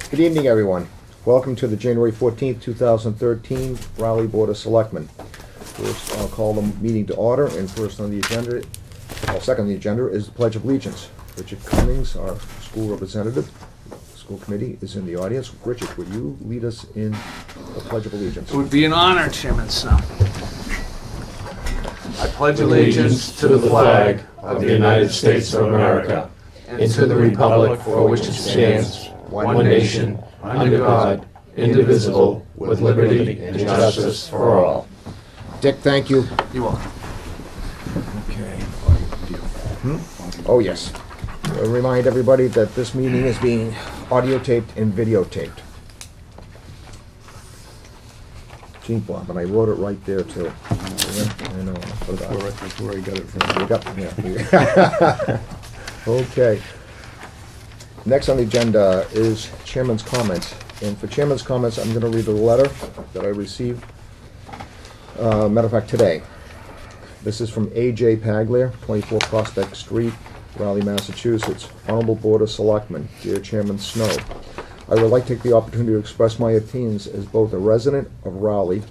Good evening, everyone. Welcome to the January 14th, 2013 Raleigh Board of Selectmen. First, I'll call the meeting to order, and first on the agenda, second on the agenda is the Pledge of Allegiance. Richard Cummings, our school representative, school committee, is in the audience. Richard, would you lead us in the Pledge of Allegiance? It would be an honor, Chairman Snow. I pledge allegiance to the flag of the United States of America and to the republic for which it stands, one nation, under God, indivisible, with liberty and justice for all. Dick, thank you. You're welcome. Okay. Oh, yes. I'll remind everybody that this meeting is being audio taped and videotaped. Gene Bob, and I wrote it right there too. I know. That's where I got it from. Yeah. Okay. Next on the agenda is Chairman's comments. And for Chairman's comments, I'm going to read the letter that I received. Matter of fact, today. This is from A.J. Pagliar, 24 Prospect Street, Raleigh, Massachusetts. Honorable Board of Selectmen, dear Chairman Snow, I would like to take the opportunity to express my opinions as both a resident of Raleigh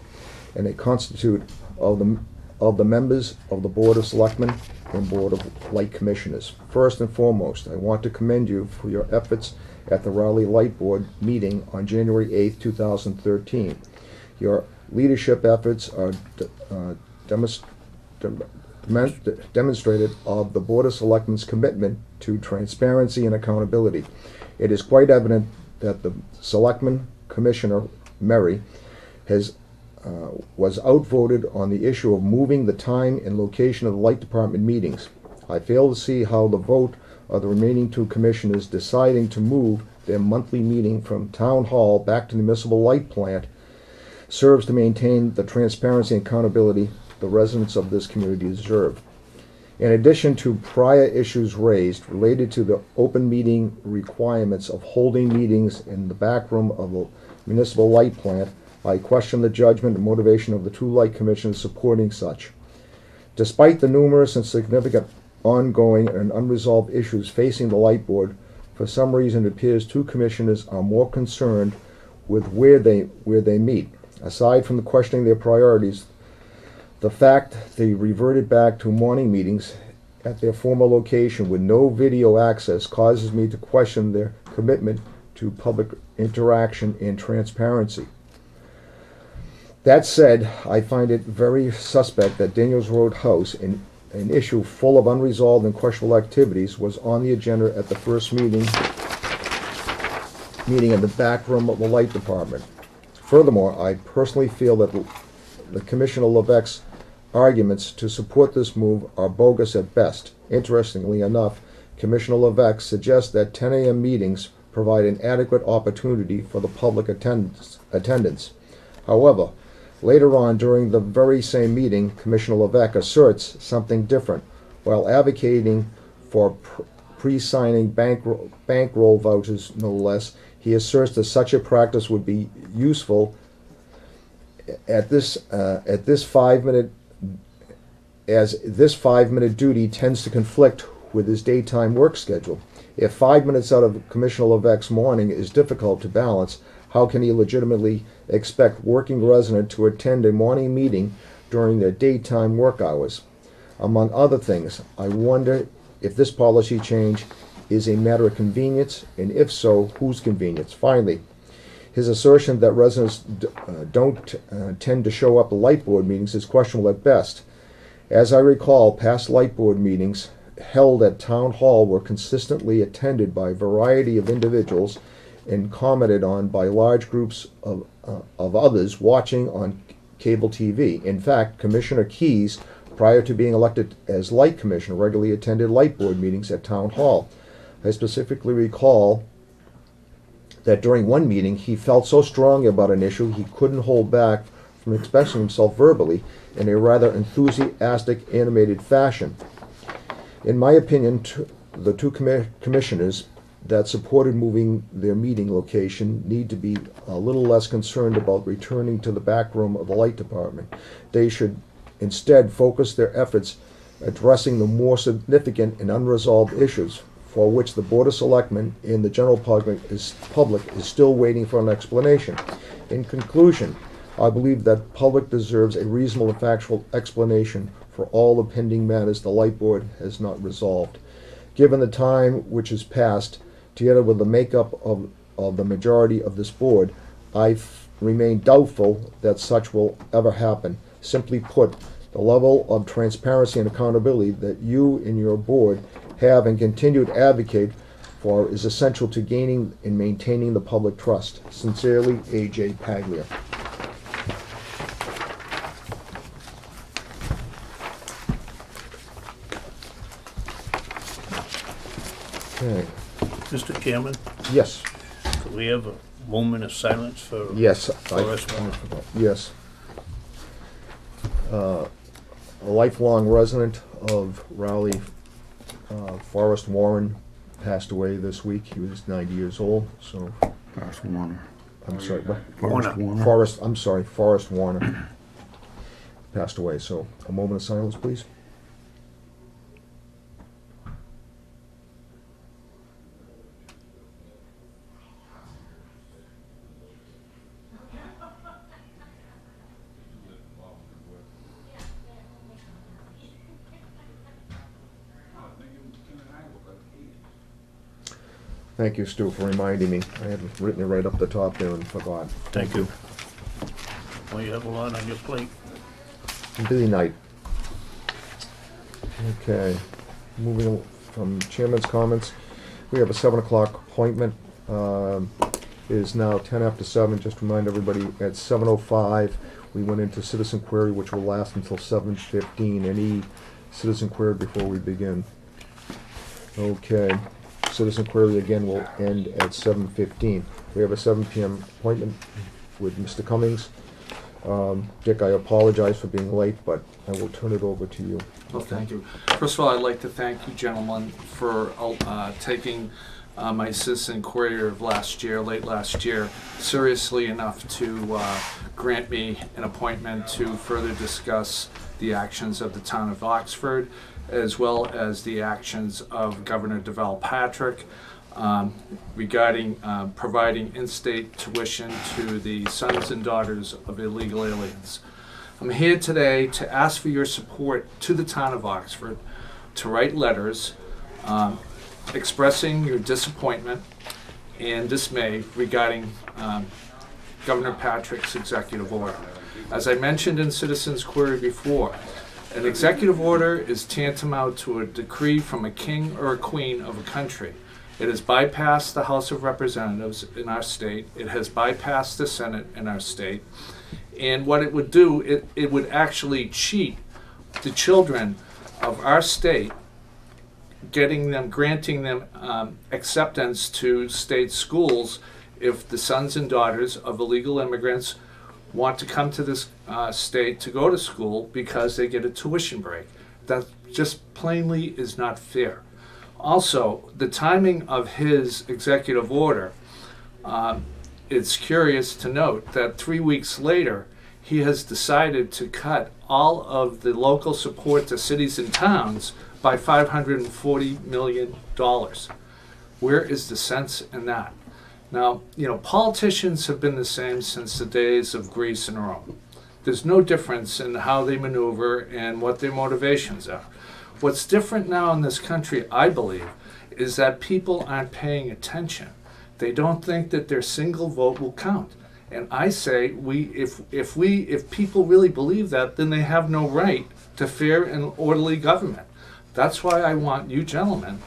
and a constituent of the members of the Board of Selectmen and Board of Light Commissioners. First and foremost, I want to commend you for your efforts at the Raleigh Light Board meeting on January 8th, 2013. Your leadership efforts are demonstrated of the Board of Selectmen's commitment to transparency and accountability. It is quite evident that the Selectman Commissioner Murray was outvoted on the issue of moving the time and location of the Light Department meetings. I fail to see how the vote of the remaining two commissioners deciding to move their monthly meeting from Town Hall back to the municipal light plant serves to maintain the transparency and accountability the residents of this community deserve. In addition to prior issues raised related to the open meeting requirements of holding meetings in the back room of the municipal light plant, I question the judgment and motivation of the two light commissioners supporting such. Despite the numerous and significant ongoing and unresolved issues facing the light board, for some reason it appears two commissioners are more concerned with where they meet. Aside from the questioning their priorities, the fact they reverted back to morning meetings at their former location with no video access causes me to question their commitment to public interaction and transparency. That said, I find it very suspect that Daniels Road House, an issue full of unresolved and questionable activities, was on the agenda at the first meeting in the back room of the Light Department. Furthermore, I personally feel that the Commissioner Levesque's arguments to support this move are bogus at best. Interestingly enough, Commissioner Levesque suggests that 10 a.m. meetings provide an adequate opportunity for the public attendance. However, later on during the very same meeting, Commissioner Levesque asserts something different. While advocating for pre-signing bankroll vouchers, no less, he asserts that such a practice would be useful at this 5-minute duty tends to conflict with his daytime work schedule. If 5 minutes out of Commissioner Levesque's morning is difficult to balance, how can he legitimately expect working resident to attend a morning meeting during their daytime work hours? Among other things, I wonder if this policy change is a matter of convenience, and if so, whose convenience? Finally, his assertion that residents don't tend to show up at light board meetings is questionable at best. As I recall, past light board meetings held at Town Hall were consistently attended by a variety of individuals and commented on by large groups of others watching on cable TV. In fact, Commissioner Keyes, prior to being elected as Light Commissioner, regularly attended light board meetings at Town Hall. I specifically recall that during one meeting he felt so strongly about an issue he couldn't hold back from expressing himself verbally in a rather enthusiastic, animated fashion. In my opinion, the two commissioners that supported moving their meeting location need to be a little less concerned about returning to the back room of the Light Department. They should instead focus their efforts addressing the more significant and unresolved issues. for which the Board of Selectmen and the general public is still waiting for an explanation. In conclusion, I believe that public deserves a reasonable and factual explanation for all the pending matters the Light Board has not resolved. Given the time which has passed, together with the makeup of the majority of this board, I remain doubtful that such will ever happen. Simply put, the level of transparency and accountability that you and your board have and continue to advocate for is essential to gaining and maintaining the public trust. Sincerely, A.J. Paglia. Okay. Mr. Chairman, Yes. could we have a moment of silence for Yes. Forrest Warner? Yes. A lifelong resident of Raleigh, Forrest Warren, passed away this week. He was 90 years old. So, Forrest Warner. I'm sorry, what? Forrest Warner. Forrest Warner passed away. So, a moment of silence, please. Thank you, Stu, for reminding me. I had written it right up the top there and forgot. Thank you. Well, you have a lot on your plate. Busy night. Okay, moving from chairman's comments, we have a 7 o'clock appointment. It is now 10 after 7. Just to remind everybody, at 7:05, we went into citizen query, which will last until 7:15. Any citizen query before we begin? Okay. Citizen query again will end at 7:15. We have a 7 p.m. appointment with Mr. Cummings. Dick, I apologize for being late, but I will turn it over to you. Well, thank you. First of all, I'd like to thank you, gentlemen, for taking my citizen query of late last year, seriously enough to grant me an appointment to further discuss the actions of the town of Oxford, as well as the actions of Governor Deval Patrick regarding providing in-state tuition to the sons and daughters of illegal aliens. I'm here today to ask for your support to the town of Oxford to write letters expressing your disappointment and dismay regarding Governor Patrick's executive order. As I mentioned in Citizens Query before, an executive order is tantamount to a decree from a king or a queen of a country. It has bypassed the House of Representatives in our state. It has bypassed the Senate in our state. And what it would do, it would actually cheat the children of our state, granting them acceptance to state schools if the sons and daughters of illegal immigrants want to come to this state to go to school because they get a tuition break. That just plainly is not fair. Also, the timing of his executive order, it's curious to note that 3 weeks later, he has decided to cut all of the local support to cities and towns by $540 million. Where is the sense in that? Now, politicians have been the same since the days of Greece and Rome. There's no difference in how they maneuver and what their motivations are. What's different now in this country, I believe, is that people aren't paying attention. They don't think that their single vote will count. And I say, if people really believe that, then they have no right to fair and orderly government. That's why I want you gentlemen,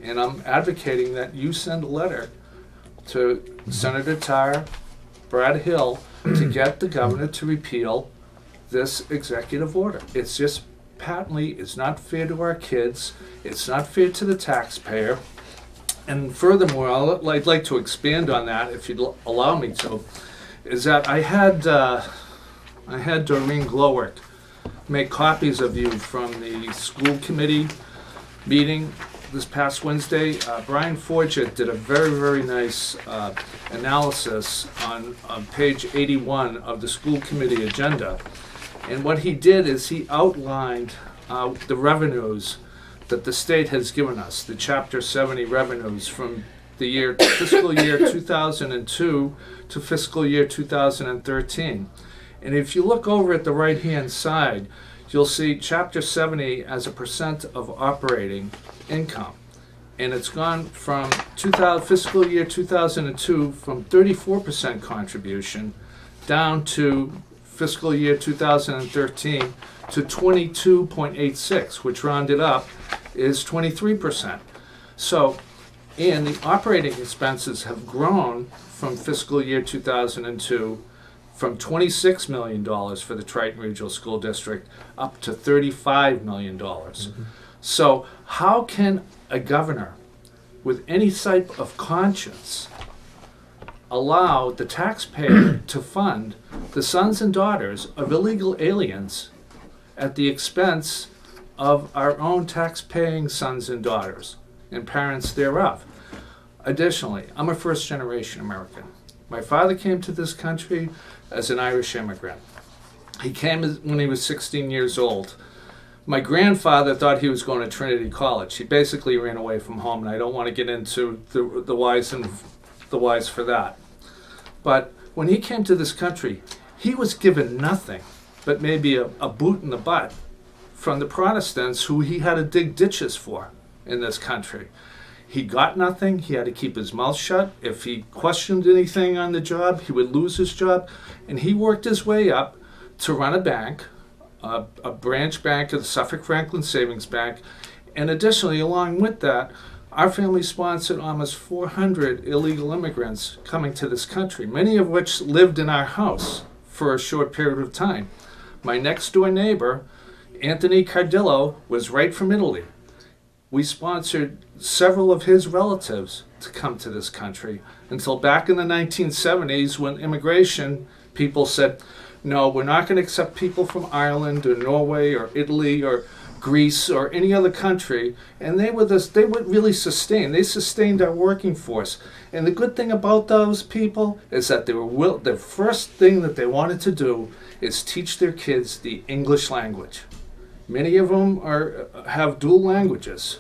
and I'm advocating that you send a letter to Senator Tarr, Brad Hill, to get the governor to repeal this executive order. It's just patently, it's not fair to our kids, it's not fair to the taxpayer, and furthermore, I'd like to expand on that, if you'd allow me to, is that I had Doreen Glowick make copies of you from the school committee meeting this past Wednesday. Brian Forget did a very, very nice analysis on page 81 of the school committee agenda. And what he did is he outlined the revenues that the state has given us, the Chapter 70 revenues from the fiscal year 2002 to fiscal year 2013. And if you look over at the right-hand side, you'll see Chapter 70 as a percent of operating income. And it's gone from fiscal year 2002 from 34% contribution down to fiscal year 2013 to 22.86, which rounded up is 23%. So, and the operating expenses have grown from fiscal year 2002 from $26 million for the Triton Regional School District up to $35 million. So how can a governor with any type of conscience allow the taxpayer to fund the sons and daughters of illegal aliens at the expense of our own tax-paying sons and daughters and parents thereof? Additionally, I'm a first-generation American. My father came to this country as an Irish immigrant. He came when he was 16 years old. My grandfather thought he was going to Trinity College. He basically ran away from home, and I don't want to get into the whys and the whys for that. But when he came to this country, he was given nothing but maybe a boot in the butt from the Protestants who he had to dig ditches for in this country. He got nothing. He had to keep his mouth shut. If he questioned anything on the job, he would lose his job. And he worked his way up to run a bank, a branch bank of the Suffolk Franklin Savings Bank. And additionally, along with that, our family sponsored almost 400 illegal immigrants coming to this country, many of which lived in our house for a short period of time. My next door neighbor, Anthony Cardillo, was right from Italy. We sponsored several of his relatives to come to this country until back in the 1970s when immigration people said, no, we're not going to accept people from Ireland or Norway or Italy or Greece or any other country. And they would really sustained our working force. And the good thing about those people is that the first thing that they wanted to do is teach their kids the English language. Many of them have dual languages,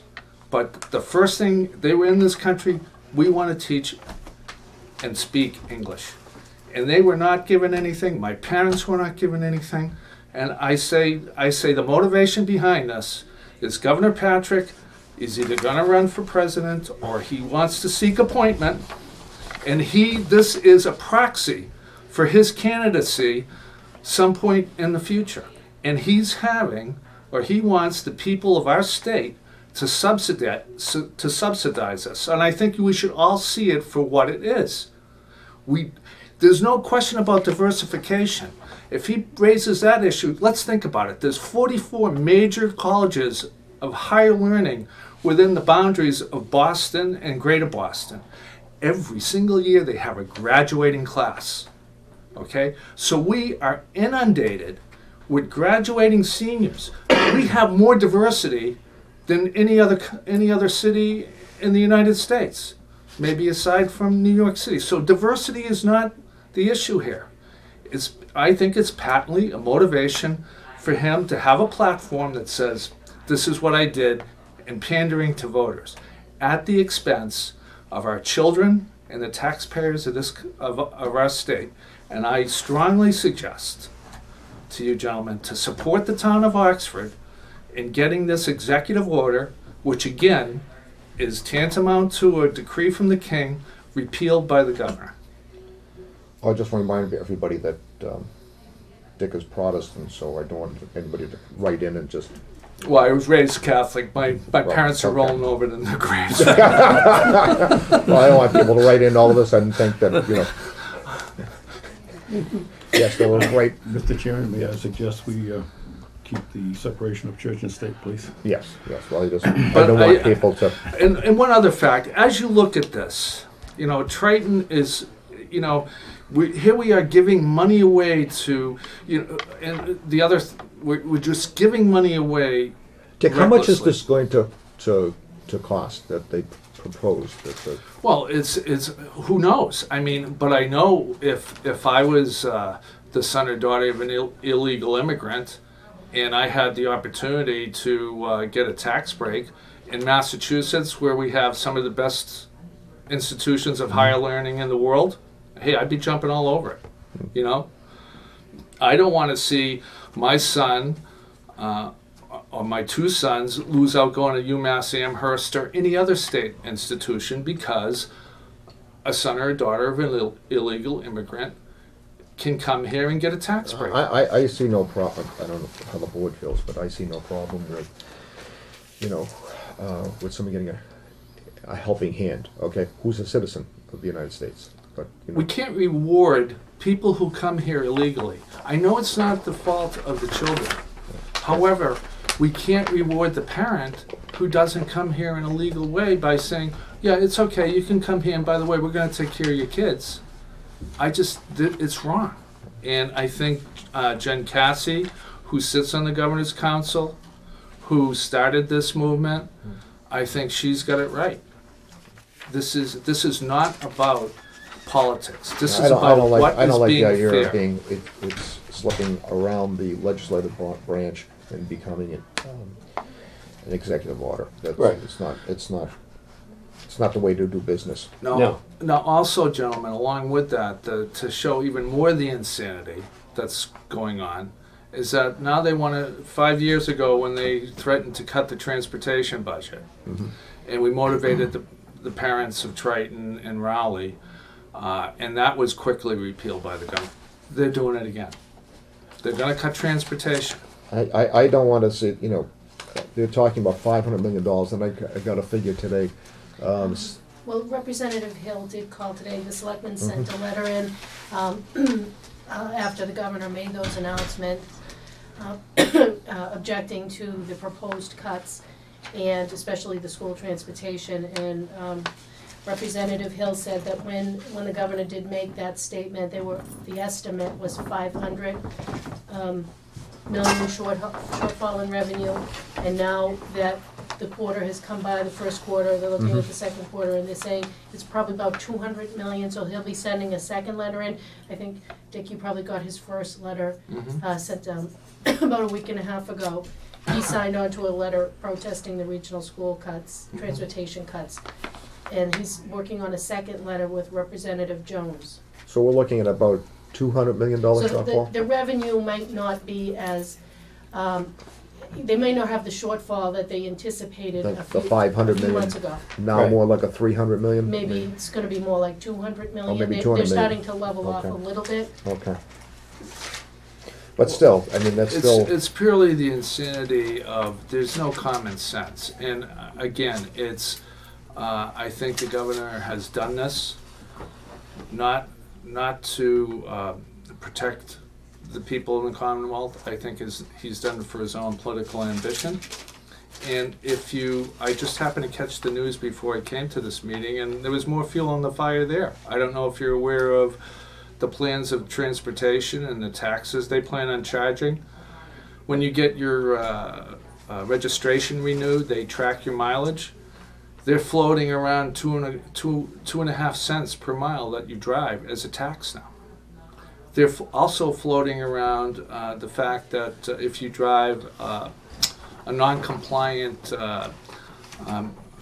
but the first thing they were in this country, we want to teach and speak English. And they were not given anything. My parents were not given anything. And I say the motivation behind this is Governor Patrick is either going to run for president or he wants to seek appointment. And this is a proxy for his candidacy some point in the future. And he wants the people of our state to subsidize us. And I think we should all see it for what it is. There's no question about diversification. If he raises that issue, let's think about it. There's 44 major colleges of higher learning within the boundaries of Boston and Greater Boston. Every single year they have a graduating class. Okay? So we are inundated with graduating seniors. We have more diversity than any other city in the United States, maybe aside from New York City. So diversity is not the issue here. I think it's patently a motivation for him to have a platform that says, this is what I did, and pandering to voters at the expense of our children and the taxpayers of our state. And I strongly suggest to you gentlemen to support the town of Oxford in getting this executive order, which again is tantamount to a decree from the king, repealed by the governor. I'll just remind everybody that Dick is Protestant, so I don't want anybody to write in and just... Well, I was raised Catholic. My parents are rolling over in their graves. Well, I don't want people to write in all of this and think that, yes, they were right. Mr. Chairman, may I suggest we keep the separation of church and state, please? Yes. Well, I don't want people to... And one other fact, as you look at this, Triton is, here we are giving money away to, and the other, we're just giving money away. Dick, how much is this going to cost that they proposed? Well, it's who knows? I mean, but I know if I was the son or daughter of an illegal immigrant, and I had the opportunity to get a tax break in Massachusetts, where we have some of the best institutions of higher learning in the world, hey, I'd be jumping all over it. You know, I don't want to see my son or my two sons lose out going to UMass Amherst or any other state institution because a son or a daughter of an illegal immigrant can come here and get a tax break. I see no problem. I don't know how the board feels, but I see no problem with, you know, with someone getting a helping hand. Okay, who's a citizen of the United States? But you know. We can't reward people who come here illegally. I know it's not the fault of the children. However, we can't reward the parent who doesn't come here in a legal way by saying, yeah, it's okay, you can come here, and by the way, we're going to take care of your kids. It's wrong. And I think Jen Cassie, who sits on the Governor's Council, who started this movement, I think she's got it right. This is not about politics. This is about what is being fair. I don't like the idea of being it's slipping around the legislative branch and becoming an executive order. That's, right. It's not the way to do business. No. Now, also, gentlemen, along with that, to show even more the insanity that's going on, is that now they want to. 5 years ago, when they threatened to cut the transportation budget, and we motivated the parents of Triton and Raleigh, and that was quickly repealed by the government. They're doing it again. They're going to cut transportation. I don't want to see, you know, they're talking about $500 million, and I got a figure today. Well, Representative Hill did call today. The Selectmen sent a letter in after the governor made those announcements, objecting to the proposed cuts, and especially the school transportation. And Representative Hill said that when the governor did make that statement, the estimate was 500 million shortfall in revenue, and now that the quarter has come by, the first quarter, they're looking at the second quarter, and they're saying it's probably about 200 million, so he'll be sending a second letter in. I think, Dick, you probably got his first letter sent about a week and a half ago. He signed on to a letter protesting the regional school cuts, transportation cuts, and he's working on a second letter with Representative Jones. So we're looking at about $200 million shortfall? The revenue might not be as, they may not have the shortfall that they anticipated The 500 few million. months ago. Now Right. more like a 300 million? Maybe it's gonna be more like 200 million. maybe They- 200 They're million. starting to level off a Okay. little bit. Okay. But still, I mean, that's still, It's purely the insanity of there's no common sense. And again, it's I think the governor has done this not to protect the people in the Commonwealth. I think he's done it for his own political ambition. And I just happened to catch the news before I came to this meeting, and there was more fuel on the fire there. I don't know if you're aware of the plans of transportation and the taxes they plan on charging. When you get your registration renewed, they track your mileage. They're floating around two and a half cents per mile that you drive as a tax now. They're also floating around the fact that if you drive a non-compliant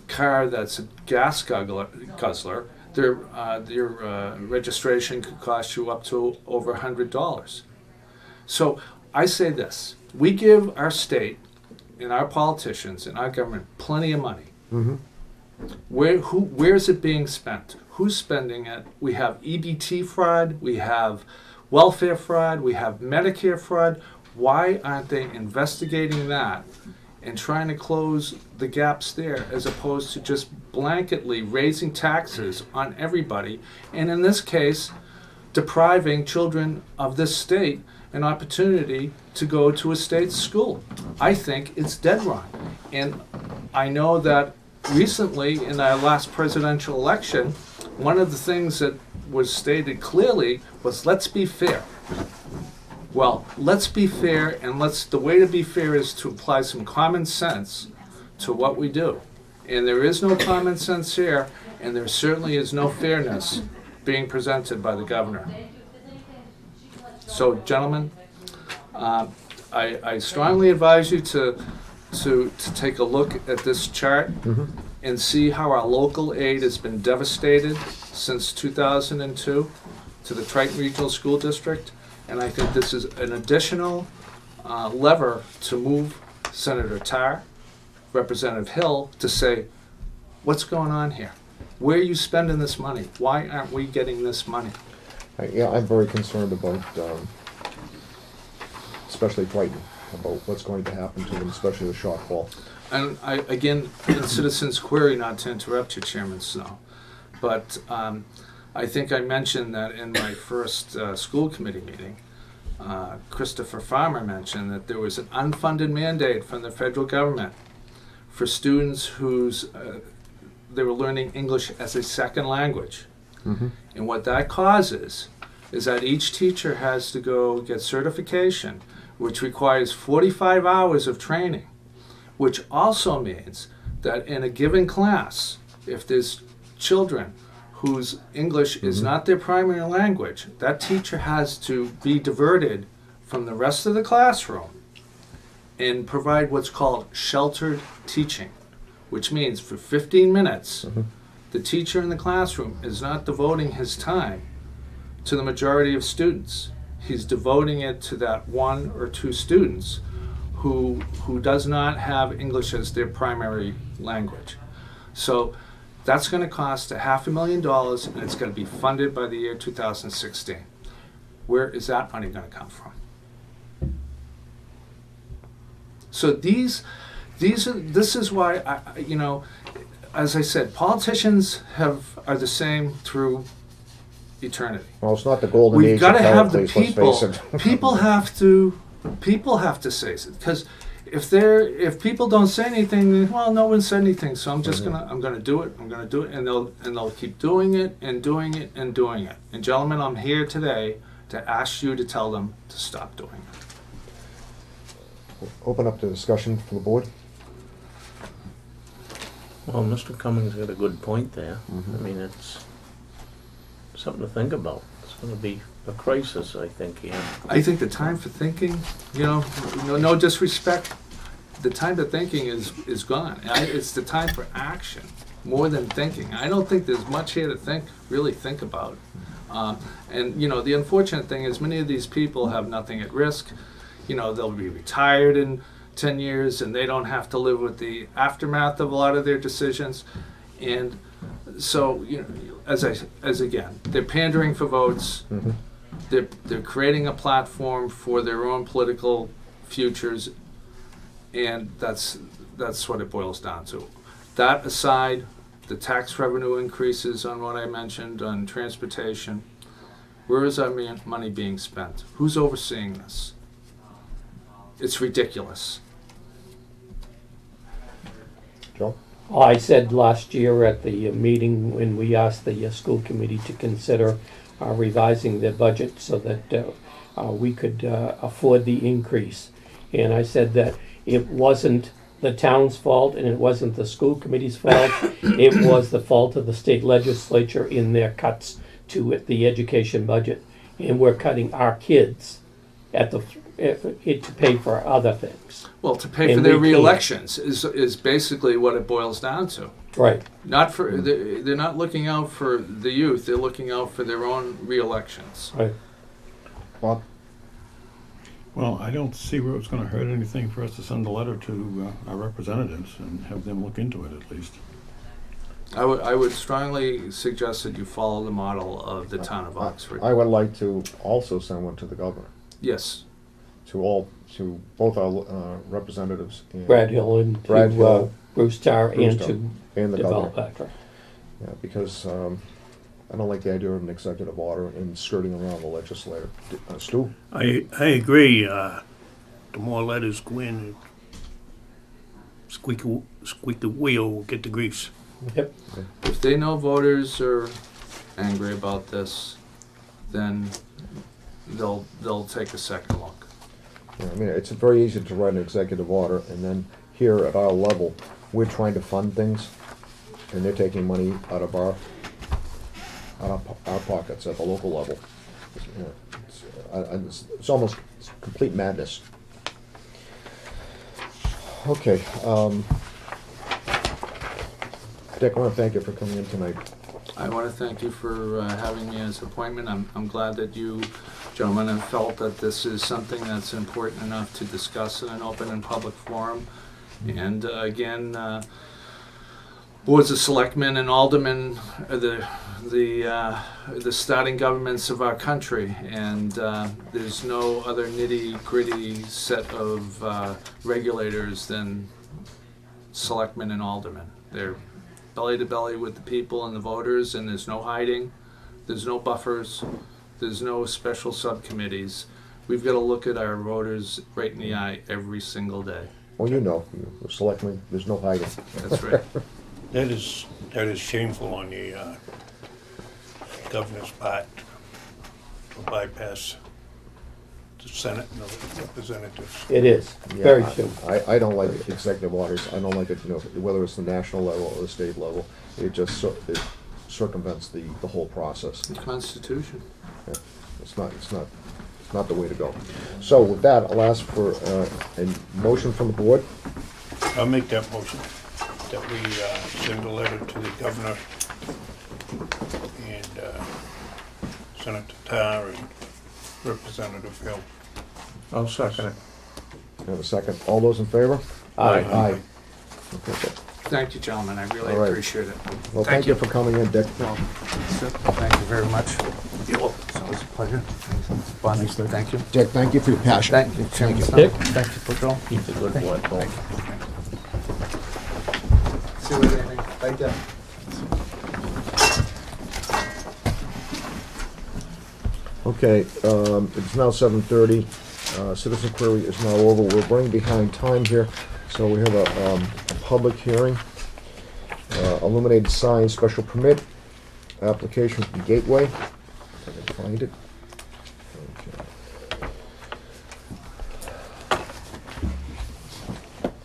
car that's a gas guzzler, your registration could cost you up to over $100. So I say this: we give our state and our politicians and our government plenty of money. Where's it being spent? Who's spending it? We have EBT fraud, we have welfare fraud, we have Medicare fraud. Why aren't they investigating that and trying to close the gaps there, as opposed to just blanketly raising taxes on everybody, and in this case, depriving children of this state an opportunity to go to a state school? I think it's dead wrong. And I know that recently, in our last presidential election, one of the things that was stated clearly was, let's be fair. Well, let's be fair, and the way to be fair is to apply some common sense to what we do. And there is no common sense here, and there certainly is no fairness being presented by the governor. So, gentlemen, I strongly advise you to take a look at this chart and see how our local aid has been devastated since 2002 to the Triton Regional School District. And I think this is an additional lever to move Senator Tarr, Representative Hill, to say, what's going on here? Where are you spending this money? Why aren't we getting this money? Yeah, I'm very concerned about, especially Triton, about what's going to happen to them, especially the shortfall. And again, in citizens' query, not to interrupt you, Chairman Snow, but I think I mentioned that in my first school committee meeting, Christopher Farmer mentioned that there was an unfunded mandate from the federal government for students whose they were learning English as a second language. And what that causes is that each teacher has to go get certification, which requires 45 hours of training, which also means that in a given class, if there's children whose English is not their primary language, that teacher has to be diverted from the rest of the classroom and provide what's called sheltered teaching, which means for 15 minutes, the teacher in the classroom is not devoting his time to the majority of students. He's devoting it to that one or two students who does not have English as their primary language. So that's going to cost $500,000, and it's going to be funded by the year 2016. Where is that money going to come from? So this is why as I said, politicians are the same through eternity. Well, it's not the golden We've age got of to have the Pericles, people. let's face it. People have to say it, because if people don't say anything, then, well, no one said anything, so I'm just I'm gonna do it, and they'll keep doing it and doing it and doing it. And gentlemen, I'm here today to ask you to tell them to stop doing it. Open up the discussion for the board. Well, Mr. Cummings got a good point there. I mean, it's something to think about. It's going to be a crisis, I think, here. I think the time for thinking, no disrespect, the time for thinking is gone. It's the time for action more than thinking. I don't think there's much here to really think about. And the unfortunate thing is many of these people have nothing at risk. They'll be retired in 10 years and they don't have to live with the aftermath of a lot of their decisions. And so, again, they're pandering for votes. They're creating a platform for their own political futures, and that's what it boils down to. That aside, the tax revenue increases on what I mentioned on transportation. Where is our money being spent? Who's overseeing this? It's ridiculous. Joe? I said last year at the meeting when we asked the school committee to consider revising their budget so that we could afford the increase. And I said that it wasn't the town's fault and it wasn't the school committee's fault. It was the fault of the state legislature in their cuts to the education budget. And we're cutting our kids to pay for other things. Well, to pay for their re-elections is basically what it boils down to. Right. They're not looking out for the youth. They're looking out for their own re-elections. Right. Bob? Well, I don't see where it's going to hurt anything for us to send a letter to our representatives and have them look into it at least. I would strongly suggest that you follow the model of the town of Oxford. I would like to also send one to the governor, Yes. to both our representatives. And Brad Hill and Brad to Hill, Bruce Tarr and Bruce to and the governor. Develop Yeah, because I don't like the idea of an executive order and skirting around the legislature. Stu? I agree. The more letters go in, squeak the wheel will get the grease. Yep. If they know voters are angry about this, then they'll take a second look. Yeah, I mean, it's very easy to write an executive order, and then here at our level, we're trying to fund things, and they're taking money out of our pockets at the local level. It's almost complete madness. Okay, Dick, I want to thank you for coming in tonight. I want to thank you for having me as an appointment. I'm glad that you gentlemen have felt that this is something that's important enough to discuss in an open and public forum. And again, boards of selectmen and aldermen are the starting governments of our country, and there's no other nitty-gritty set of regulators than selectmen and aldermen. They're belly to belly with the people and the voters, and there's no hiding, there's no buffers, there's no special subcommittees. We've got to look at our voters right in the eye every single day. Well, you know, the selectmen, there's no hiding. That's right. That is shameful on the governor's part to bypass the Senate and the representatives. It is, Yeah, very soon. I don't like executive orders. I don't like it, whether it's the national level or the state level. It just it circumvents the whole process. The Constitution. Yeah, it's not the way to go. So with that, I'll ask for a motion from the board. I'll make that motion, that we send a letter to the governor and Senator Tarr and Representative Hill. I'll second it. Have a second. All those in favor? Aye. Aye. Okay. Thank you, gentlemen. I really All right. appreciate it. Well, thank you for coming in, Dick. No, that's it. Thank you very much. It's always a pleasure. Fun. Thank you. Dick, thank you for your passion. Thank you, Chairman. Dick? Thank you, Patrol. He's a good boy, Paul. See you later, Andy. Bye, Dick. Okay, it's now 7:30. Citizen query is now over. We're running behind time here, so we have a public hearing. Illuminated sign special permit, application from Gateway. If I can find it. Okay.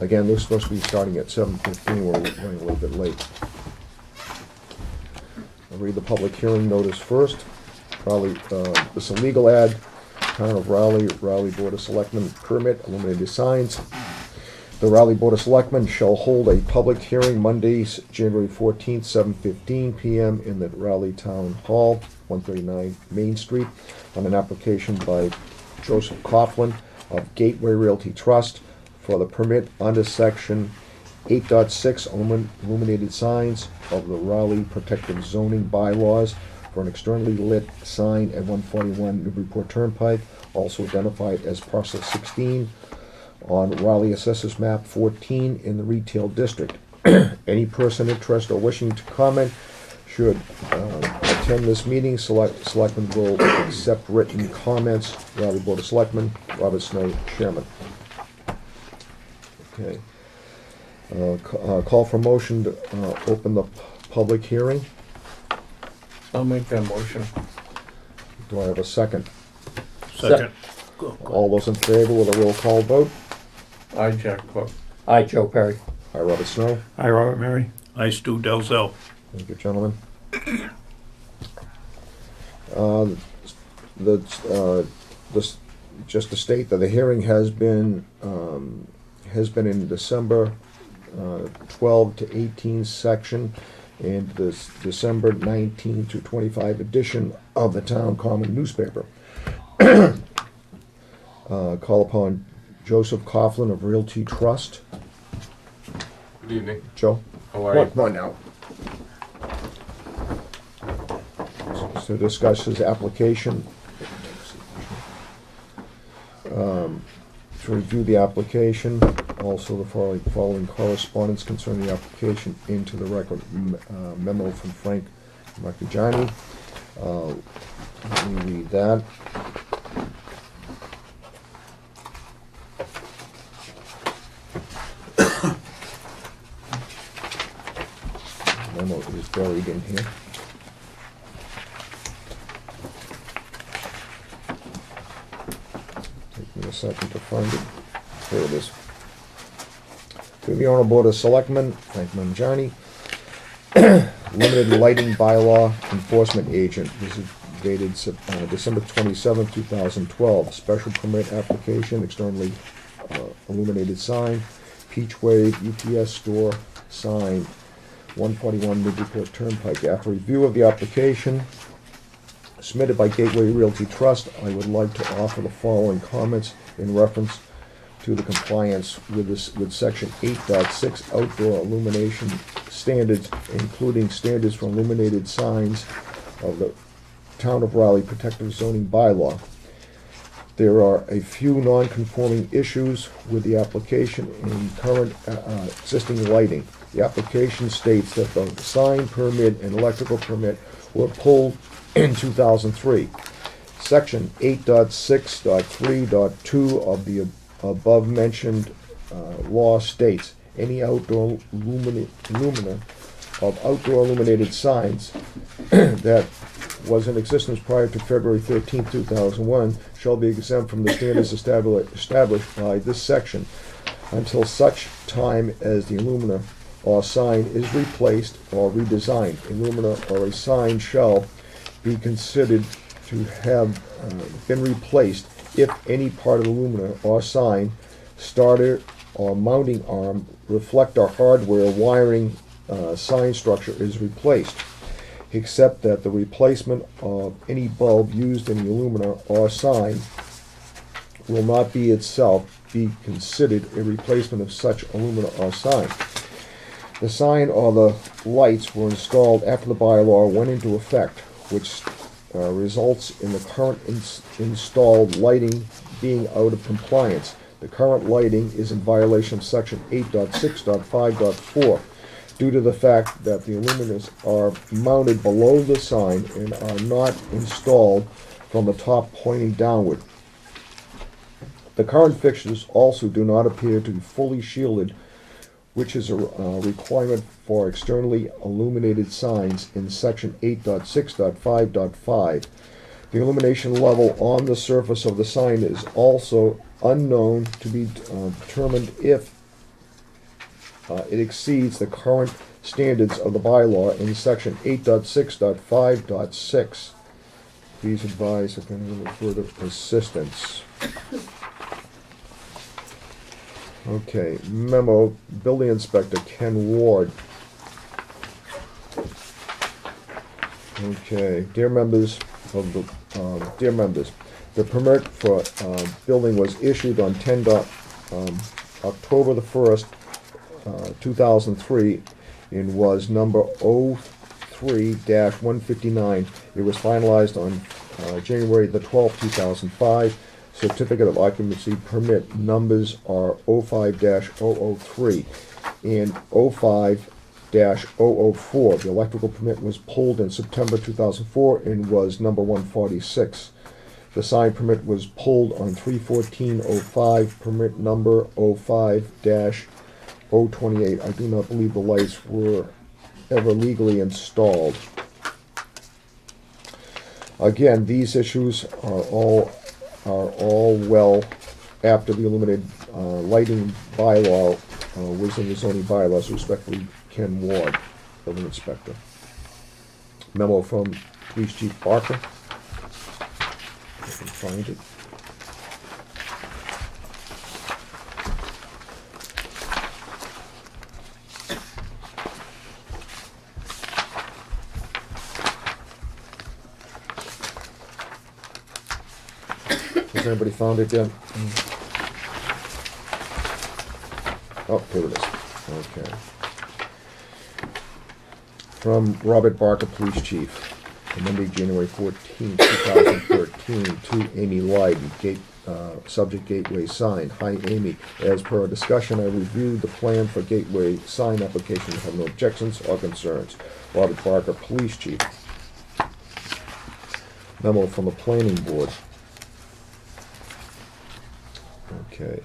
Again, this is supposed to be starting at 7:15. We're running a little bit late. I'll read the public hearing notice first. Raleigh, this is a legal ad, Town of Raleigh, Raleigh Board of Selectmen permit, illuminated signs. The Raleigh Board of Selectmen shall hold a public hearing Monday, January 14th, 7:15 p.m. in the Raleigh Town Hall, 139 Main Street, on an application by Joseph Coughlin of Gateway Realty Trust for the permit under section 8.6 illuminated signs of the Raleigh Protective Zoning bylaws for an externally lit sign at 141 Newburyport Turnpike, also identified as parcel 16 on Raleigh Assessors Map 14 in the Retail District. Any person interested or wishing to comment should attend this meeting. Selectmen will accept written comments. Raleigh Board of Selectmen, Robert Snow, Chairman. Okay. Call for motion to open the public hearing. I'll make that motion. Do I have a second? Second. All those in favor with a roll call vote? Aye, Jack Cook. Aye, Joe Perry. Aye, Robert Snow. Aye, Robert Mary. Aye, Stu Delzell. Thank you, gentlemen. Just to state that the hearing has been in December 12 to 18 section and this December 19 to 25 edition of the Town Common newspaper. Call upon Joseph Coughlin of Realty Trust. Good evening. Joe? How are you? Come on now. To discuss his application. To review the application, also the following correspondence concerning the application into the record, memo from Frank Marchigiani. Let me read that. Memo is buried in here. Take me a second to find it. Here it is. To the Honorable Board of Selectmen, Frank Marchigiani, Limited Lighting Bylaw Enforcement Agent. This is dated December 27, 2012. Special permit application, externally illuminated sign Peach Wave UPS store sign, 141 Newburyport Turnpike. After review of the application submitted by Gateway Realty Trust, I would like to offer the following comments in reference to the compliance with section 8.6 outdoor illumination standards, including standards for illuminated signs of the Town of Raleigh Protective Zoning Bylaw. There are a few non-conforming issues with the application in current existing lighting. The application states that the sign permit and electrical permit were pulled in 2003. Section 8.6.3.2 of the above-mentioned law states any outdoor lumina of outdoor illuminated signs that was in existence prior to February 13, 2001 shall be exempt from the standards established by this section until such time as the illumina or sign is replaced or redesigned. Illumina or a sign shall be considered to have been replaced if any part of the lumina or sign, starter or mounting arm, reflector hardware, wiring, sign structure is replaced, except that the replacement of any bulb used in the illumina or sign will not be itself be considered a replacement of such illumina or sign. The sign or the lights were installed after the bylaw went into effect, which results in the current installed lighting being out of compliance. The current lighting is in violation of section 8.6.5.4 due to the fact that the illuminators are mounted below the sign and are not installed from the top pointing downward. The current fixtures also do not appear to be fully shielded, which is a requirement for externally illuminated signs in section 8.6.5.5. The illumination level on the surface of the sign is also unknown to be determined if it exceeds the current standards of the bylaw in section 8.6.5.6. Please advise if anyone with further assistance. Okay, memo, Building Inspector Ken Ward. Okay, dear members, the permit for building was issued on October the 1st, 2003, and was number 03-159. It was finalized on January the 12th, 2005. Certificate of occupancy permit numbers are 05-003 and 05-004. The electrical permit was pulled in September 2004 and was number 146. The sign permit was pulled on 3/14/05, permit number 05-028. I do not believe the lights were ever legally installed. Again, these issues are all well after the illuminated lighting bylaw was in the zoning bylaws. Respectfully, Ken Ward, Building Inspector. Memo from Police Chief Barker. I can find it. Has anybody found it yet? Oh, here it is. Okay. From Robert Barker, Police Chief, on Monday, January 14, 2013, to Amy Lyden, subject Gateway sign. Hi, Amy. As per our discussion, I reviewed the plan for Gateway sign application and have no objections or concerns. Robert Barker, Police Chief. Memo from the Planning Board. Okay.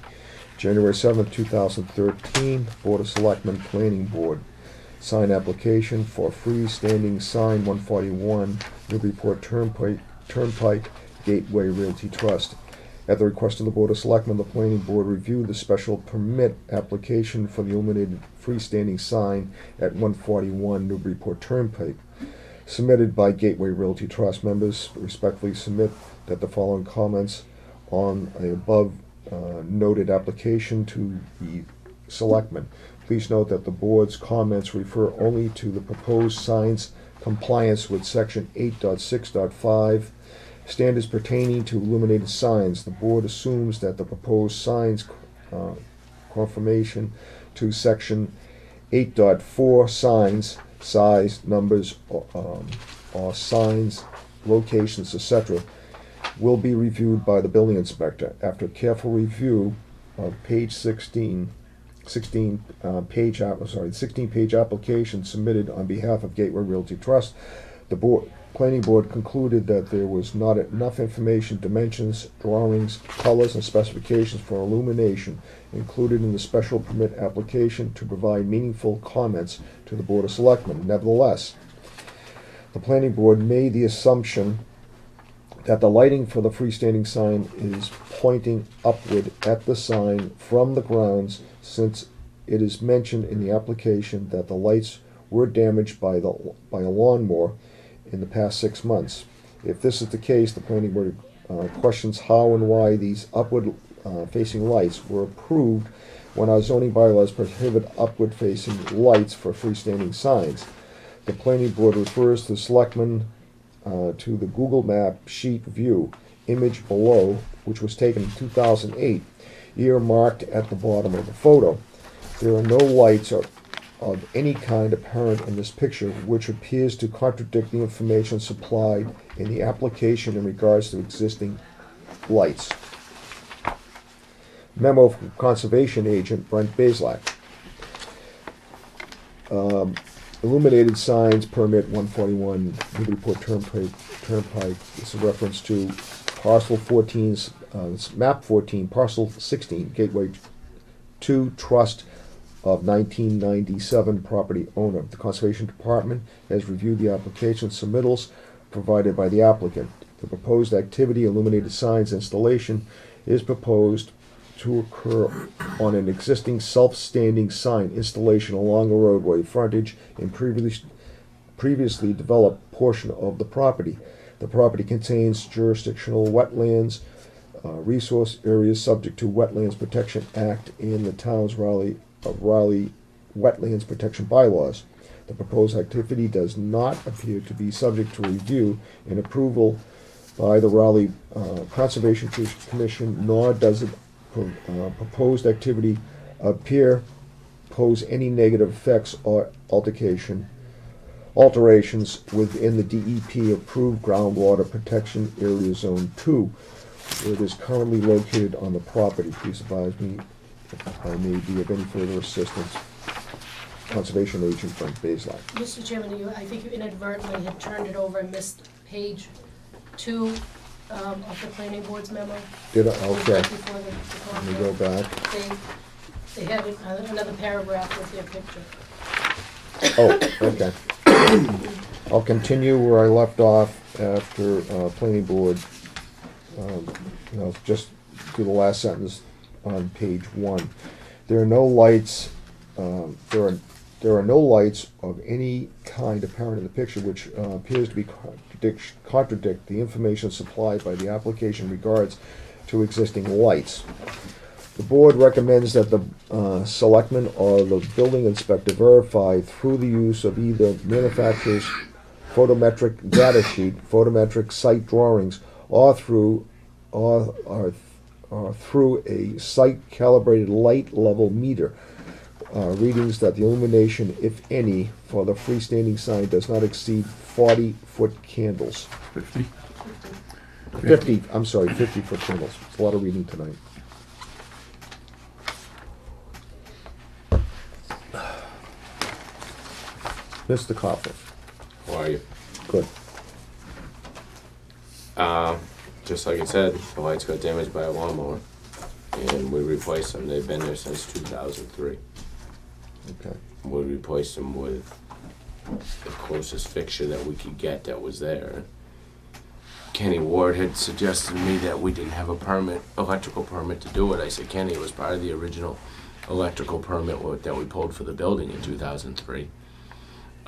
January 7th, 2013, Board of Selectmen Planning Board. Sign application for freestanding sign 141, Newburyport Turnpike, Gateway Realty Trust. At the request of the Board of Selectmen, the Planning Board reviewed the special permit application for the illuminated freestanding sign at 141 Newburyport Turnpike, submitted by Gateway Realty Trust. Members respectfully submit that the following comments on the above noted application to be Selectmen. Please note that the board's comments refer only to the proposed signs compliance with section 8.6.5 standards pertaining to illuminated signs. The board assumes that the proposed signs conformation to section 8.4 signs, size, numbers, or signs, locations, etc., will be reviewed by the building inspector. After careful review of page 16 page application submitted on behalf of Gateway Realty Trust, the planning board concluded that there was not enough information, dimensions, drawings, colors, and specifications for illumination included in the special permit application to provide meaningful comments to the Board of Selectmen. Nevertheless, the planning board made the assumption that the lighting for the freestanding sign is pointing upward at the sign from the grounds, since it is mentioned in the application that the lights were damaged by a lawnmower in the past 6 months. If this is the case, the planning board questions how and why these upward facing lights were approved when our zoning bylaws prohibit upward facing lights for freestanding signs. The planning board refers the selectmen to the Google Map sheet view image below, which was taken in 2008, earmarked at the bottom of the photo. There are no lights of any kind apparent in this picture, which appears to contradict the information supplied in the application in regards to existing lights. Memo from Conservation Agent Brent Baslak. Illuminated signs permit 141 Newburyport Turnpike is a reference to parcel 14's map 14, parcel 16, Gateway 2 Trust of 1997 property owner. The Conservation Department has reviewed the application submittals provided by the applicant. The proposed activity, illuminated signs installation, is proposed to occur on an existing self-standing sign installation along a roadway frontage in previously developed portion of the property. The property contains jurisdictional wetlands, resource areas subject to Wetlands Protection Act and the town's Raleigh Wetlands Protection Bylaws. The proposed activity does not appear to be subject to review and approval by the Raleigh Conservation Commission, nor does it proposed activity appear pose any negative effects or alterations within the DEP approved groundwater protection area zone 2, where it is currently located on the property. Please advise me if I may be of any further assistance. Conservation Agent Brent Baslak. Mr. Chairman, I think you inadvertently had turned it over and missed page 2 of the planning board's memo. Did I? It was Okay. right before the Let me go back. They had another paragraph with their picture. Oh, okay. I'll continue where I left off after planning board. Just do the last sentence on page 1. There are no lights. There are no lights of any kind apparent in the picture, which appears to be contradict the information supplied by the application in regards to existing lights. The board recommends that the selectman or the building inspector verify through the use of either manufacturer's photometric data sheet, photometric site drawings, or through a site calibrated light level meter readings that the illumination, if any, for the freestanding sign does not exceed 40-foot candles. 50? 50-foot candles. It's a lot of reading tonight. Mr. Coughlin. How are you? Good. Just like it said, the lights got damaged by a lawnmower, and we replaced them. They've been there since 2003. Okay. We replaced them with the closest fixture that we could get that was there. Kenny Ward had suggested to me that we didn't have a electrical permit to do it. I said, Kenny, it was part of the original electrical permit that we pulled for the building in 2003.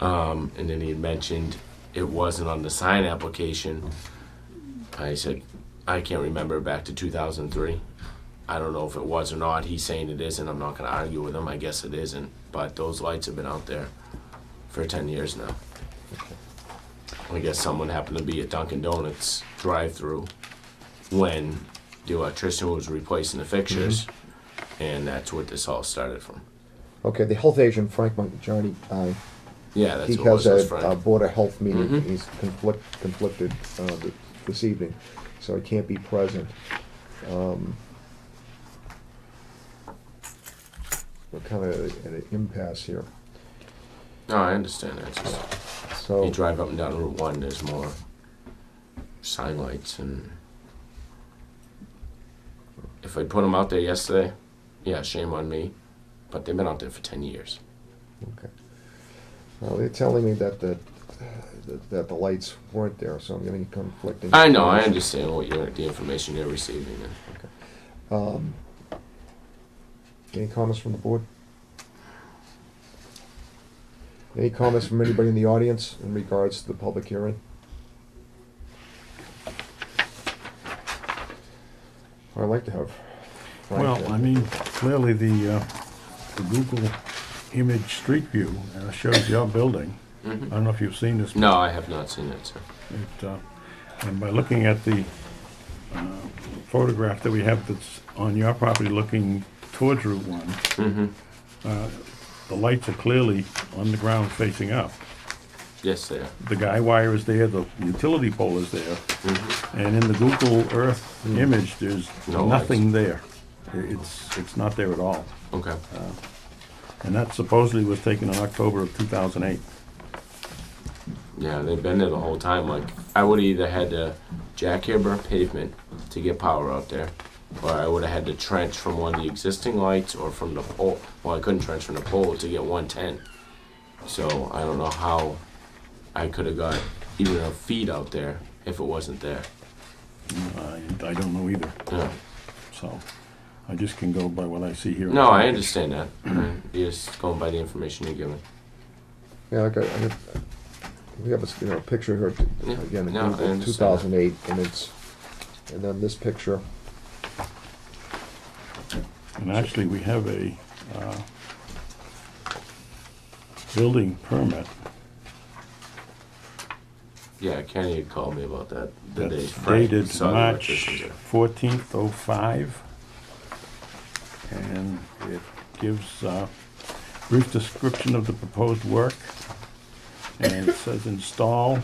And then he had mentioned it wasn't on the sign application. I said, I can't remember back to 2003. I don't know if it was or not. He's saying it isn't. I'm not going to argue with him. I guess it isn't. But those lights have been out there for 10 years now. I guess someone happened to be at Dunkin' Donuts drive-through when the electrician was replacing the fixtures, and that's what this all started from. Okay, the health agent, Frank Johnny, Yeah, that's he what it was. has It was a Frank. Board of Health meeting. Mhm. He's conflicted this evening, so he can't be present. We're kind of at an impasse here. No, I understand that. It's just, So, you drive up and down Route 1, there's more sign lights, and if I put them out there yesterday, yeah, shame on me, but they've been out there for 10 years. okay. Well, they're telling me that the lights weren't there, so I'm getting conflicting. I know, I information. understand the information you're receiving. And Any comments from the board? Any comments from anybody in the audience in regards to the public hearing? I'd like to have Frank. Well, I mean, clearly the Google image street view shows your building. I don't know if you've seen this. No, I have not seen that, sir. And by looking at the photograph that we have that's on your property looking towards Route 1, the lights are clearly on the ground facing up. Yes, they are. The guy wire is there, the utility pole is there, and in the Google Earth image, there's No nothing there. It's not there at all. Okay. And that supposedly was taken in October of 2008. Yeah, they've been there the whole time. Like, I would have either had to jackhammer pavement to get power out there, or I would have had to trench from one of the existing lights or from the pole. Well, I couldn't trench from the pole to get 110. So I don't know how I could have got even a feed out there if it wasn't there. I don't know either, Yeah. so I just can go by what I see here. No, I understand that. You're just going by the information you're given. Yeah, we have a picture here, Yeah, again, no, I Google understand 2008, and then this picture. And actually, we have a building permit Yeah, Kenny had called me about that the day that's Frank dated saw the March electricians there. 14th, 05. And it gives a brief description of the proposed work. And it says install.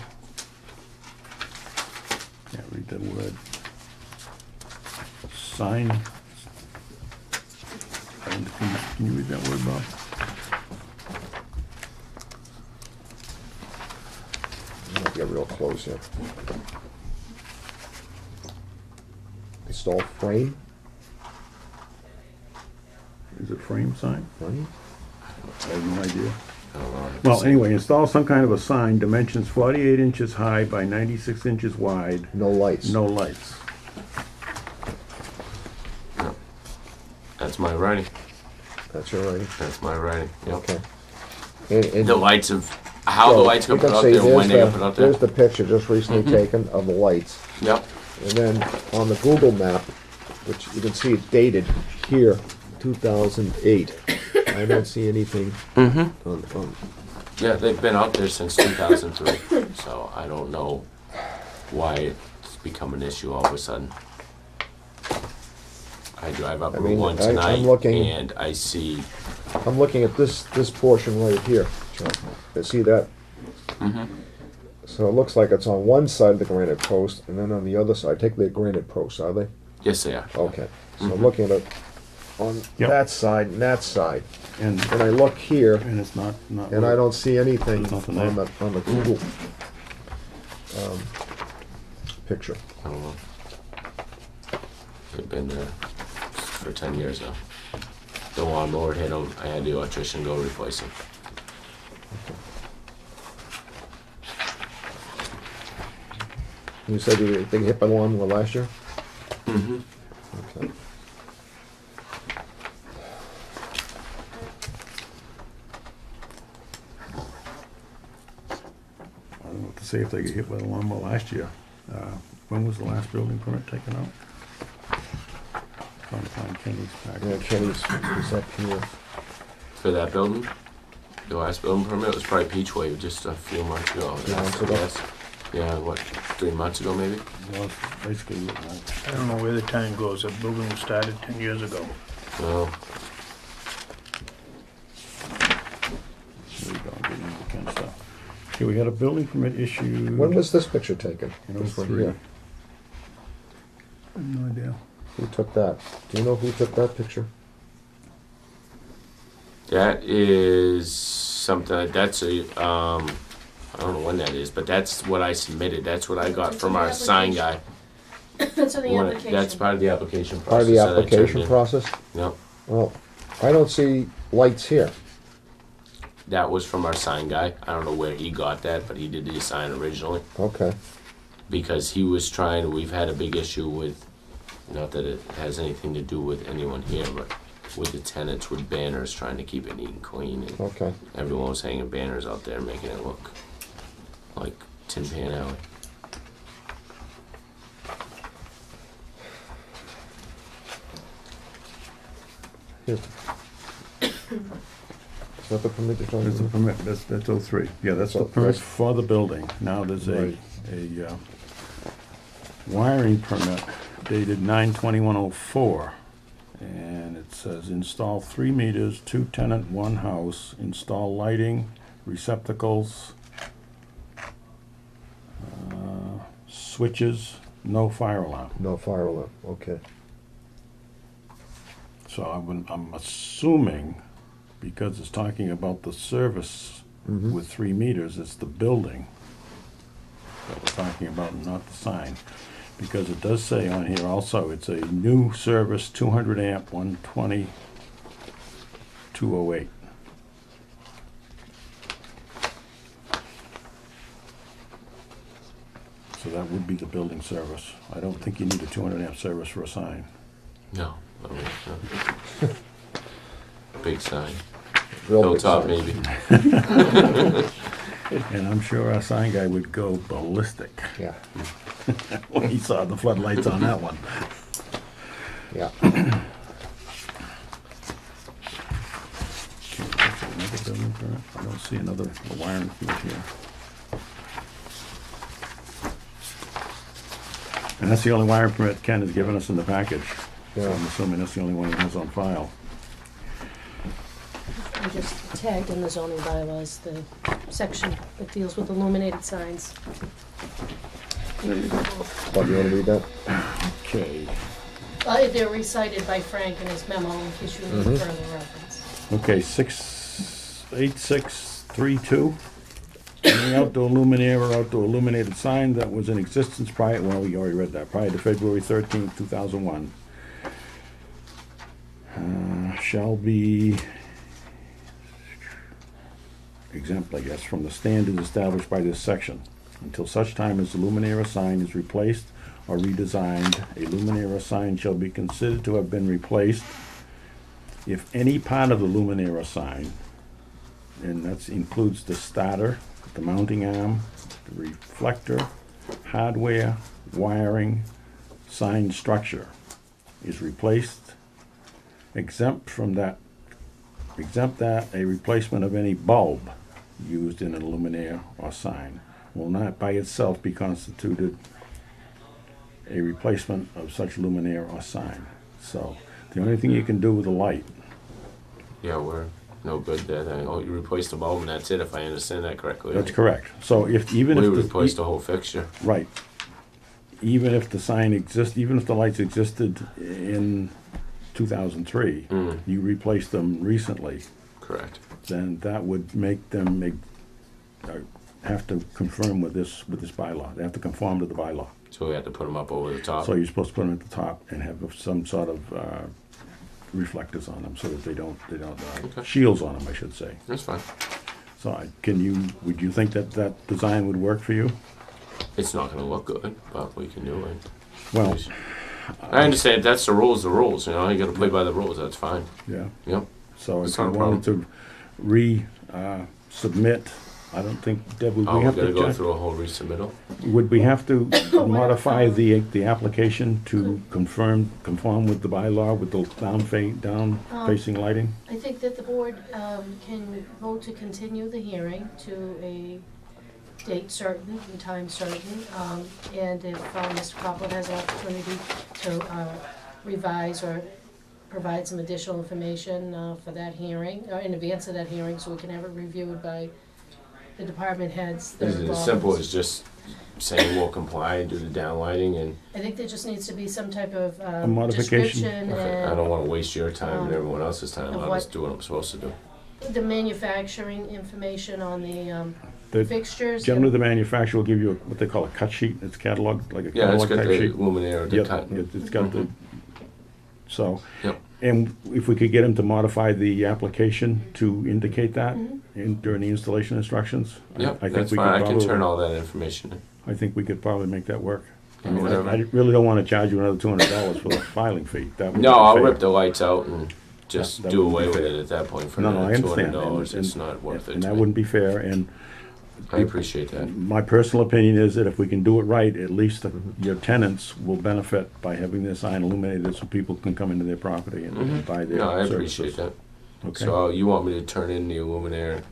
Can't read that word. Sign. Can you read that word, Bob? I'm gonna get real close here. Install frame. Is it frame sign? Frame? I have no idea. I don't know. Well, anyway, install some kind of a sign, dimensions 48 inches high by 96 inches wide, No lights. no lights. That's my writing. That's your writing. That's my writing. Yep. Okay. And The lights of how the so lights got you put can out see there, when they there's got put out there. There's the picture just recently taken of the lights. Yep. And then on the Google map, which you can see it's dated here, 2008. I don't see anything on, Yeah, they've been out there since 2003, so I don't know why it's become an issue all of a sudden. I drive up I Route mean, 1 I'm tonight, looking- and I see, I'm looking at this portion right here. John. You see that? So it looks like it's on one side of the granite post, and then on the other side. Take the granite posts, are they? yes they are. Okay. So I'm looking at it on Yep. that side and that side. And And I look here, it's not. and I don't see anything There's nothing on there. the Google picture. I don't know. They've been there for 10 years now. The lawnmower hit them, I had the electrician go replace them. You said you were hit by the lawnmower last year? Mm-hmm. Okay. I don't know what to say if they get hit by the lawnmower last year. When was the last building permit taken out? trying to find Kenny's Yeah, package. Kenny's is up here. For that building, the last building permit was probably Peach Wave just a few months ago. Months ago? Yes. Yeah, what, 3 months ago maybe? Well, it's basically, I don't know where the time goes. That building was started 10 years ago. No. here we go, I'm getting into Ken's stuff. Okay, we had a building permit issued. When was this picture taken? In This one 03. here. I have no idea. Who took that? Do you know who took that picture? That is something, that's a, I don't know when that is, but that's what I submitted. That's what I got It's from in the our sign guy. application. That's in the When it- application. That's part of the application process. Part of the that I turned application in. process? No, Well, I don't see lights here. that was from our sign guy. I don't know where he got that, but he did the sign originally. Okay. Because he was trying, we've had a big issue with, not that it has anything to do with anyone here, but with the tenants with banners, trying to keep it neat and clean. And Okay. everyone was hanging banners out there, making it look like Tin Pan Alley. Here's is that the permit you're talking That's the about? permit, that's 03. Yeah, that's the So permit that's- for the building. Now there's Right. a wiring permit dated 9/21/04. And it says install 3 meters, 2 tenant, 1 house, install lighting, receptacles, switches, no fire alarm. No fire alarm. Okay. So I'm assuming, because it's talking about the service Mhm. with 3 meters, it's the building that we're talking about, not the sign. Because it does say on here also, it's a new service, 200 amp, 120, 208. So that would be the building service. I don't think you need a 200 amp service for a sign. No, I mean, no. Big sign. Real big Hilltop sign. maybe. And I'm sure our sign guy would go ballistic Yeah. when he saw the floodlights on that one. Yeah. Another building permit? I don't see another wiring permit here. And that's the only wiring permit Ken has given us in the package. So Yeah. I'm assuming that's the only one he has on file. I just tagged in the zoning bylaws, the section that deals with illuminated signs. Bob, you want to read that? Okay. They're recited by Frank in his memo in case you need further reference. Okay, 68632. Any outdoor luminaire or outdoor illuminated sign that was in existence prior, well, we already read that, prior to February 13th, 2001. Shall be exempt, I guess, from the standards established by this section. Until such time as the luminaire sign is replaced or redesigned, a luminaire sign shall be considered to have been replaced if any part of the luminaire sign, and that includes the starter, the mounting arm, the reflector, hardware, wiring, sign structure, is replaced, exempt that a replacement of any bulb used in a luminaire or sign will not by itself be constituted a replacement of such luminaire or sign. So the only thing you can do with the light, Yeah, we're no good there. Oh, you replaced the bulb and that's it, if I understand that correctly. that's correct. So if even We if replaced the whole fixture. right, even if the sign exists, even if the lights existed in 2003, Mm, you replaced them recently, correct. then that would make them have to conform with this bylaw. They have to conform to the bylaw. So we had to put them up over the top. So you're supposed to put them at the top and have some sort of reflectors on them so that they don't Okay. shields on them, I should say. That's fine. So would you think that design would work for you? It's not gonna look good, but we can do it. Well, I understand, that's the rules, you know, you gotta play by the rules, that's fine. yeah. Yep. So It's if you not a wanted to submit I don't think, Deb, would Oh, we we have gotta to go check? through a whole resubmittal? Would we have to modify the application to conform with the bylaw with the down facing lighting? I think that the board can vote to continue the hearing to a date certain and time certain. And if Mr. Copeland has an opportunity to revise or provide some additional information for that hearing, or in advance of that hearing, so we can have it reviewed by the department heads that are Is it involved. as simple as just saying we'll comply and do the downlighting and, I think there just needs to be some type of modification. description okay, I and don't wanna waste your time and um, everyone else's time, of I'll what- just do what I'm supposed to do. the manufacturing information on the The- fixtures. Generally, the manufacturer will give you what they call a cut sheet. It's cataloged, like a Yeah, it's catalog got type the sheet. luminaire, the Yep, cut. it's got the, so. Yep. And if we could get him to modify the application to indicate that Mhm. during the installation instructions. Yep, I think that's we fine, could I can probably- turn all that information in. I think we could probably make that work. I mean, Whatever. I really don't want to charge you another $200 for the filing fee. That would No, be I'll fair. rip the lights out and just That do wouldn't away be with fair. it at that point for No, no, I another understand. $200, and- it's not worth it And to that me. wouldn't be fair, and I appreciate that. my personal opinion is that if we can do it right, at least your tenants will benefit by having their sign illuminated so people can come into their property and buy their No, I services. appreciate that. Okay. So you want me to turn in the luminaire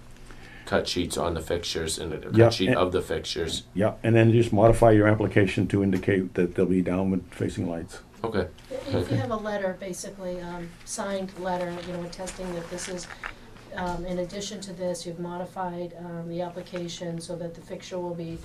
cut sheets on the fixtures and a Yeah, cut sheet and- of the fixtures? Yeah, and then just modify your application to indicate that they'll be downward facing lights. Okay, If you have a letter, basically, signed letter, attesting that this is, in addition to this, you've modified the application so that the fixture will be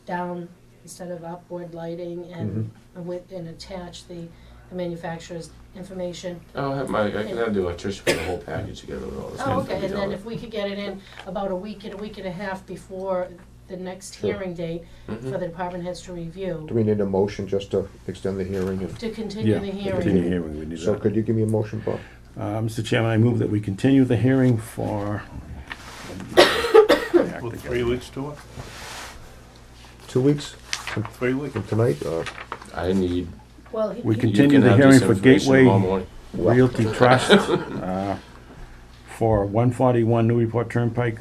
down instead of upward lighting and and attach the manufacturer's information. I can have the electrician put the whole package together with all this. Oh, stuff. okay, and then if we could get it in about a week and a half before the next Sure. hearing date for the department heads to review, Do we need a motion just to extend the hearing? And- to continue the Continue hearing. hearing, we need So that. could you give me a motion, Bob? Mr. Chairman, I move that we continue the hearing for. With 3 weeks to it? 2 weeks 3 weeks? from tonight? I need, Well, We he- you continue can the have hearing this for information Gateway tomorrow morning. Realty Trust for 141 Newburyport Turnpike,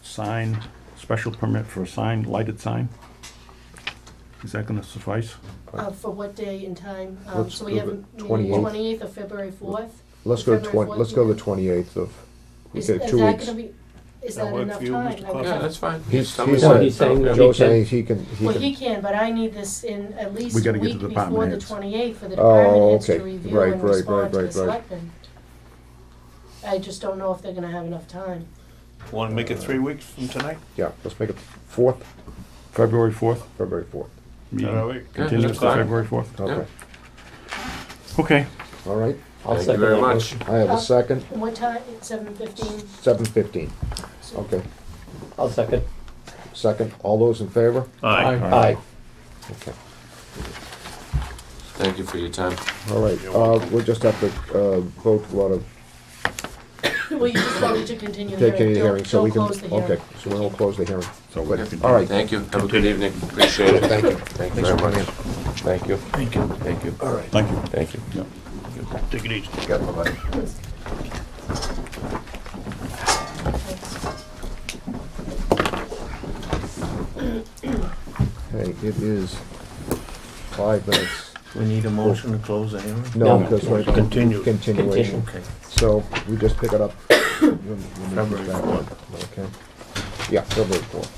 sign, special permit for a sign, lighted sign. Is that gonna suffice? for what day and time? Let's So we do have the 28th. 28th of February 4th? Let's go to February let's go to 14th. the 28th of, Is okay, 2 that weeks. gonna be, is That that work enough for you, time? Mr. I would Yeah, have- that's fine. He's Somebody saying- said- he's saying that Joe's he can- saying he can, Well, he can, but I need this in at least We a gotta get week to the department before the heads. 28th for the Oh, department heads to okay. review Right, and right, respond to right, the right. selectmen. I just don't know if they're gonna have enough time. Want to make it 3 weeks from tonight? yeah, let's make it 4th, February 4th? February 4th. Is that all right? Continues that's to fine. February 4th? Okay, Okay. all right. I'll Thank you second very that much. motion. I have a second, And what time? 7:15? 7:15. Okay, I'll second. second. All those in favor? Aye. Aye. Okay. Thank you for your time. All right, we'll just have to vote a lot of, Well, you just voted to continue the take any hearing. hearing, so we can, Don't close the hearing. okay, so we'll close the hearing. So we're Good. gonna All right. Thank you, have a good evening, appreciate it. Thank you. Thank you Thanks very for much. coming in. Thank you. Thank you. Thank you. All right. Thank you. Thank you. Take it easy. Yeah, bye-bye. Hey, it is 5 minutes. We need a motion to close the hearing? No, No. because we're Continue. continuation. Okay. So we just pick it up. when we get February back. 4th. Okay. Yeah, February 4th.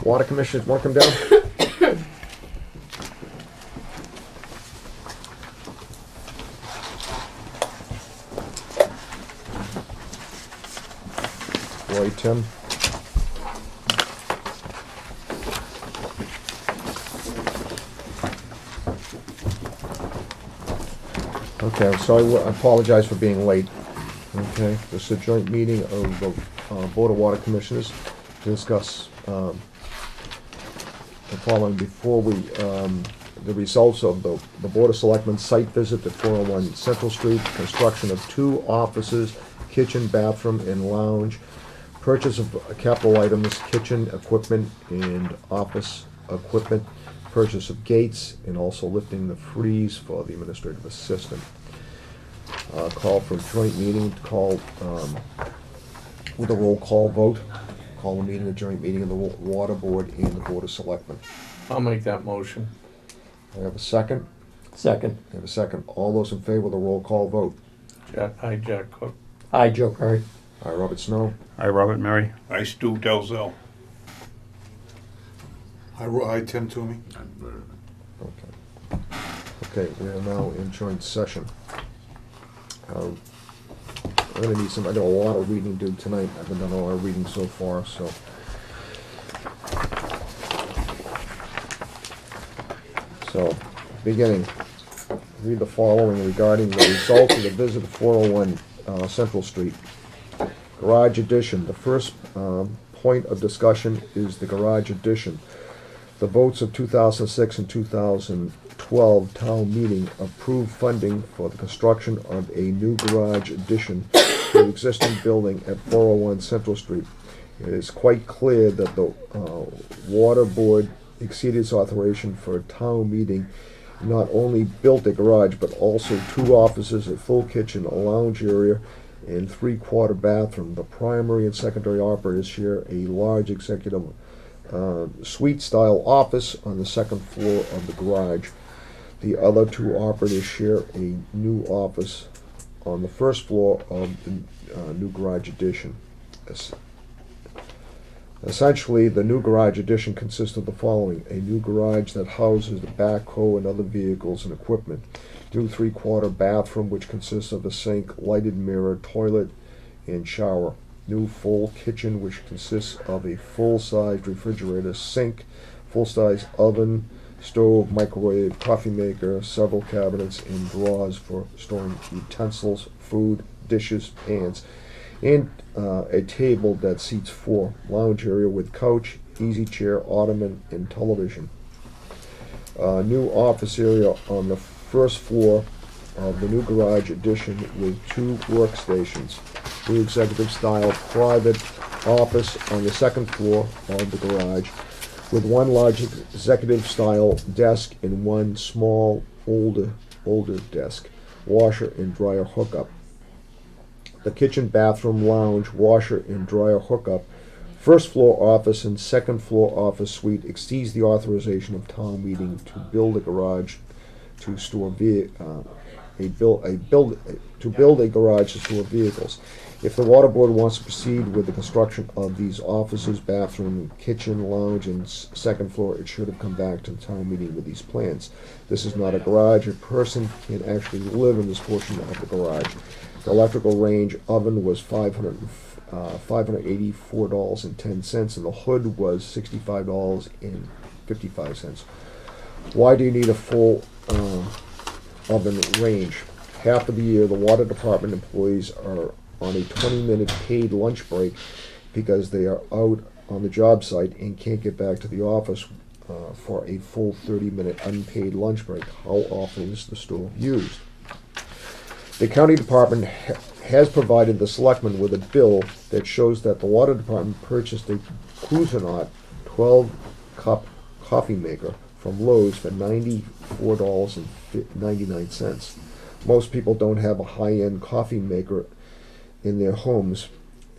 Water commissioners, want to come down? Roy, Tim? Okay, I'm sorry, I apologize for being late. Okay, this is a joint meeting of the Board of Water Commissioners to discuss the following before we, the results of the Board of Selectmen site visit to 401 Central Street, construction of 2 offices, kitchen, bathroom, and lounge, purchase of capital items, kitchen equipment and office equipment, purchase of gates, and also lifting the freeze for the administrative assistant. Call for a joint meeting, call with a roll call vote. Call a meeting, a joint meeting of the Water Board and the Board of Selectmen. I'll make that motion. I have a second. Second. I have a second. All those in favor of the roll call vote. Jack Cook. Aye, Joe Curry. Aye, Robert Snow. I, Robert Mary. I, Stu Delzell. I, Tim Toomey. Okay. Okay, we are now in joint session. I'm gonna need some, I got a lot of reading to do tonight. I haven't done a lot of reading so far, so. So, beginning, read the following regarding the results of the visit to 401 Central Street. Garage addition. The first point of discussion is the garage addition. The votes of 2006 and 2012 town meeting approved funding for the construction of a new garage addition to the existing building at 401 Central Street. It is quite clear that the Water Board exceeded its authorization for a town meeting, not only built a garage, but also 2 offices, a full kitchen, a lounge area, and 3/4 bathroom. The primary and secondary operators share a large executive suite-style office on the second floor of the garage. The other 2 operators share a new office on the first floor of the new garage addition. Essentially, the new garage addition consists of the following: a new garage that houses the backhoe and other vehicles and equipment, new 3/4 bathroom which consists of a sink, lighted mirror, toilet, and shower, new full kitchen which consists of a full-sized refrigerator, sink, full-size oven, stove, microwave, coffee maker, several cabinets and drawers for storing utensils, food, dishes, pans, and a table that seats 4, lounge area with couch, easy chair, ottoman, and television. New office area on the first floor of the new garage addition with 2 workstations. New executive style private office on the second floor of the garage with 1 large executive style desk and 1 small older desk, washer and dryer hookup. The kitchen, bathroom, lounge, washer and dryer hookup, first floor office and second floor office suite exceeds the authorization of town meeting to build a garage to store build a garage to store vehicles. If the Water Board wants to proceed with the construction of these offices, bathroom, kitchen, lounge, and second floor, it should have come back to the town meeting with these plans. This is not a garage. A person can actually live in this portion of the garage. The electrical range oven was $584.10, and the hood was $65.55. Why do you need a full oven range? Half of the year, the water department employees are on a 20-minute paid lunch break because they are out on the job site and can't get back to the office for a full 30-minute unpaid lunch break. How often is the store used? The county department has provided the selectmen with a bill that shows that the water department purchased a Cuisinart 12-cup coffee maker from Lowe's for $94.99. Most people don't have a high-end coffee maker in their homes.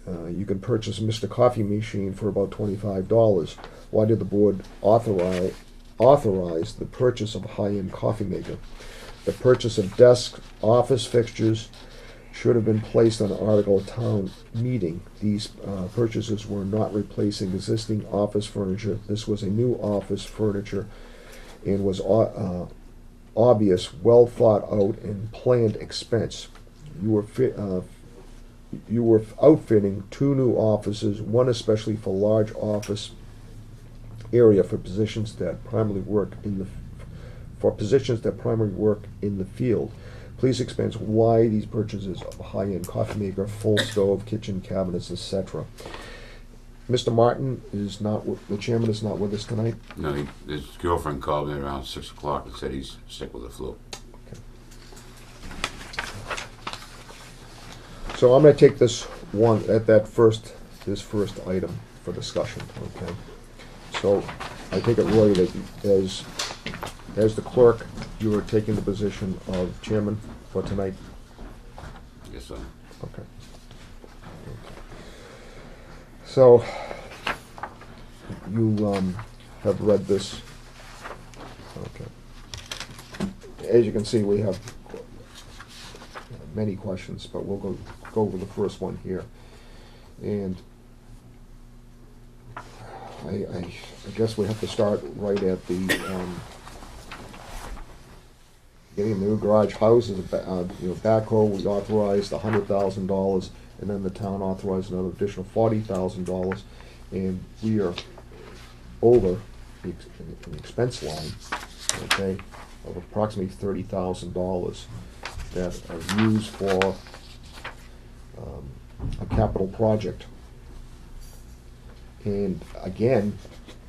You can purchase a Mr. Coffee machine for about $25. Why did the board authorize the purchase of a high-end coffee maker? The purchase of desks, office fixtures should have been placed on the article of town meeting. These purchases were not replacing existing office furniture. This was a new office furniture and was obvious, well thought out, and planned expense. You were outfitting 2 new offices, one especially for large office area for positions that primarily work in the field. Please explain why these purchases of a high-end coffee maker, full stove, kitchen cabinets, etc. Mr. Martin is not, the chairman is not with us tonight. No, his girlfriend called me around 6 o'clock and said he's sick with the flu. So I'm going to take this one at this first item for discussion. Okay. So I take it, Roy, that as the clerk, you are taking the position of chairman for tonight. guess so. Okay. So, you have read this. Okay. As you can see, we have many questions, but we'll go over the first one here. And I guess we have to start right at the getting the new garage houses, backhoe. We authorized $100,000, and then the town authorized another additional $40,000, and we are over the expense line, okay, of approximately $30,000 that are used for a capital project. And again,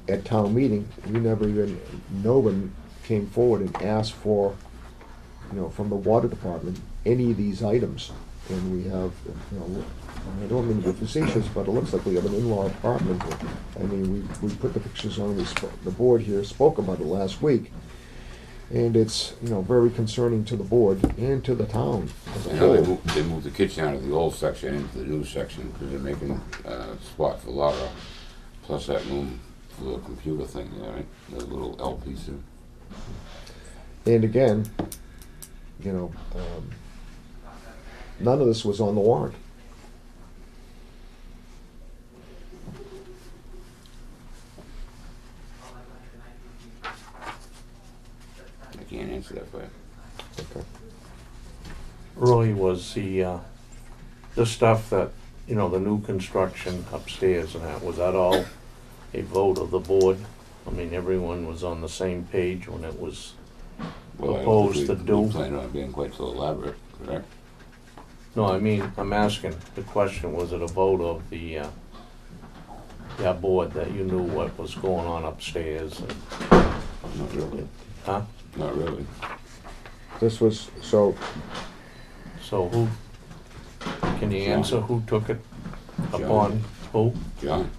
at town meeting, no one came forward and asked for, from the water department, any of these items. And we have, I don't mean to be facetious, but it looks like we have an in-law apartment. I mean, we put the pictures on, the board here spoke about it last week. And it's, very concerning to the board and to the town as a I know whole. they moved the kitchen out of the old section into the new section because they're making a spot for Laura, plus that room for the computer thing, right? The little LPC. And again, none of this was on the warrant. I can't answer that for you. Okay. Roy, was the stuff that, the new construction upstairs and that, was that all a vote of the board? I mean, everyone was on the same page when it was Well, proposed to we do? plan on being quite so elaborate, correct? No, I mean, I'm asking, the question, was it a vote of the board that you knew what was going on upstairs? And, Not really. huh? Not really. This was, so, So who, can you John. answer who took it John. upon who? John?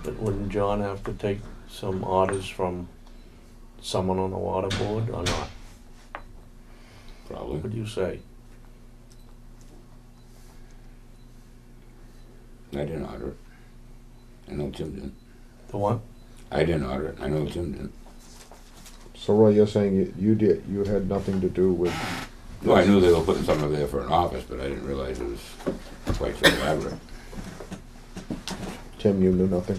But wouldn't John have to take some orders from someone on the water board or not? Probably. What would you say? I didn't order it. I know Tim didn't. The what? I didn't order it. I know Tim didn't. so Roy, you're saying you had nothing to do with, No, I knew they were putting something there for an office, but I didn't realize it was quite so elaborate. Tim, you knew nothing?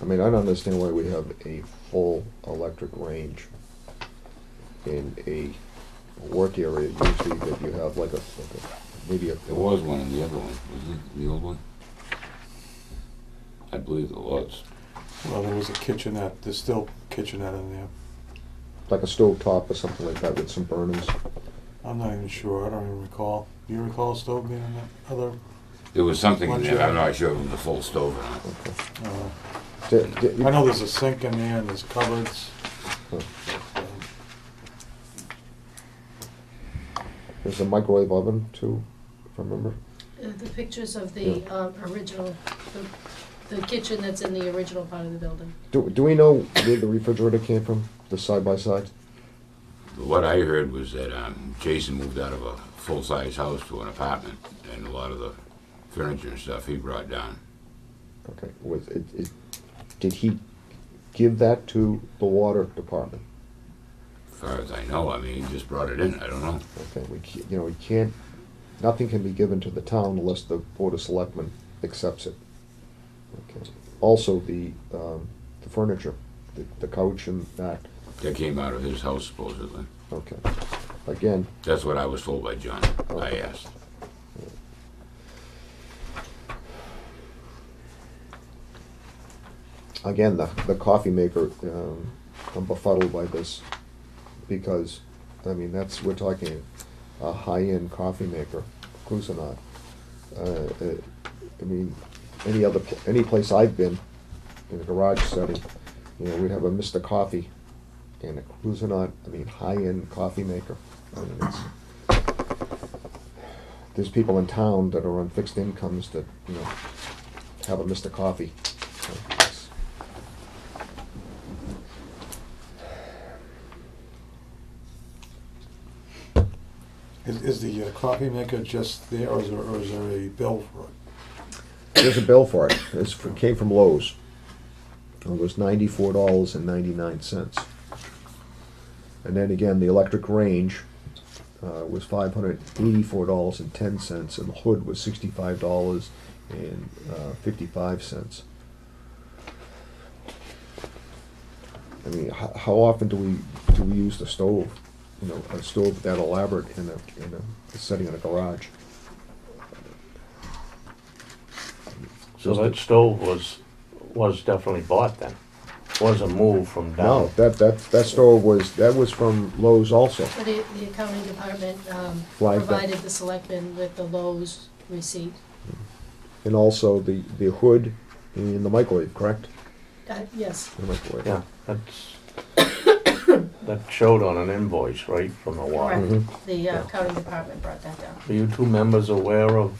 I mean, I don't understand why we have a full electric range in a work area usually that you have maybe a. There was one in the other one, wasn't it? The old one? I believe there was. Well, there was a kitchenette, there's still kitchenette in there. Like a stove top or something like that with some burners. I'm not even sure, I don't even recall. Do you recall a stove being in that other? There was something in there. I'm not sure if it was a full stove or not. I know there's a sink in there and there's cupboards. There's a microwave oven too, if I remember. The pictures of the original, the kitchen that's in the original part of the building. Do we know where the refrigerator came from, the side-by-side? What I heard was that Jason moved out of a full-size house to an apartment, and a lot of the furniture and stuff he brought down. Okay, did he give that to the water department? As far as I know, I mean, he just brought it in. I don't know. Okay, we can't, nothing can be given to the town unless the Board of Selectmen accepts it. Okay. Also, the furniture, the couch and that, That came out of his house, supposedly. okay. Again, That's what I was told by John. I asked. again, the coffee maker, I'm befuddled by this because, I mean, we're talking a high-end coffee maker, Cuisinart. I mean, any place I've been in a garage setting, we'd have a Mr. Coffee and a Cuisinart, I mean, high-end coffee maker. I mean, there's people in town that are on fixed incomes that, haven't missed a coffee. Is the coffee maker just there, or is there a bill for it? There's a bill for it. It came from Lowe's. It was $94.99. And then again, the electric range was $584.10, and the hood was $65.55. I mean, how often do we use the stove? You know, a stove that elaborate in a setting in a garage. So that stove was definitely bought then? Wasn't moved from down? No, that stove was from Lowe's also. But the accounting department Flagged that. provided the selectmen with the Lowe's receipt. And also the hood in the microwave, correct? Yes. The microwave. Yeah, that showed on an invoice, right, from the water. Correct. Mhm. The accounting department brought that down. Are you two members aware of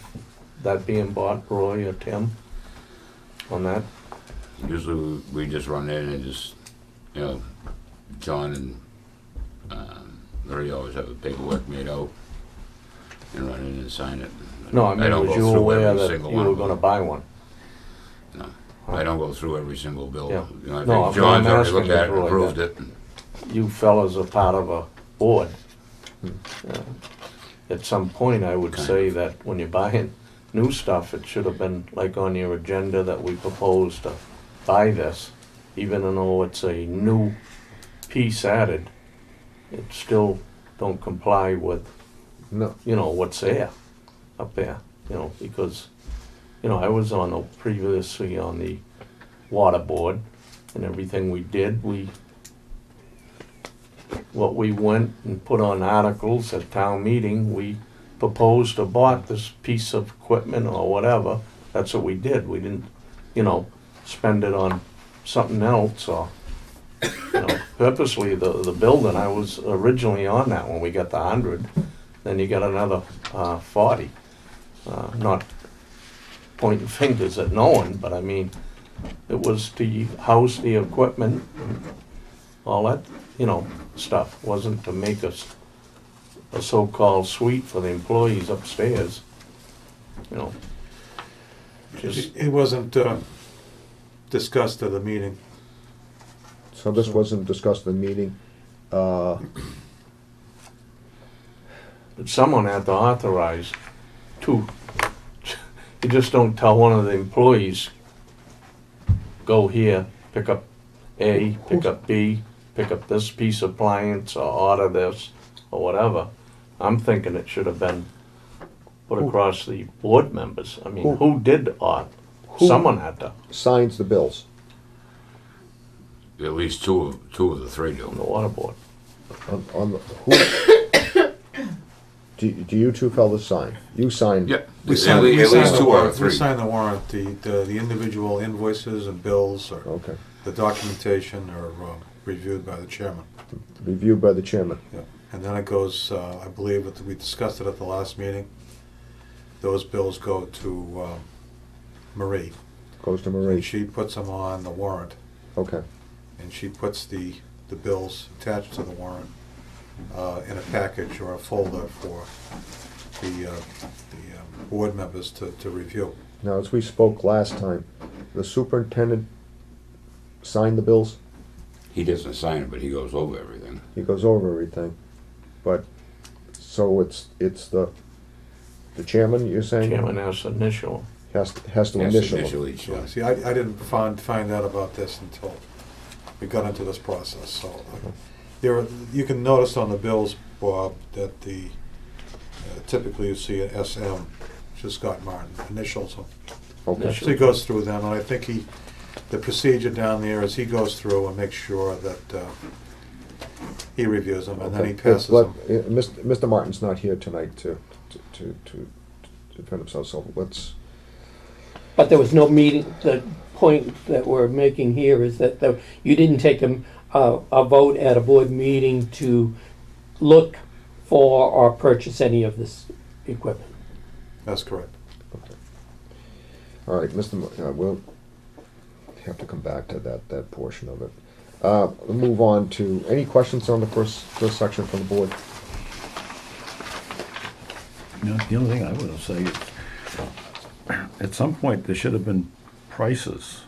that being bought, Roy or Tim, on that? Usually we just run in and just, you know, John and Larry always have the paperwork made out and run in and sign it. No, I mean, don't was go you through aware every that single you one were of them. gonna buy one? No, I don't go through every single bill. Yeah. You know, I No, think John's I'm already looked asking at it and Roy approved that. it. You fellas are part of a board. At some point, I would Kind say of. that when you're buying new stuff, it should have been like on your agenda that we proposed to buy this, even though it's a new piece added, it still don't comply with, No. you know, what's there, up there, you know, because, you know, I was previously on the water board, and everything we did, what we went and put on articles at town meeting, we proposed or bought this piece of equipment or whatever. That's what we did. We didn't, you know, spend it on something else or, you know, purposely the building. I was originally on that when we got the 100. Then you got another 40. Not pointing fingers at no one, but I mean, it was to house the equipment, all that, you know, stuff. Wasn't to make a so-called suite for the employees upstairs, you know. Just, It wasn't discussed at the meeting. So this wasn't discussed in the meeting. but someone had to authorize to, you just don't tell one of the employees, go here, pick up A, pick up B, pick up this piece of appliance, or order this, or whatever. I'm thinking it should have been put across the board members. I mean, who did ought? Who- Someone had to, Signs the bills. At least two of the three on do. the water board. On the, who, do you two fellas sign? You signed. Yep. We At signed least the two out warrant. of We three. signed the warrant, the individual invoices and bills, or Okay. the documentation are reviewed by the chairman. Reviewed by the chairman. Yeah. And then it goes, I believe that we discussed it at the last meeting. Those bills go to Marie, Goes to and Marie. she puts them on the warrant, Okay. and she puts the bills attached to the warrant in a package or a folder for the board members to review. Now, as we spoke last time, the superintendent signed the bills. He doesn't sign it, but he goes over everything. He goes over everything. But, so it's the chairman, you're saying? Chairman has to initial. Has to Has to initial. initial each Yeah, one. see, I didn't find out about this until we got into this process, so. You can notice on the bills, Bob, that typically you see an SM, which is Scott Martin, initials them. Okay. So he goes through them, and I think the procedure down there is he goes through and makes sure that he reviews them, and then he Okay. passes Let- them. Mr. Martin's not here tonight to defend himself, so let's, But there was no meeting, the point that we're making here is that you didn't take a vote at a board meeting to look for or purchase any of this equipment. That's correct. All right, we'll have to come back to that portion of it. We'll move on to, any questions on the first section from the board? The only thing I would say is, at some point, there should have been prices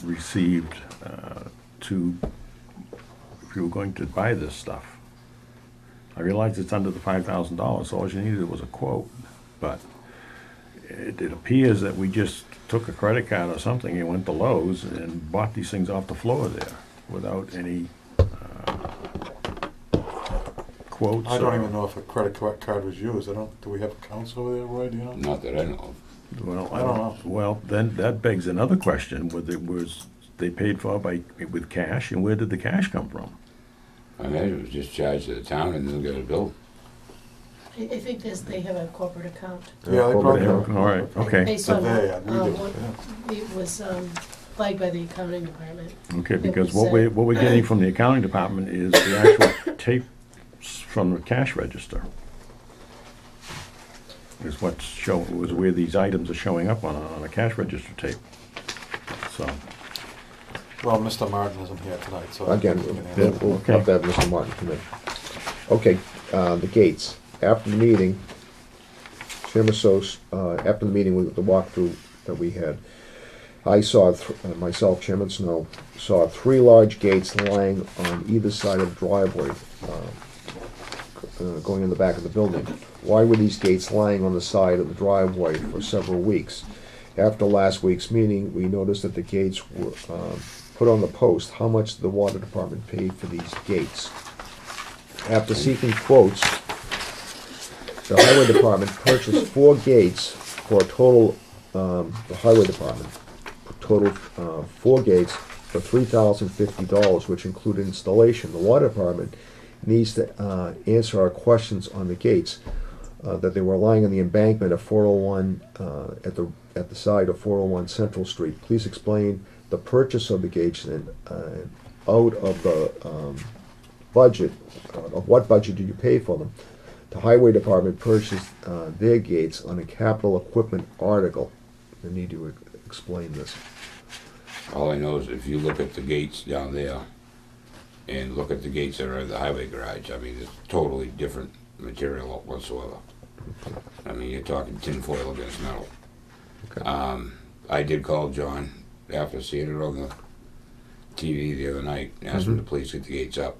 received if you were going to buy this stuff. I realize it's under the $5,000, so all you needed was a quote, but it appears that we just took a credit card or something and went to Lowe's and bought these things off the floor there without any quotes. I don't even know if a credit card was used. Do we have accounts over there, Roy, do you know? Not that I know of. Well, I don't know. Well, then that begs another question, whether it was they paid for with cash, and where did the cash come from? I imagine it was just charged to the town and then got a bill. I think they have a corporate account Yeah, they probably All have. right, okay. based on They, we do, what it was flagged by the accounting department. Okay, It because was, what we're getting from the accounting department is the actual tapes from the cash register. Is what's was where these items are showing up on a cash register tape. So, Well, Mr. Martin isn't here tonight, so. Again, we can answer. we'll have to have Mr. Martin come in. Okay, the gates. After the meeting, Chairman Sos, after the meeting with the walkthrough that we had, I saw, myself, Chairman Snow, saw 3 large gates lying on either side of the driveway, going in the back of the building. Why were these gates lying on the side of the driveway for several weeks? After last week's meeting, we noticed that the gates were put on the post. How much did the water department pay for these gates? After seeking quotes, the highway department purchased 4 gates for a total, the highway department, total 4 gates for $3,050, which included installation. The water department needs to answer our questions on the gates, that they were lying on the embankment of 401 at the side of 401 Central Street. Please explain the purchase of the gates and out of the budget. Of what budget do you pay for them? The highway department purchased their gates on a capital equipment article. I need to explain this. All I know is if you look at the gates down there and look at the gates that are in the highway garage, I mean, it's totally different material whatsoever. I mean, you're talking tin foil against metal. Okay. I did call John after seeing it on the TV the other night and asked him to please get the gates up.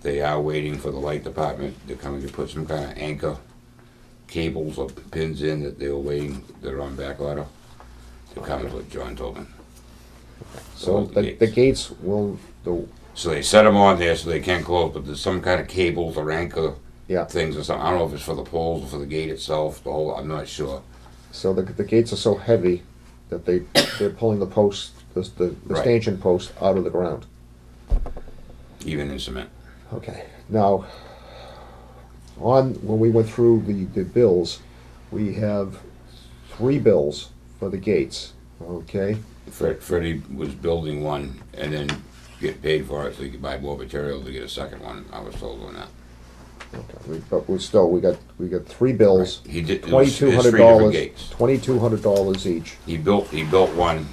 They are waiting for the light department. They're coming to put some kind of anchor cables or pins in that they were waiting, they're on back order. To come is what John told me. So the gates will, So they set them on there so they can close, but there's some kind of cables or anchor yeah. things or something. I don't know if it's for the poles or for the gate itself, the whole, I'm not sure. So the gates are so heavy that they're pulling the post, the Right. stanchion post out of the ground. Even in cement. Okay. Now, when we went through the bills, we have 3 bills for the gates. Okay. Freddie was building one and then get paid for it so he could buy more material to get a second one. I was told on that. Okay. But we got 3 bills. Right. He did. It was three different $2,200. gates. $2,200 each. He built one,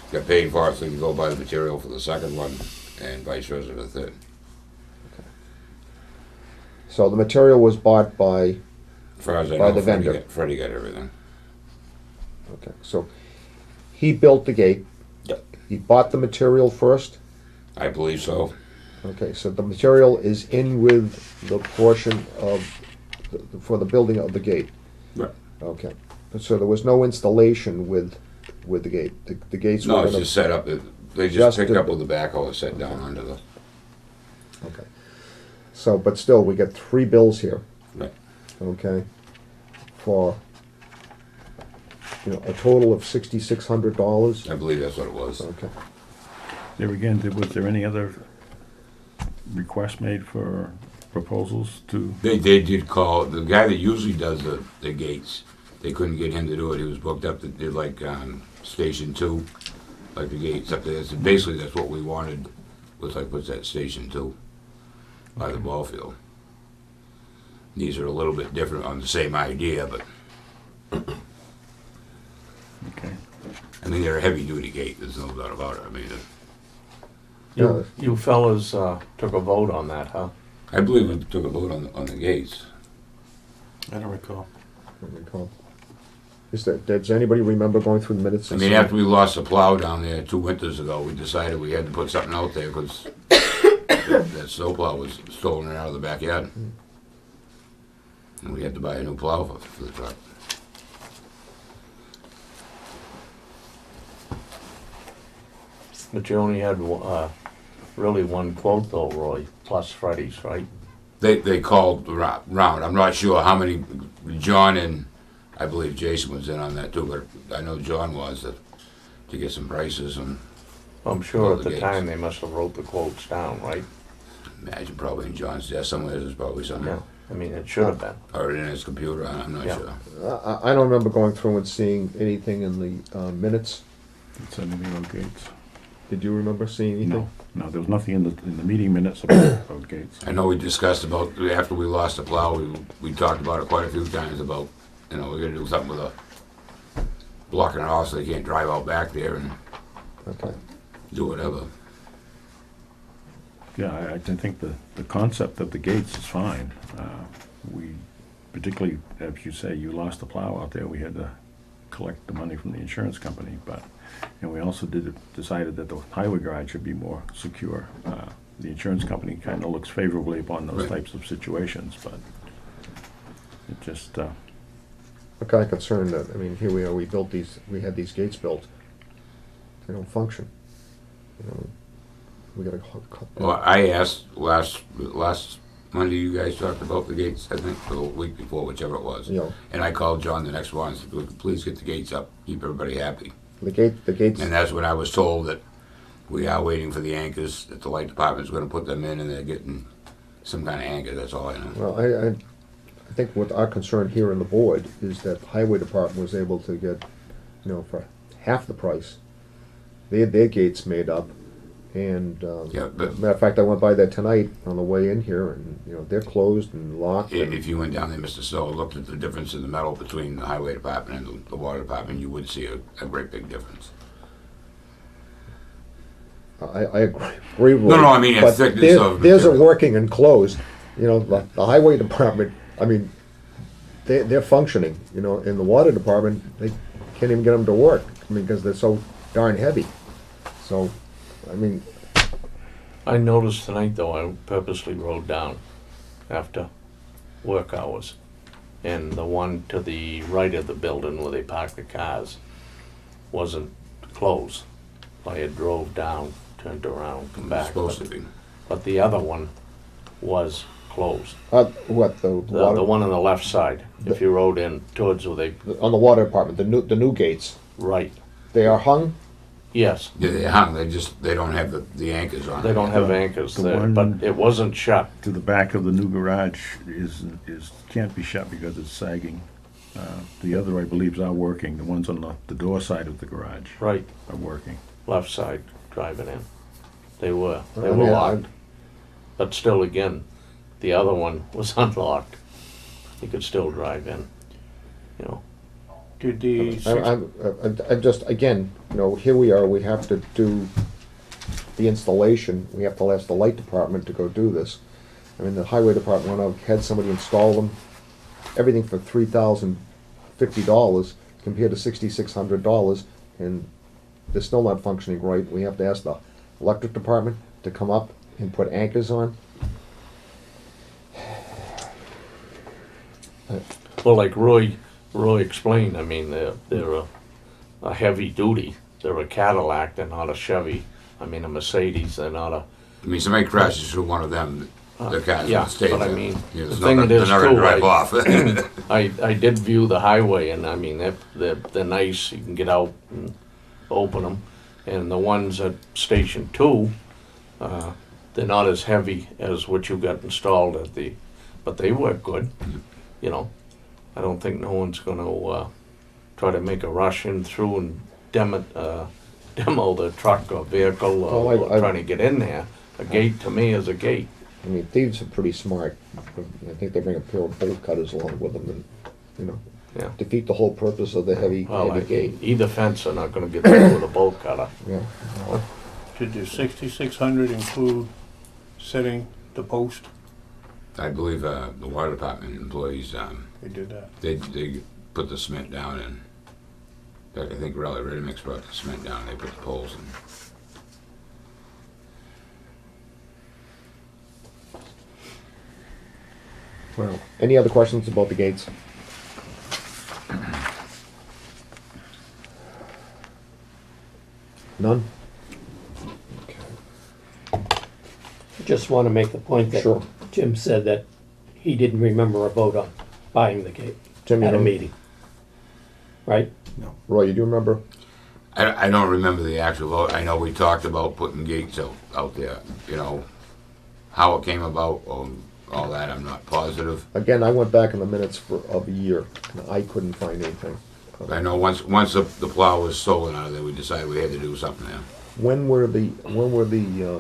got paid for it so he could go buy the material for the second one, and vice versa for the third. So the material was bought by. As far as I By know, the vendor. Freddie got everything. Okay. So he built the gate. Yep. He bought the material first. I believe so. Okay, so the material is in with the portion of, for the building of the gate? Right. Okay, so there was no installation with the gate? The gates were No, it's gonna- just set up. They Just just picked the- up with the backhoe and set down under the. Okay. So, but still, we got 3 bills here, Right. okay, for, a total of $6,600? I believe that's what it was. Okay. there again, was there any other request made for proposals to? They did call the guy that usually does the gates. They couldn't get him to do it. He was booked up to did like Station 2, like the gates up there. So basically, that's what we wanted. Was like what's that Station 2 by the ball field. These are a little bit different on the same idea, but Okay. I mean, they're a heavy-duty gate, there's no doubt about it. I mean, You fellas took a vote on that, huh? I believe we took a vote on the gates. I don't recall. I don't recall. Does anybody remember going through the minutes? I and mean, seeing- after we lost the plow down there 2 winters ago, we decided we had to put something out there because that snowplow was stolen out of the backyard. And we had to buy a new plow for the truck. But you only had really one quote though, Roy, plus Freddie's, right? They called round. I'm not sure how many. John and I believe Jason was in on that too, but I know John was to get some prices and I'm sure All at the the gates. time they must have wrote the quotes down, right? imagine probably in John's desk somewhere. There's probably something, Yeah. I mean, it should have been. or in his computer. I'm not Yeah. sure. I don't remember going through and seeing anything in the minutes. It's anything on gates. Did you remember seeing anything? No, there was nothing in the meeting minutes about gates. I know we discussed about after we lost the plow. We talked about it quite a few times about we're gonna do something with a blocking it off so they can't drive out back there and Okay. do whatever. Yeah, I think the concept of the gates is fine. We, particularly, as you say, you lost the plow out there, we had to collect the money from the insurance company, and we also decided that the highway garage should be more secure. The insurance company kind of looks favorably upon those Right. types of situations, but it just, I'm kind of concerned that, I mean, here we are, we had these gates built. They don't function. We gotta cut. Well, I asked last Monday. You guys talked about the gates. I think the week before, whichever it was. And I called John the next one and said, "Please get the gates up. Keep everybody happy." The gates. And that's when I was told that we are waiting for the anchors, that the light department's going to put them in, and they're getting some kind of anchor. That's all I know. Well, I think what our concern here in the board is that the highway department was able to get, for half the price, they had their gates made up. And Yeah, but matter of fact, I went by there tonight on the way in here, and they're closed and locked. if you went down there, Mr. Stowe, looked at the difference in the metal between the highway department and the water department, you would see a great big difference. I agree with No, I mean, but thickness of theirs are material. working and closed. The highway department, I mean, they're functioning. In the water department, they can't even get them to work. I mean, because they're so darn heavy. So, I mean, I noticed tonight, though, I purposely rode down after work hours. And the one to the right of the building where they park the cars wasn't closed. I had drove down, turned around, come It's back. supposed to be. But the other one was closed. what the water The one on the left side, if you rode in towards where they, on the water department, the new gates, right, they are hung. yes. Yeah, they hung. They don't have the anchors on. They it. don't have anchors The there, one- but it wasn't shut. to the back of the new garage can't be shut because it's sagging. The other, I believe, are working. The ones on the door side of the garage Right, are working. left side driving in. They were I mean, locked. But still, again, the other one was unlocked. You could still drive in, Did the, I just, again, here we are, we have to do the installation, we have to ask the light department to go do this. I mean, the highway department went out, had somebody install them, everything for $3,050 compared to $6,600, and they're still not functioning right. We have to ask the electric department to come up and put anchors on. Well, like Roy explained, I mean, they're a heavy duty. They're a Cadillac, they're not a Chevy. I mean, a Mercedes, they're not a. I mean, somebody crashes through one of them, the cars yeah, will stay but I there. mean, They're the not thing gonna- it they're is not gonna too, drive off. I did view the highway, and I mean, they're nice. You can get out and open them. And the ones at Station 2, they're not as heavy as what you got installed but they work good. I don't think no one's going to try to make a rush in through and demo the truck or vehicle or, Well, or trying to get in there. A gate to me is a gate. I mean, thieves are pretty smart. I think they bring a pair of bolt cutters along with them, and Yeah. defeat the whole purpose of the heavy Well, gate. either fence are not gonna get through with a bolt cutter. Yeah. Should the 6,600 include setting the post? I believe the water department employees, They did that. they put the cement down in. In fact, I think Raleigh Ready Mix brought the cement down and they put the poles in. Well, any other questions about the gates? None? Just want to make the point that Sure. Jim said that he didn't remember a vote on buying the gate Jim, you at a don't- meeting. Right? Roy, you do remember? I don't remember the actual vote. I know we talked about putting gates out there, you know. How it came about, or all that, I'm not positive. Again, I went back in the minutes of a year, and I couldn't find anything. I know once the plow was stolen out of there, we decided we had to do something there. When were the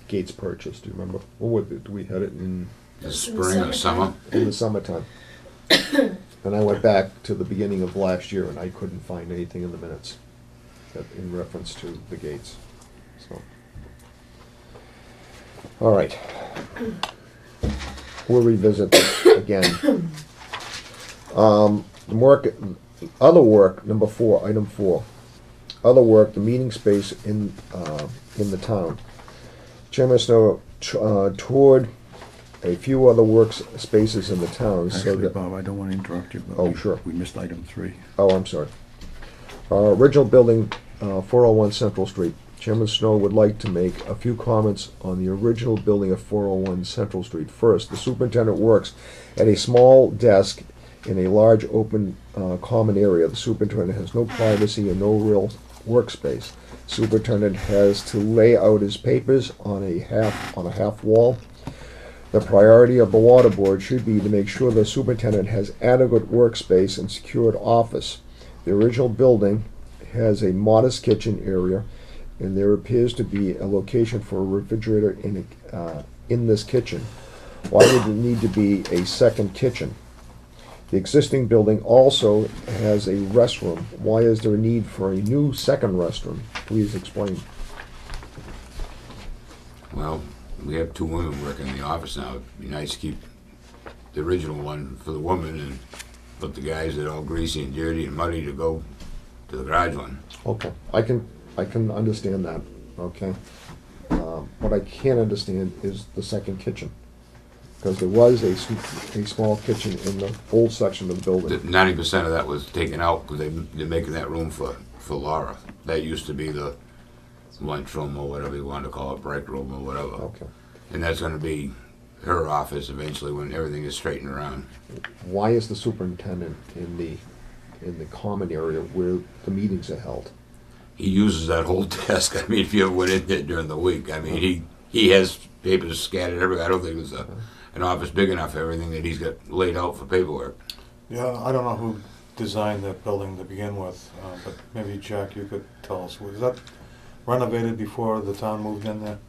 gates purchased? Do you remember? Do we had it in The It's in spring or summer. in the summertime? And I went back to the beginning of last year, and I couldn't find anything in the minutes in reference to the gates. So, all right, we'll revisit this again. Other work, number 4, item 4. Other work, the meeting space in the town. Chairman Snow toured a few other work spaces in the town. So Actually, that, Bob, I don't want to interrupt you, but Oh, sure. we missed item 3. oh, I'm sorry. Original building, 401 Central Street. Chairman Snow would like to make a few comments on the original building of 401 Central Street. First, the superintendent works at a small desk in a large open common area. The superintendent has no privacy and no real workspace. Superintendent has to lay out his papers on a half wall. The priority of the water board should be to make sure the superintendent has adequate workspace and secured office. The original building has a modest kitchen area, and there appears to be a location for a refrigerator in this kitchen. Why would there need to be a second kitchen? The existing building also has a restroom. Why is there a need for a new second restroom? Please explain. Well, we have 2 women working in the office now. It'd be nice to keep the original one for the woman and let the guys that are all greasy and dirty and muddy to go to the garage one. Okay, I can understand that, okay? What I can't understand is the second kitchen. Because there was a small kitchen in the old section of the building. 90% of that was taken out because they're making that room for Laura. That used to be the lunchroom or whatever you want to call it, break room or whatever. Okay. And that's going to be her office eventually when everything is straightened around. Why is the superintendent in the common area where the meetings are held? He uses that whole desk. I mean, if you ever went in there during the week, I mean, he has papers scattered everywhere. I don't think there's an office big enough for everything that he's got laid out for paperwork. Yeah, I don't know who designed that building to begin with, but maybe Jack, you could tell us. Was that renovated before the town moved in there?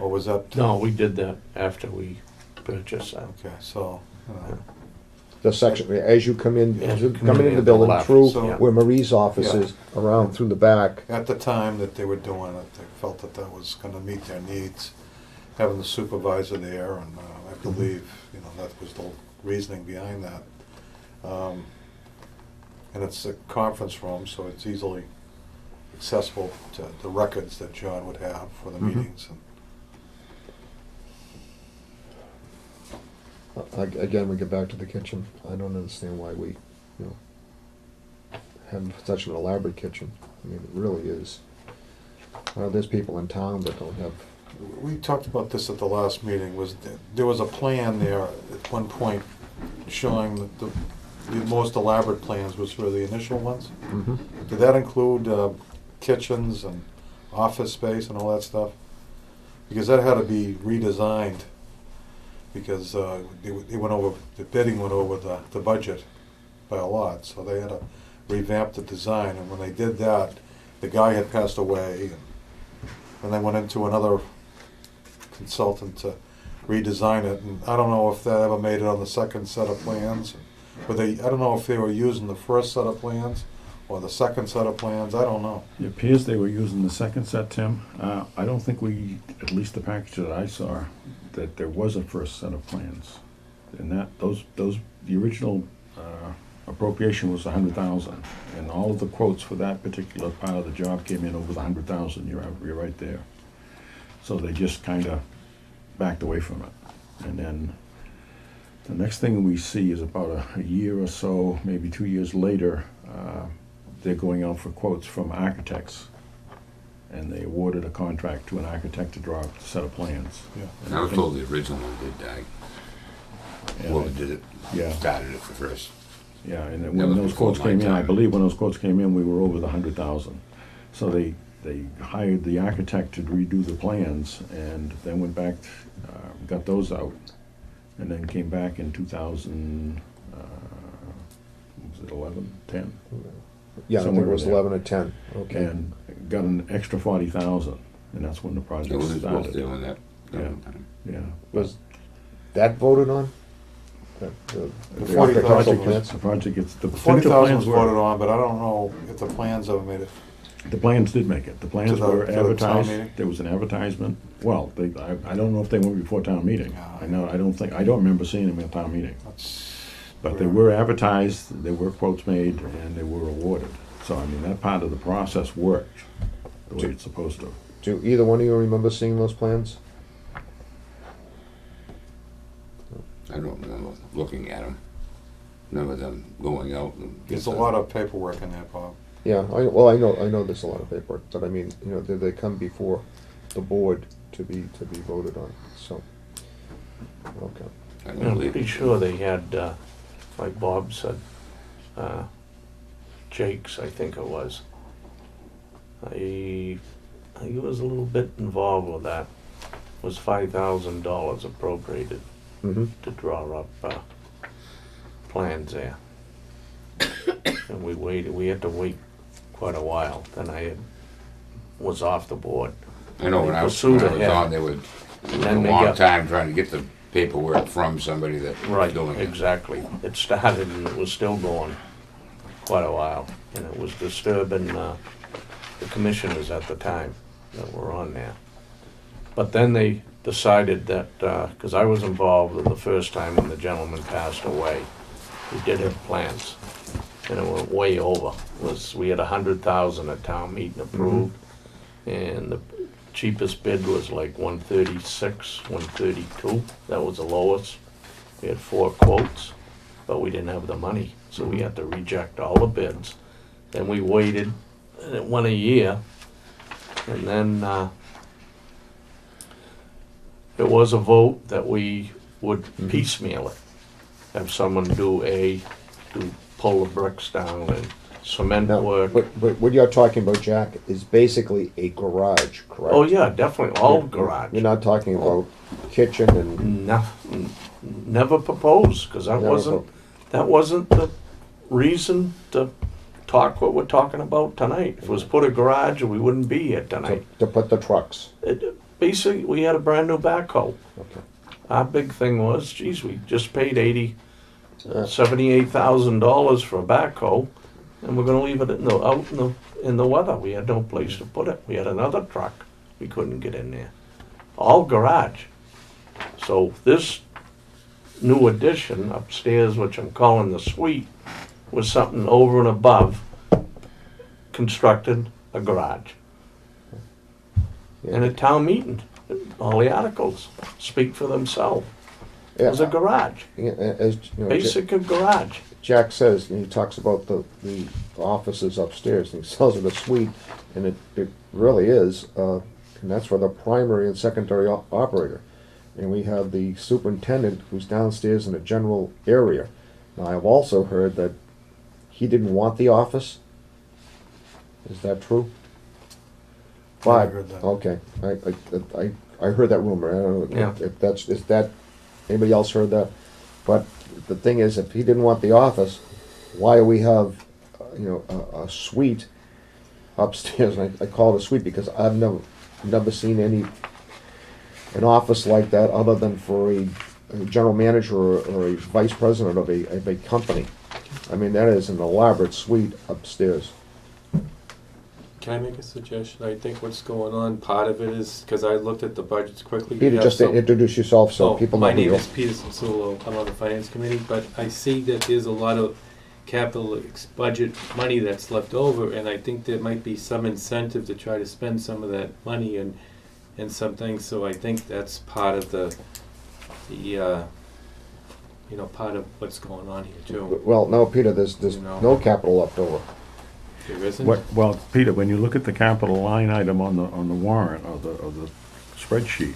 Or was that? No, we did that after we purchased that. Okay, so, The section, as you come in, Yeah, as you come come in into the at the building left, through so- where Marie's office Yeah. is, around through the back. at the time that they were doing it, they felt that that was gonna meet their needs, having the supervisor there, and I believe, you know, that was the reasoning behind that. And it's a conference room, so it's easily accessible to the records that John would have for the Mhm. meetings. And Again, we get back to the kitchen. I don't understand why we, have such an elaborate kitchen. I mean, it really is. There's people in town that don't have. we talked about this at the last meeting, was that there was a plan there at one point showing that the most elaborate plans was for the initial ones. Did that include kitchens and office space and all that stuff? Because that had to be redesigned, because it went over, the bidding went over the budget by a lot, so they had to revamp the design, and when they did that, the guy had passed away, and they went into another consultant to redesign it, and I don't know if that ever made it on the second set of plans, But I don't know if they were using the first set of plans or the second set of plans, I don't know. It appears they were using the second set, Tim. I don't think at least the package that I saw, that there was a first set of plans. And the original appropriation was 100,000, and all of the quotes for that particular part of the job came in over the 100,000. You're right there. So they just kind of backed away from it. And then the next thing we see is about a year or so, maybe 2 years later, they're going out for quotes from architects, and they awarded a contract to an architect to draw up a set of plans. Yeah. And I was told the original one did die. And Whoever did it, Yeah. started it first. Yeah, and then That when was those before quotes my came in, I time. believe when those quotes came in, we were over the 100,000. So they hired the architect to redo the plans, and then went back, got those out, and then came back in 2000, was it 11, 10? Yeah, I think Somewhere it was in there. 11 or 10. Okay. And got an extra 40,000, and that's when the It project was both started. doing that. Yeah. Yeah. Was that voted on? The The 40,000 project plans? gets- The project gets, the The definitive 40,000 was plans voted were, on, but I don't know if the plans ever made it. the plans did make it. The plans To the- were to the town advertised. meeting? There was an advertisement. Well, I don't know if they went before town meeting. Yeah. I don't remember seeing them at town meeting. That's But they weird. were advertised, there were quotes made, and they were awarded. So, I mean, that part of the process worked the way it's supposed to. Do either one of you remember seeing those plans? I don't remember looking at them. Remember them going out and. There's a lot of paperwork in there, Bob. Yeah, I know there's a lot of paperwork, but I mean, did they come before the board to be voted on? So, okay. I I'm don't believe pretty it. sure they had, like Bob said, Jake's, I think it was. He was a little bit involved with that. Was $5,000 appropriated Mm-hmm. to draw up plans there. And we had to wait quite a while. Then was off the board. I know when I was Pursued ahead. on, they would, it was a Then they long got- time trying to get the paperwork from somebody that was Right, doing it. exactly. It started and it was still going quite a while. And it was disturbing the commissioners at the time that were on there. But then they decided that, because I was involved the first time when the gentleman passed away, we did have plans. And it went way over. We had 100,000 at town meeting approved. And the cheapest bid was like 136, 132. That was the lowest. We had 4 quotes, but we didn't have the money, so we had to reject all the bids. Then we waited, and it went a year, and then it was a vote that we would piecemeal it. Have someone do pull the bricks down and cement Now, work. but what you're talking about, Jack, is basically a garage, correct? Oh yeah, definitely, all garage. You're not talking about kitchen and Never proposed, because that Never wasn't the reason to talk what we're talking about tonight. If it was put a garage, we wouldn't be here tonight. to put the trucks. Basically, we had a brand new backhoe. Okay. Our big thing was, geez, we just paid $78,000 for a backhoe, and we're gonna leave it out in the weather. We had no place to put it. We had another truck, we couldn't get in there. All garage. So this new addition upstairs, which I'm calling the suite, was something over and above constructed a garage. And at town meeting, all the articles speak for themselves. It was a garage, Yeah, as basic garage. Jack says, he talks about the offices upstairs, and he sells it a suite, and it really is, and that's for the primary and secondary operator. And we have the superintendent who's downstairs in a general area. Now, I've also heard that he didn't want the office. Is that true? Yeah, I But, heard that. okay, I heard that rumor. I don't know Yeah. is that, anybody else heard that? But the thing is, if he didn't want the office, why do we have, a suite upstairs? And I call it a suite because I've never seen an office like that other than for a a general manager or a vice president of a company. I mean, that is an elaborate suite upstairs. Can I make a suggestion? I think what's going on, part of it is, because I looked at the budgets quickly. Peter, we have just some- introduce yourself so people know My who you name are. is Peter Sansulo, I'm on the finance committee, but I see that there's a lot of budget money that's left over, and I think there might be some incentive to try to spend some of that money and some things, so I think that's part of the part of what's going on here too. Well, no, Peter, there's No. no capital left over. There isn't? Well, Peter, when you look at the capital line item on the warrant, of the spreadsheet,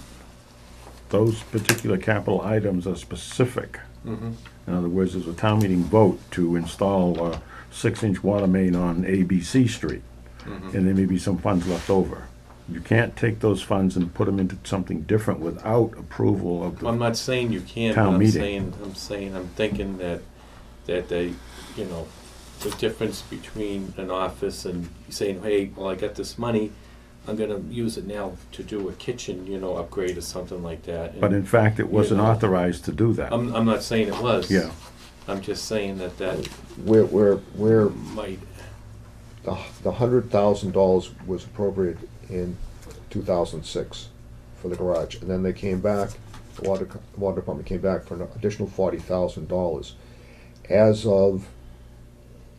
those particular capital items are specific. Mhm. In other words, there's a town meeting vote to install a 6-inch water main on ABC Street, Mhm. and there may be some funds left over. You can't take those funds and put them into something different without approval of I'm the, not saying you can't, Town but I'm meeting. saying, I'm thinking that they, the difference between an office and saying, hey, well, I got this money, I'm gonna use it now to do a kitchen, upgrade or something like that. but in fact, it wasn't know. authorized to do that. I'm not saying it was. Yeah. I'm just saying that We're might, the $100,000 was appropriated in 2006 for the garage, and then they came back. The water department came back for an additional $40,000. As of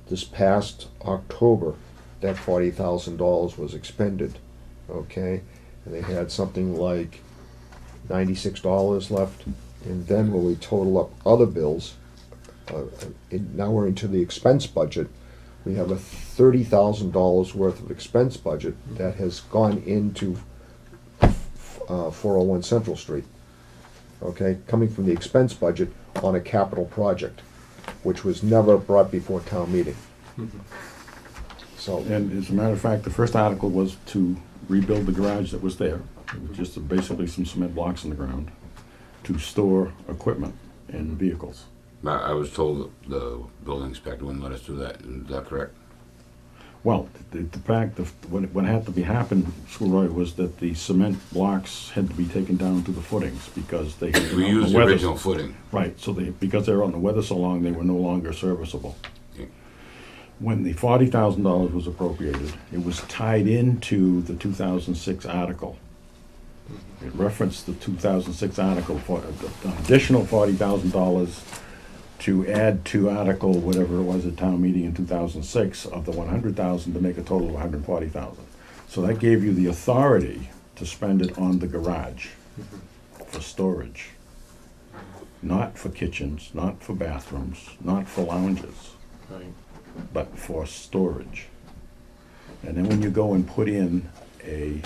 this past October, that $40,000 was expended. Okay, and they had something like $96 left, and then when we total up other bills, now we're into the expense budget. We have a $30,000 worth of expense budget that has gone into 401 Central Street. Okay, coming from the expense budget on a capital project, which was never brought before town meeting. So, And as a matter of fact, the first article was to rebuild the garage that was there, just basically some cement blocks in the ground, to store equipment and vehicles. I was told that the building inspector wouldn't let us do that. Is that correct? Well, the fact of what had to be happened, Schoolroy, was that the cement blocks had to be taken down to the footings because they had been We out in used the the weather. original footing. Right, so because they were on the weather so long, they were no longer serviceable. Yeah. When the $40,000 was appropriated, it was tied into the 2006 article. It referenced the 2006 article for the additional $40,000 to add to article, whatever it was at town meeting in 2006, of the 100,000 to make a total of 140,000. So that gave you the authority to spend it on the garage for storage. Not for kitchens, not for bathrooms, not for lounges, right. but for storage. And then when you go and put in a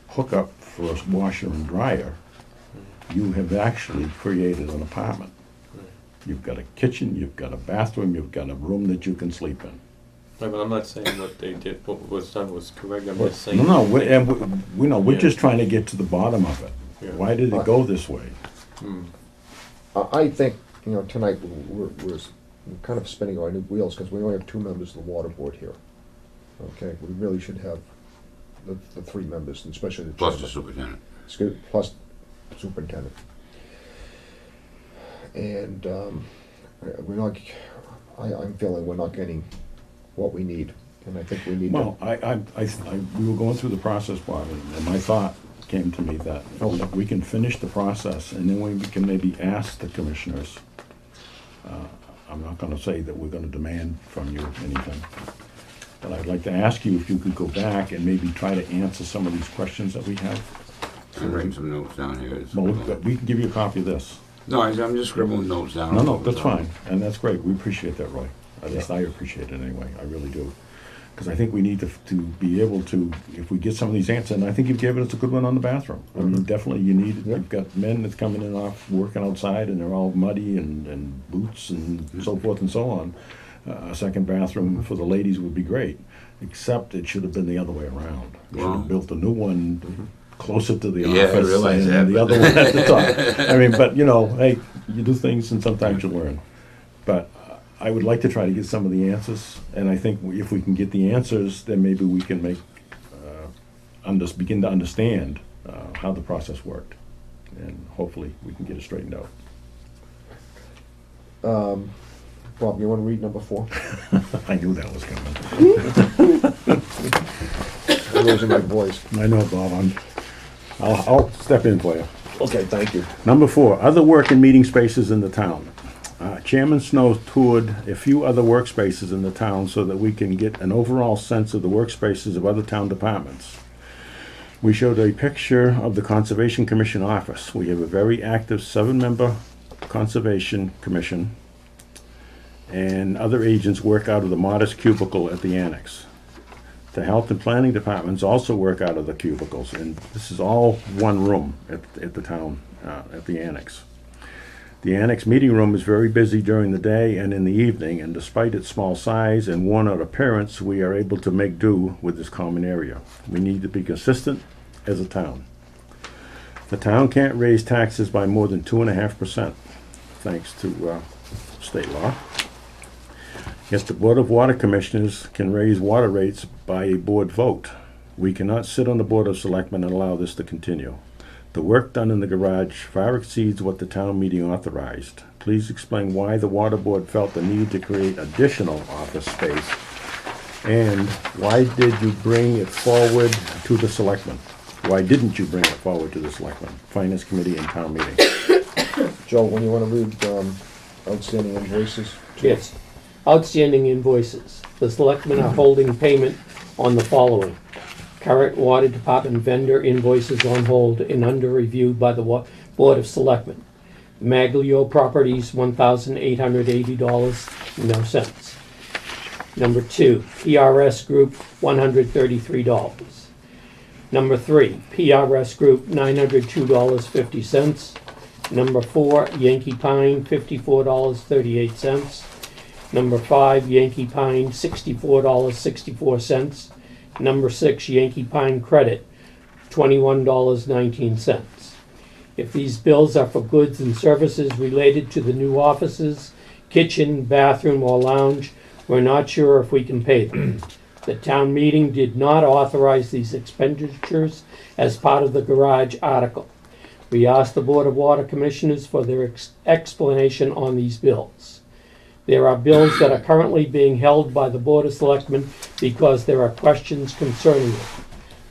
hookup for a washer and dryer, you have actually created an apartment. You've got a kitchen, you've got a bathroom, you've got a room that you can sleep in. Right, but I'm not saying what they did, what was done was correct, I'm just saying. No, we're Yeah. just trying to get to the bottom of it. Yeah. Why did it go this way? Hmm. I think, tonight we're kind of spinning our new wheels because we only have 2 members of the water board here. Okay, we really should have the 3 members, and especially the Plus the chairman. superintendent. Plus superintendent. And we're not, I'm feeling we're not getting what we need, and I think we need to. Well, we were going through the process, Bob, and my thought came to me that we can finish the process, and then we can maybe ask the commissioners. I'm not gonna say that we're gonna demand from you anything, but I'd like to ask you if you could go back and maybe try to answer some of these questions that we have. I'm writing some notes down here. Well, we can give you a copy of this. No, I'm just scribbling notes down. No, that's fine, and that's great, we appreciate that, Roy. At least I appreciate it anyway, I really do. Because I think we need to be able to, if we get some of these answers, and I think you've given us a good one on the bathroom. I mean, definitely you need it, Yeah. you've got men that's coming in off, working outside, and they're all muddy and boots and so forth and so on. A second bathroom for the ladies would be great, except it should have been the other way around. We should Well. have built a new one closer to the Yeah, I office realize and that, the other one at the top. I mean, but hey, you do things and sometimes you learn. But I would like to try to get some of the answers, and I think if we can get the answers, then maybe we can begin to understand how the process worked. and hopefully we can get it straightened out. Bob, you want to read number 4? I knew that was coming. I'm losing my voice. I know, Bob, I'll step in for you. Okay, thank you. Number 4, other work and meeting spaces in the town. Chairman Snow toured a few other workspaces in the town so that we can get an overall sense of the workspaces of other town departments. We showed a picture of the Conservation Commission office. We have a very active 7-member Conservation Commission, and other agents work out of the modest cubicle at the annex. The health and planning departments also work out of the cubicles, and this is all one room at the town, at the annex. The annex meeting room is very busy during the day and in the evening, and despite its small size and worn-out appearance, we are able to make do with this common area. We need to be consistent as a town. The town can't raise taxes by more than 2.5%, thanks to state law. Yet the Board of Water Commissioners can raise water rates by a board vote. We cannot sit on the Board of Selectmen and allow this to continue. The work done in the garage far exceeds what the town meeting authorized. Please explain why the water board felt the need to create additional office space, and why did you bring it forward to the Selectmen? Why didn't you bring it forward to the Selectmen, Finance Committee, and town meeting? Joe, when you want to read outstanding invoices? Yes. Outstanding invoices. The selectmen are holding payment on the following. Current water department vendor invoices on hold and under review by the Board of Selectmen. Maglio Properties, $1,880, no cents. Number 2, PRS Group, $133. Number 3, PRS Group, $902.50. Number 4, Yankee Pine, $54.38. Number 5, Yankee Pine, $64.64. Number 6, Yankee Pine Credit, $21.19. If these bills are for goods and services related to the new offices, kitchen, bathroom, or lounge, we're not sure if we can pay them. The town meeting did not authorize these expenditures as part of the garage article. We asked the Board of Water Commissioners for their explanation on these bills. There are bills that are currently being held by the Board of Selectmen because there are questions concerning it.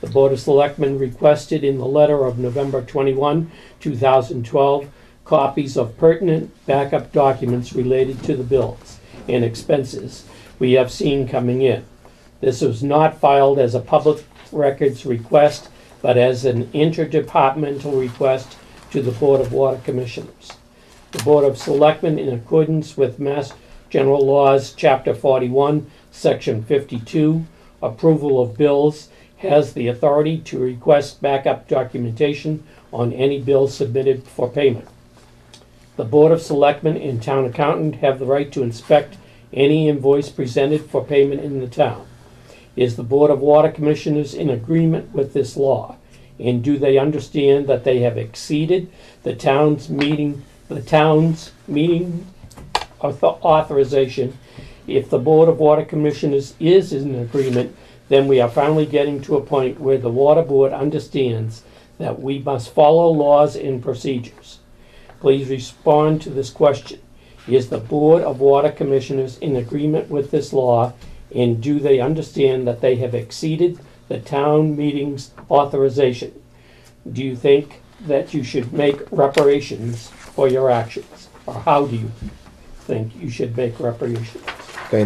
The Board of Selectmen requested in the letter of November 21, 2012, copies of pertinent backup documents related to the bills and expenses we have seen coming in. This was not filed as a public records request, but as an interdepartmental request to the Board of Water Commissioners. The Board of Selectmen, in accordance with Mass General Laws, Chapter 41, Section 52, approval of bills, has the authority to request backup documentation on any bill submitted for payment. The Board of Selectmen and Town Accountant have the right to inspect any invoice presented for payment in the town. Is the Board of Water Commissioners in agreement with this law? And do they understand that they have exceeded the town's meeting authorization? If the Board of Water Commissioners is in agreement, then we are finally getting to a point where the Water Board understands that we must follow laws and procedures. Please respond to this question. Is the Board of Water Commissioners in agreement with this law, and do they understand that they have exceeded the town meeting's authorization? Do you think that you should make reparations for your actions? Or how do you think you should make reparations? Okay,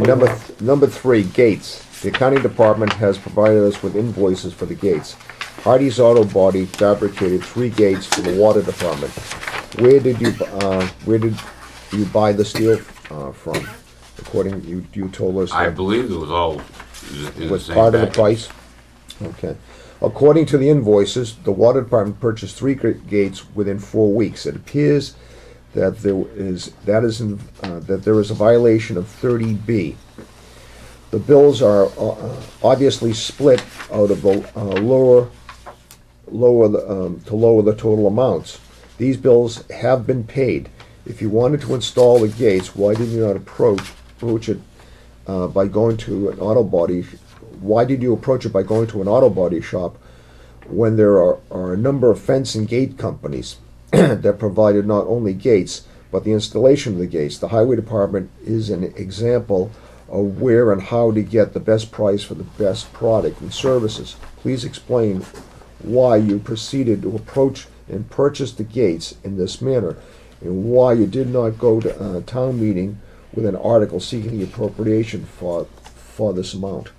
number 3, gates. The accounting department has provided us with invoices for the gates. Hardy's Auto Body fabricated 3 gates for the water department. Where did you buy the steel from? According you told us. I believe it was all in Was the same part of the package. price? Okay. According to the invoices, the water department purchased 3 gates within 4 weeks. It appears that there is a violation of 30B. The bills are obviously split out of the to lower the total amounts. These bills have been paid. If you wanted to install the gates, why did you not approach it by going to an auto body? Why did you approach it by going to an auto body shop when there are a number of fence and gate companies? that provided not only gates, but the installation of the gates. The highway department is an example of where and how to get the best price for the best product and services. Please explain why you proceeded to approach and purchase the gates in this manner, and why you did not go to a town meeting with an article seeking the appropriation for this amount.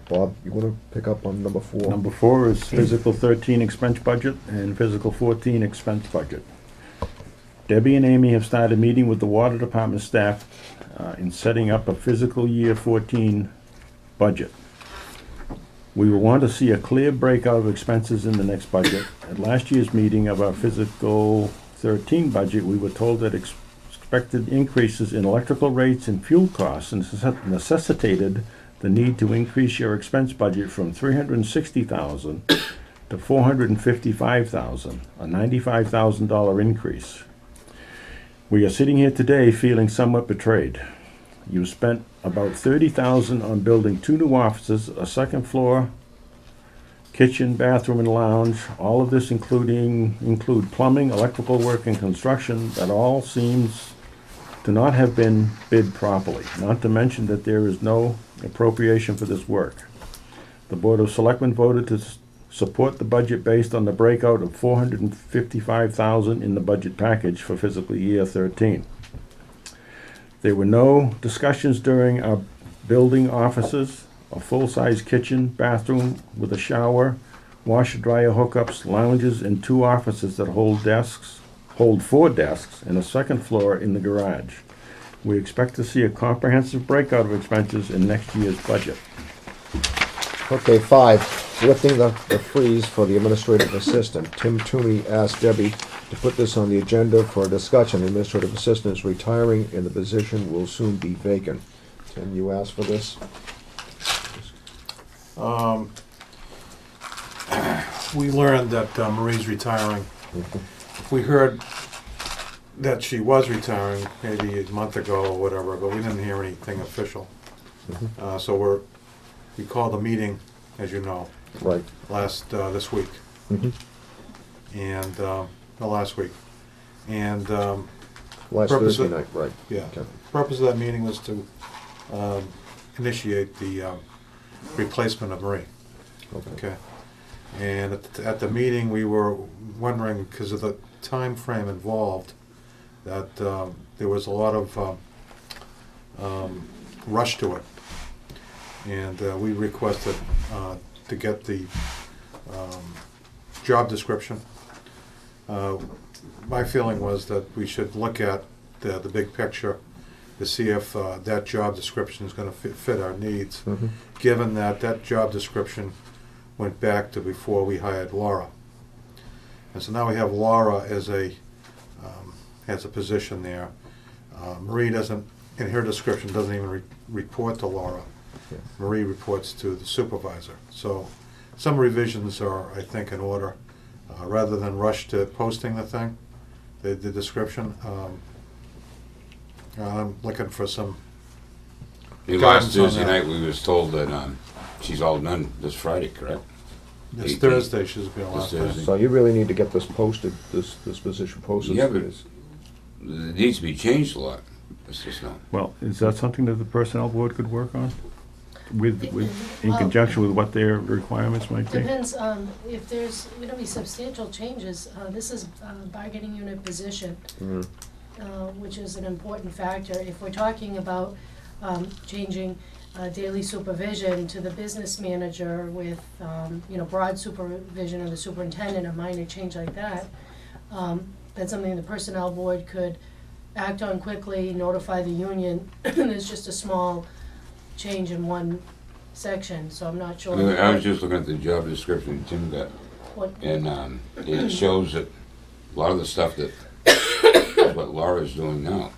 Bob, you want to pick up on number 4? Number 4 is physical 13 expense budget and physical 14 expense budget. Debbie and Amy have started meeting with the water department staff in setting up a fiscal year 14 budget. We will want to see a clear breakout of expenses in the next budget. At last year's meeting of our fiscal 13 budget, we were told that expected increases in electrical rates and fuel costs necessitated the need to increase your expense budget from $360,000 to $455,000, a $95,000 increase. We are sitting here today feeling somewhat betrayed. You spent about $30,000 on building 2 new offices, a second floor, kitchen, bathroom, and lounge. All of this include plumbing, electrical work, and construction. That all seems to not have been bid properly, not to mention that there is no appropriation for this work. The Board of Selectmen voted to support the budget based on the breakout of $455,000 in the budget package for fiscal year 13. There were no discussions during our building offices, a full-size kitchen, bathroom with a shower, washer dryer hookups, lounges, and 2 offices that hold 4 desks, and a second floor in the garage. We expect to see a comprehensive breakout of expenses in next year's budget. Okay, 5, lifting the freeze for the administrative assistant. Tim Toomey asked Debbie to put this on the agenda for a discussion. The administrative assistant is retiring and the position will soon be vacant. Tim, you asked for this? We learned that Marie's retiring. We heard that she was retiring maybe a month ago or whatever, but we didn't hear anything official. So we called a meeting, as you know, Right. this week, and last week, and Last Purpose Thursday of- night, right. yeah. Okay. Purpose of that meeting was to initiate the replacement of Marie. Okay. And at the meeting, we were wondering, because of the time frame involved, that there was a lot of rush to it. And we requested to get the job description. My feeling was that we should look at the big picture to see if that job description is going to fit our needs, given that that job description went back to before we hired Laura. And so now we have Laura as a position there. Marie doesn't, in her description, doesn't even report to Laura. Yeah. Marie reports to the supervisor. So some revisions are, I think, in order. Rather than rush to posting the thing, the description, I'm looking for some Last guidance on Thursday that. night, we was told that she's all done this Friday, correct? This 18th. Thursday should be a last This day. Thursday. So you really need to get this posted, this position posted. Yeah, but it needs to be changed a lot. It's just not. Well, is that something that the personnel board could work on? In Well- conjunction with what their requirements might be? Depends, if there's gonna be substantial changes, this is a bargaining unit position, which is an important factor. If we're talking about changing daily supervision to the business manager with, broad supervision of the superintendent, a minor change like that, that's something the personnel board could act on quickly, notify the union. There's just a small change in one section, so I'm not sure. I was just looking at the job description Tim got, What, and it shows that a lot of the stuff that what Laura's doing now.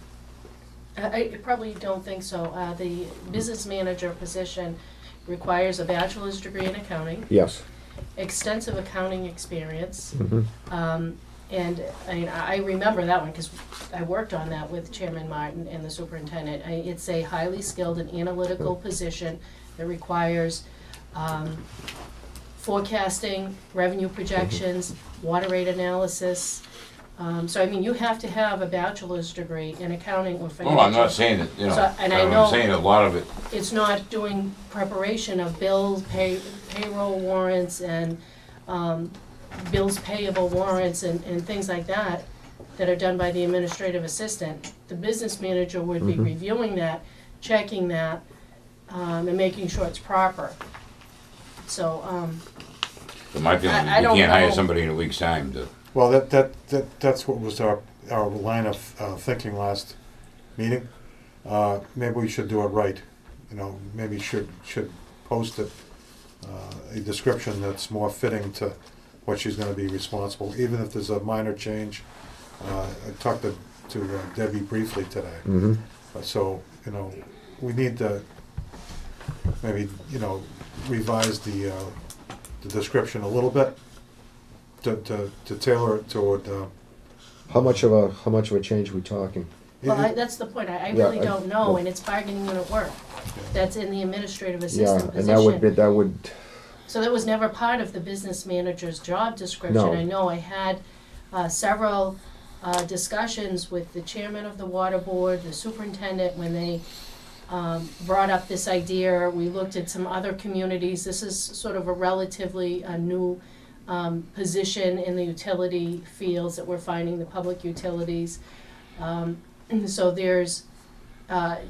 I probably don't think so. The business manager position requires a bachelor's degree in accounting, Yes. extensive accounting experience. Mhm. And I remember that one because I worked on that with Chairman Martin and the superintendent. It's a highly skilled and analytical position that requires forecasting, revenue projections, water rate analysis, So I mean, you have to have a bachelor's degree in accounting or financial. Well, I'm not saying that, you know, So- and I know- I'm saying a lot of it, It's not doing preparation of bills, payroll warrants, and bills payable warrants, and things like that are done by the administrative assistant. The business manager would be reviewing that, checking that, and making sure it's proper. So, in my feeling, I you don't can't hire know. somebody in a week's time to, Well, that's what was our line of thinking last meeting. Maybe we should do it right. You know, maybe should post it, a description that's more fitting to what she's gonna be responsible, even if there's a minor change. I talked to Debbie briefly today. Mm-hmm. So, you know, we need to maybe, you know, revise the description a little bit to tailor it toward, How much of a change are we talking? well, that's the point. I Yeah, really don't know, yeah. and it's bargaining unit work. That's in the administrative Yeah, assistant and that would, So that was never part of the business manager's job description. No. I know I had several discussions with the chairman of the water board, the superintendent, when they brought up this idea. We looked at some other communities. This is sort of a relatively new position in the utility fields that we're finding, the public utilities. So there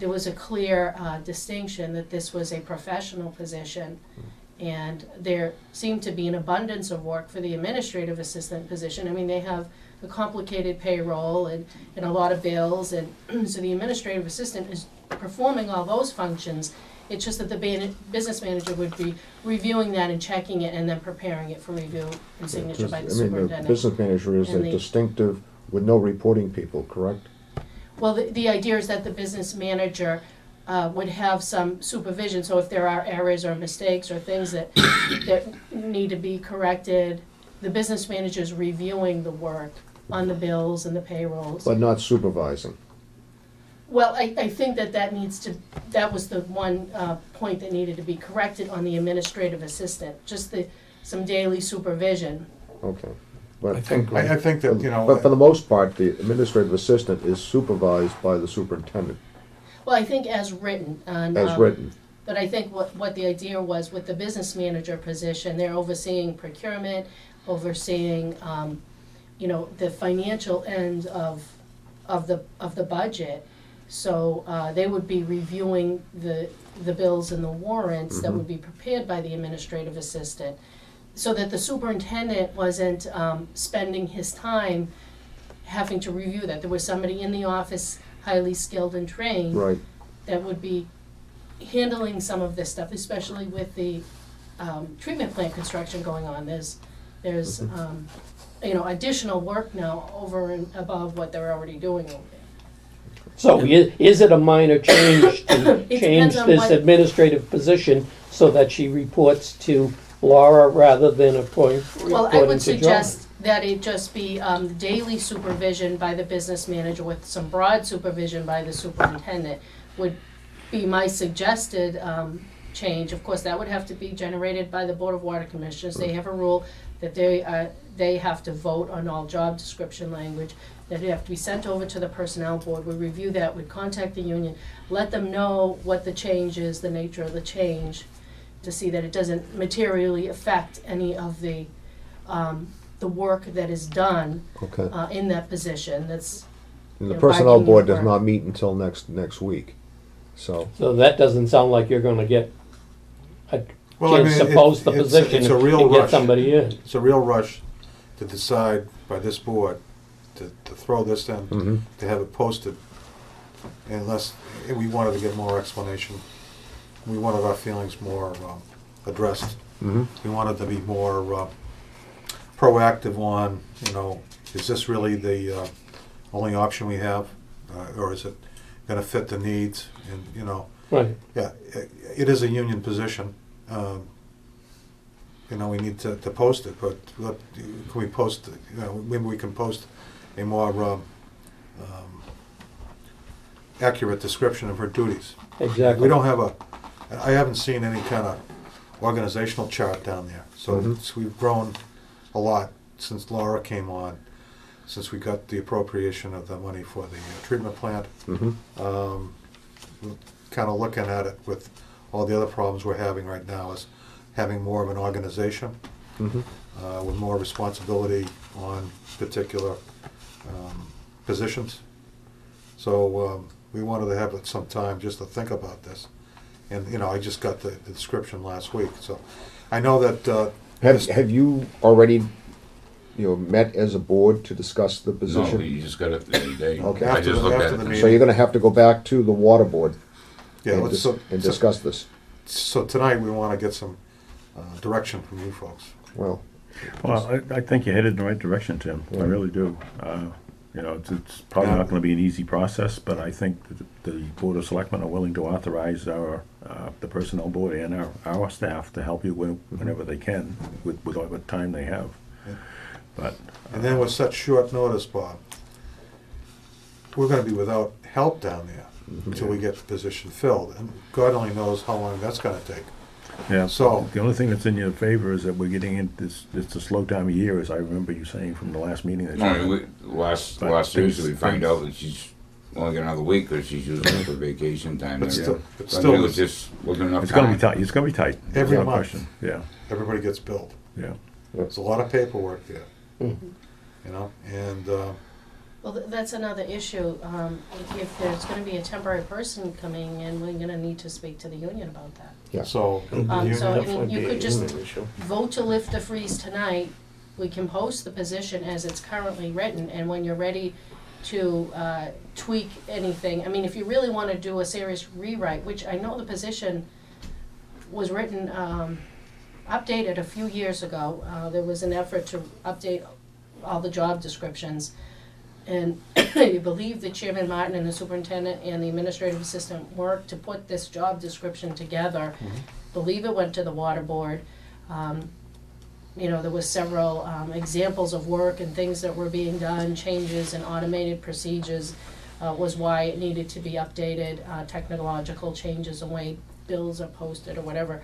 was a clear distinction that this was a professional position. And there seemed to be an abundance of work for the administrative assistant position. I mean, they have a complicated payroll and a lot of bills, and so the administrative assistant is performing all those functions. It's just that the business manager would be reviewing that and checking it and then preparing it for review and signature by the the superintendent. business manager is a And the- distinctive, with no reporting people, correct? Well, the idea is that the business manager would have some supervision, so if there are errors or mistakes or things that need to be corrected, the business manager is reviewing the work on the bills and the payrolls. But not supervising. Well, I think that was the one point that needed to be corrected on the administrative assistant, just some daily supervision. Okay. But I think- I think that, you know. But for the most part, the administrative assistant is supervised by the superintendent, Well, I think as written. as written. But I think what the idea was with the business manager position, they're overseeing procurement, overseeing, the financial end of the budget. So they would be reviewing the bills and the warrants that would be prepared by the administrative assistant, so that the superintendent wasn't spending his time having to review that. There was somebody in the office, highly skilled and trained, Right. that would be handling some of this stuff, especially with the treatment plant construction going on. There's additional work now over and above what they're already doing over there. So is it a minor change to It change depends on this what- administrative position so that she reports to Laura rather than reporting to John? Well, I would suggest that it just be daily supervision by the business manager with some broad supervision by the superintendent would be my suggested change. Of course, that would have to be generated by the Board of Water Commissioners. They have a rule that they have to vote on all job description language, that it have to be sent over to the Personnel Board. We review that, we contact the union, let them know what the change is, the nature of the change, to see that it doesn't materially affect any of the work that is done Okay. in that position. That's And the Yeah, personnel bargaining board does work. not meet until next week. So, So that doesn't sound like you're gonna get a Well, I chance mean, to post the it's position a real and get rush. somebody in. It's a real rush to decide by this board to throw this in, mhm. to have it posted, unless we wanted to get more explanation. We wanted our feelings more addressed. Mhm. We wanted to be more proactive on, is this really the only option we have? Or is it gonna fit the needs? And, Right. yeah, it is a union position. We need to post it, but can we post, maybe we can post a more accurate description of her duties. Exactly. We don't have I haven't seen any kind of organizational chart down there. So Mhm. we've grown a lot since Laura came on. since we got the appropriation of the money for the treatment plant, kind of looking at it with all the other problems we're having right now is having more of an organization with more responsibility on particular positions. So we wanted to have some time just to think about this. And, you know, I just got the description last week, so I know that... Have you already, met as a board to discuss the position? No, you just got it the other day. Okay. I just looked at After the it. So you're gonna have to go back to the water board Yeah, and, let's, and discuss this. so tonight we want to get some direction from you folks. Well, Well, I think you're headed in the right direction, Tim. I really do. It's probably not gonna be an easy process, but I think that the Board of Selectmen are willing to authorize the personnel board and our staff to help you whenever they can, with whatever time they have. Yeah. But, And then with such short notice, Bob, we're going to be without help down there until we get the position filled. And God only knows how long that's going to take. yeah, So- the only thing that's in your favor is that we're getting in this, it's a slow time of year, as I remember you saying from the last meeting that you No, had. last But Tuesday we things- find out that she's only got another week because she's using it for vacation time. But and still, everything. but So I still think it was just wasn't enough It's gonna time. be tight, it's gonna be tight. There's Every no month. question. Yeah, everybody gets billed. yeah. There's a lot of paperwork there, Mm-hmm. you know, and Well, that's another issue. If there's gonna be a temporary person coming in, we're gonna need to speak to the union about that. Yeah. so... So, I mean, Definitely you be could a just union issue. vote to lift the freeze tonight. We can post the position as it's currently written, and when you're ready to tweak anything, I mean, if you really wanna do a serious rewrite, which I know the position was written, updated a few years ago. There was an effort to update all the job descriptions. And I believe that Chairman Martin and the superintendent and the administrative assistant worked to put this job description together. Believe it went to the water board. There was several examples of work and things that were being done, changes and automated procedures was why it needed to be updated, technological changes, the way bills are posted or whatever.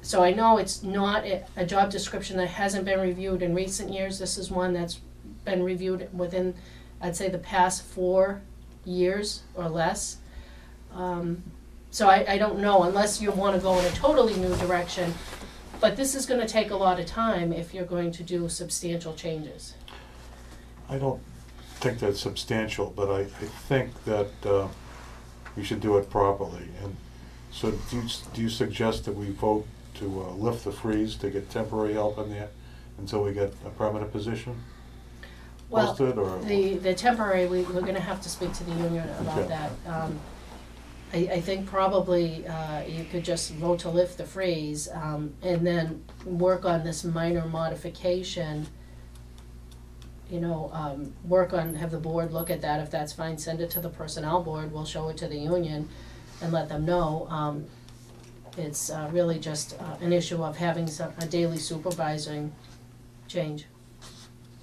So I know it's not a job description that hasn't been reviewed in recent years. This is one that's been reviewed within, I'd say, the past 4 years or less. So I don't know, unless you want to go in a totally new direction. But this is going to take a lot of time if you're going to do substantial changes. I don't think that's substantial, but I think that we should do it properly. And so do you suggest that we vote to lift the freeze to get temporary help in there until we get a permanent position Well, posted? Or the temporary, we're going to have to speak to the union about Okay. that. I think probably you could just vote to lift the freeze and then work on this minor modification. Have the board look at that. If that's fine, send it to the personnel board. We'll show it to the union and let them know. It's really just an issue of having a daily supervising change.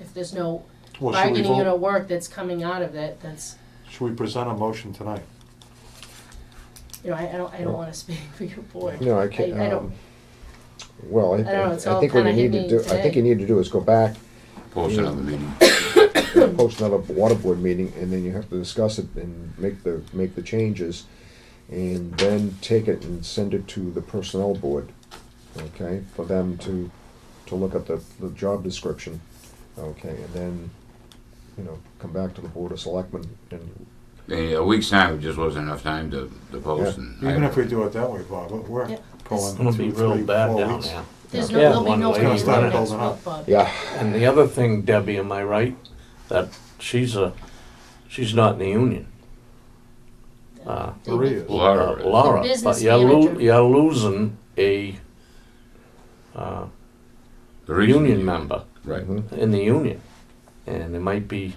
If there's no Well, should we bargaining vote- unit work that's coming out of it, that's, Should we present a motion tonight? I don't wanna speak for your board. no, I can't. I don't, Well, I don't know, it's I all think what you kinda need to hit do, me I think today. you need to do is go back, Post another meeting. post another water board meeting, and then you have to discuss it and make the changes, and then take it and send it to the personnel board, okay, for them to look at the job description, okay, and then, come back to the Board of Selectmen and, A week's time just wasn't enough time to post. Yeah. And Even if we do it that way, Bob, we're Yeah. pulling It's gonna be 2, real 3, bad 4 down weeks. there. there's Yeah. there'll be One no way way or to another. next Building month, Bob. yeah, And the other thing, Debbie, am I right? That she's not in the union. Maria is. Laura is. Laura, The business but you're manager. you're losing a The reason- union member Right. mhm. in the union, and there might be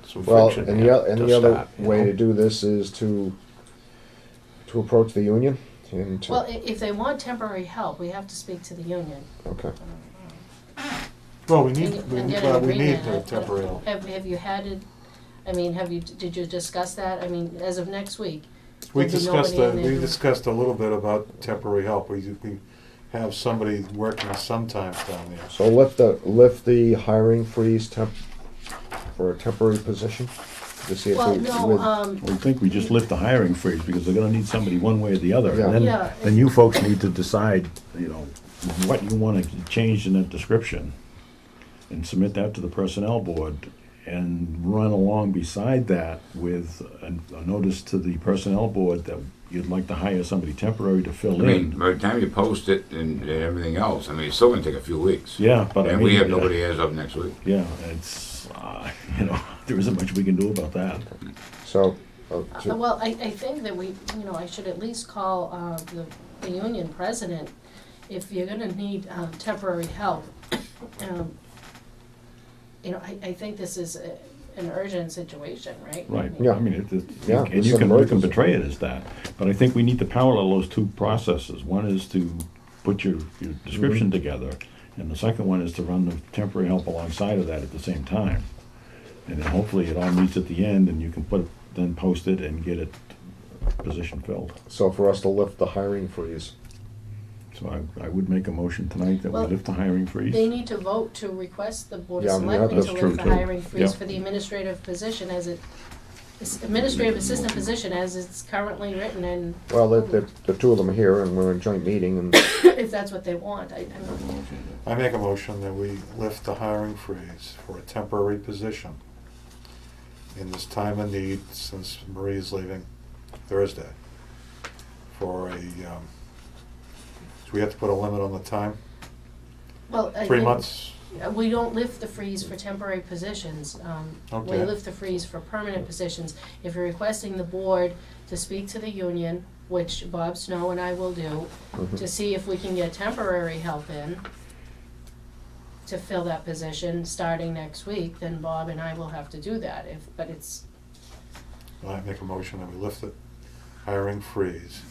some Well, friction and here the to other start, you way know? to do this is to approach the union and to, Well, if they want temporary help, we have to speak to the union. okay. Well, we And need, get we an need agreement. the temporary help. Have you had it, did you discuss that? I mean, as of next week? We there'll be nobody in there we who- discussed a little bit about temporary help. We have somebody working sometimes down there. So lift the hiring freeze for a temporary position to see if Well, we. no, with- We think we just lift the hiring freeze, because they're gonna need somebody one way or the other. Yeah. And Yeah. then you folks need to decide, what you wanna change in that description, and submit that to the personnel board, and run along beside that with a notice to the personnel board that you'd like to hire somebody temporary to fill I mean, in. by the time you post it and everything else, I mean, it's still gonna take a few weeks. Yeah, but I And mean. we have nobody as of next week. Yeah, it's, there isn't much we can do about that. So, well, I think that I should at least call the union president if you're gonna need temporary help. I think this is an urgent situation, right? Right, Yeah. I mean, Yeah, and it's you an can emergency. portray it as that, but I think we need to parallel those two processes. One is to put your description together, and the second one is to run the temporary help alongside of that at the same time. And then hopefully it all meets at the end, and you can then post it and get it position filled. so for us to lift the hiring freeze, So I would make a motion tonight that we Well, lift the hiring freeze. They need to vote to request the Board of Yeah, I mean, Selectmen that's to true, lift the too. hiring freeze Yeah. for the administrative position administrative assistant position as it's currently written, and well, the two of them are here and we're in joint meeting and, if that's what they want, I'm not. I make a motion that we lift the hiring freeze for a temporary position in this time of need, since Marie's leaving Thursday, for a, so we have to put a limit on the time? Well, 3 months? We don't lift the freeze for temporary positions. We Okay. lift the freeze for permanent positions. If you're requesting the board to speak to the union, which Bob Snow and I will do, to see if we can get temporary help in to fill that position starting next week, then Bob and I will have to do that. But it's, I make a motion that we lift the hiring freeze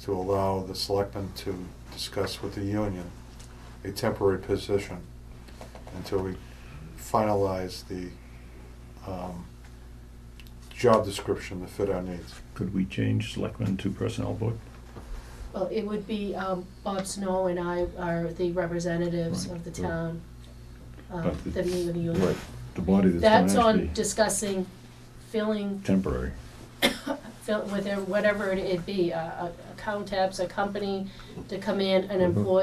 to allow the selectmen to discuss with the union a temporary position until we finalize the job description to fit our needs. Could we change selectmen to personnel board? well, it would be Bob Snow and I are the representatives Right. of the town, But that meet with the union. right. The body that's That's gonna on actually discussing filling, temporary. with whatever it be, accountabs, a company to come in and employ,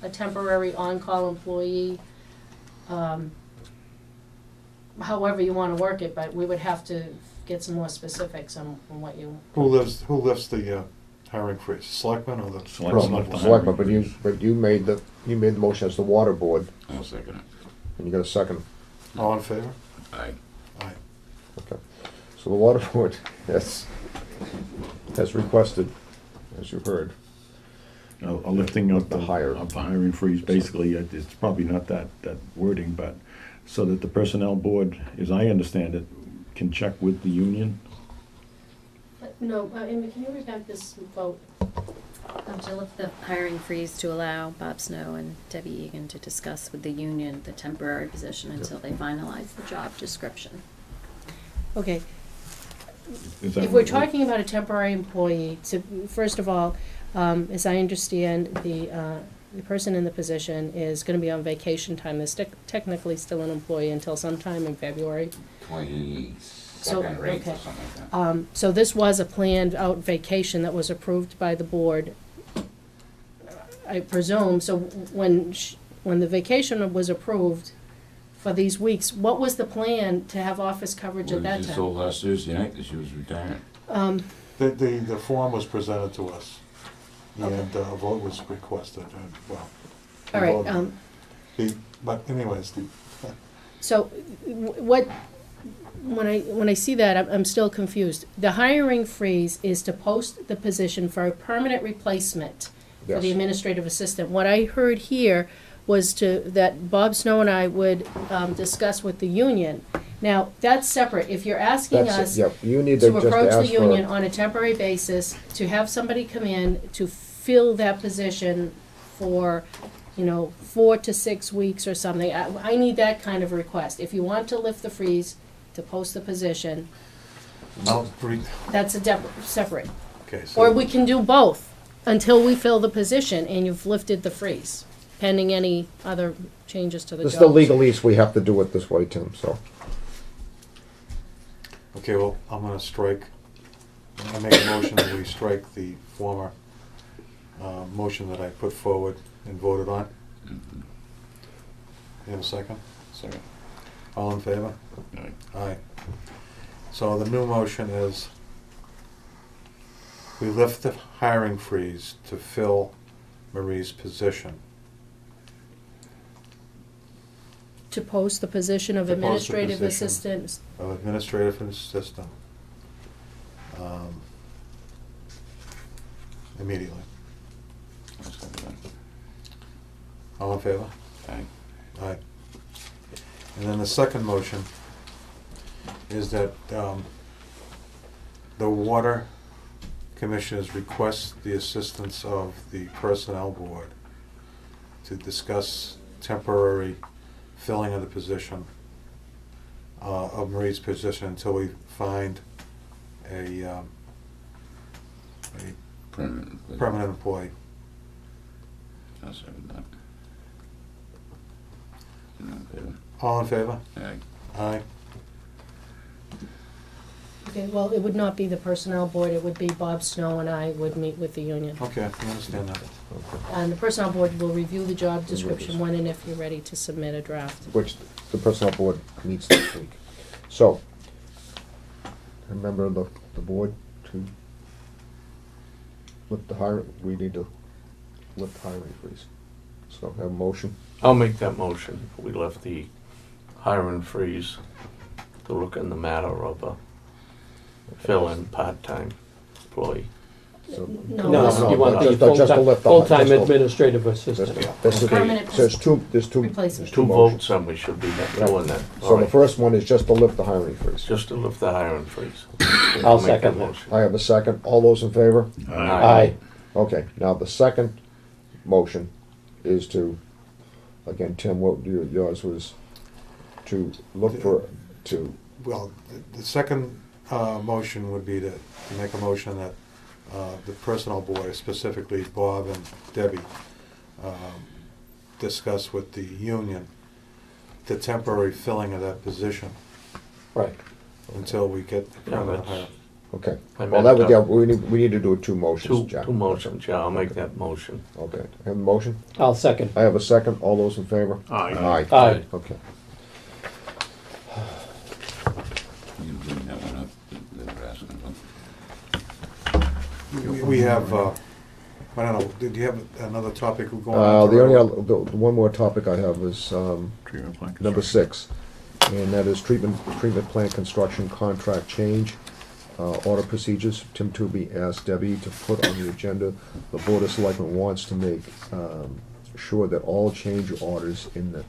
a temporary on-call employee. However you wanna work it, but we would have to get some more specifics on what you. Who lifts the hiring freeze, selectmen or the? Selectmen Well, lift the Selectmen, hiring but you made the motion as the water board, I'll second it. and you got a second. All in favor? Aye. Aye. Okay. So the water board has requested, as you heard, A lifting of The hire. of the hiring freeze, basically, it's probably not that wording, but so that the personnel board, as I understand it, can check with the union. No, Amy, can you read back this vote? To lift the hiring freeze to allow Bob Snow and Debbie Egan to discuss with the union the temporary position until they finalize the job description. Okay, Is that if we're what- talking about a temporary employee, first of all, as I understand, the person in the position is gonna be on vacation time, is technically still an employee until sometime in February. 22nd or 8th okay. or something like that. So this was a planned out vacation that was approved by the board, I presume. So when the vacation was approved for these weeks, what was the plan to have office coverage at that She time? told last Thursday night that she was retiring. The form was presented to us, Okay. and a vote was requested, we All right, voted. But anyways, so what, when I see that, I'm still confused. The hiring freeze is to post the position for a permanent replacement for the Yes. administrative assistant. What I heard here was that Bob Snow and I would discuss with the union. Now, that's separate. If you're asking That's, us yeah, you need to to just approach the ask union for, on a temporary basis, to have somebody come in to fill that position for, 4 to 6 weeks or something. I need that kind of request. If you want to lift the freeze, to post the position, I'll that's a separate. okay, Or so we can do both. until we fill the position and you've lifted the freeze, pending any other changes to the This job. is the legalese, we have to do it this way, Tim, so. Okay, well, I'm gonna strike, I make a motion that we strike the former motion that I put forward and voted on. Mhm. You have a second? Second. All in favor? Aye. Aye. So the new motion is we lift the hiring freeze to fill Marie's position. To post the position of To post the administrative position. assistant. Of administrative assistant. Immediately. I'll second that. All in favor? Aye. Aye. And then the second motion is that the water commissioners request the assistance of the personnel board to discuss temporary filling of the position, of Marie's position, until we find a Permanent. permanent employee. I'll second that. Okay. All in favor? Aye. Aye. Okay, well, it would not be the personnel board, it would be Bob Snow and I would meet with the union. Okay, I understand that. And the personnel board will review the job description when and if you're ready to submit a draft. Which the personnel board meets this week. So, remember the board to lift the hiring, we need to lift the hiring freeze. So, have a motion. I'll make that motion. We left the hiring freeze to look in the matter of a fill-in part-time employee. So- No, No, you want the just to lift the- full-time just to- administrative This assistant. this is, Permanent so there's two, replacement. there's Two motions. votes and we should be doing that. So All the right. first one is just to lift the hiring freeze. Just to lift the hiring freeze. I'll Make second that. motion. I have a second. All those in favor? Aye. Okay, now the second motion is to, again, Tim, what yours was to look for, to, Well, the second motion would be to make a motion that the personnel board, specifically Bob and Debbie, discuss with the union the temporary filling of that position Right. until we get the Yeah, permanent that's- hire. okay. I Well, meant, that would, yeah, uh, we need to do two motions, Two, Jack. two motions, yeah, I'll make that motion. Okay, have a motion? I'll second. I have a second. All those in favor? Aye. Aye. Okay. You can bring that one up, that we're asking about. We have, I don't know, did you have another topic we're going on? The only other, the one more topic I have is, Treatment plant number construction. 6, and that is treatment plant construction contract change, order procedures. Tim Tooby asked Debbie to put on the agenda. The Board of Selectmen wants to make sure that all change orders in the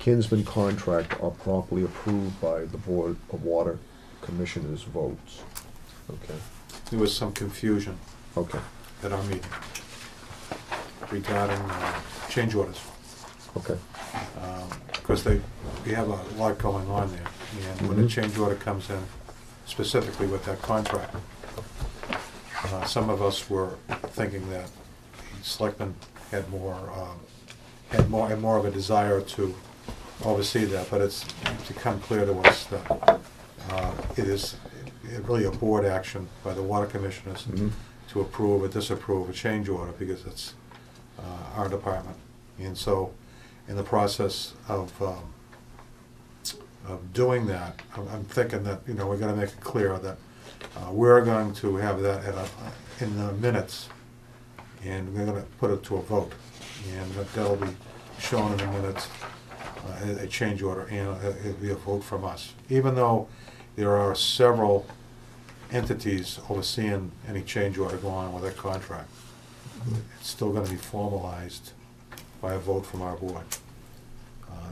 Kinsman contract are properly approved by the Board of Water Commissioners' votes. Okay, There was some confusion okay, at our meeting regarding change orders. okay. Because we have a lot going on there, and when the Mhm. change order comes in, specifically with that contract, some of us were thinking that the selectmen had more of a desire to oversee that, but it's become clear to us that it is really a board action by the water commissioners Mhm. to approve or disapprove a change order, because it's our department. And so, in the process of doing that, I'm thinking that, we're gonna make it clear that we're going to have that in the minutes, and we're gonna put it to a vote, and that'll be shown in the minutes, a change order, and it'll be a vote from us. Even though there are several entities overseeing any change order going on with that contract, it's still gonna be formalized by a vote from our board.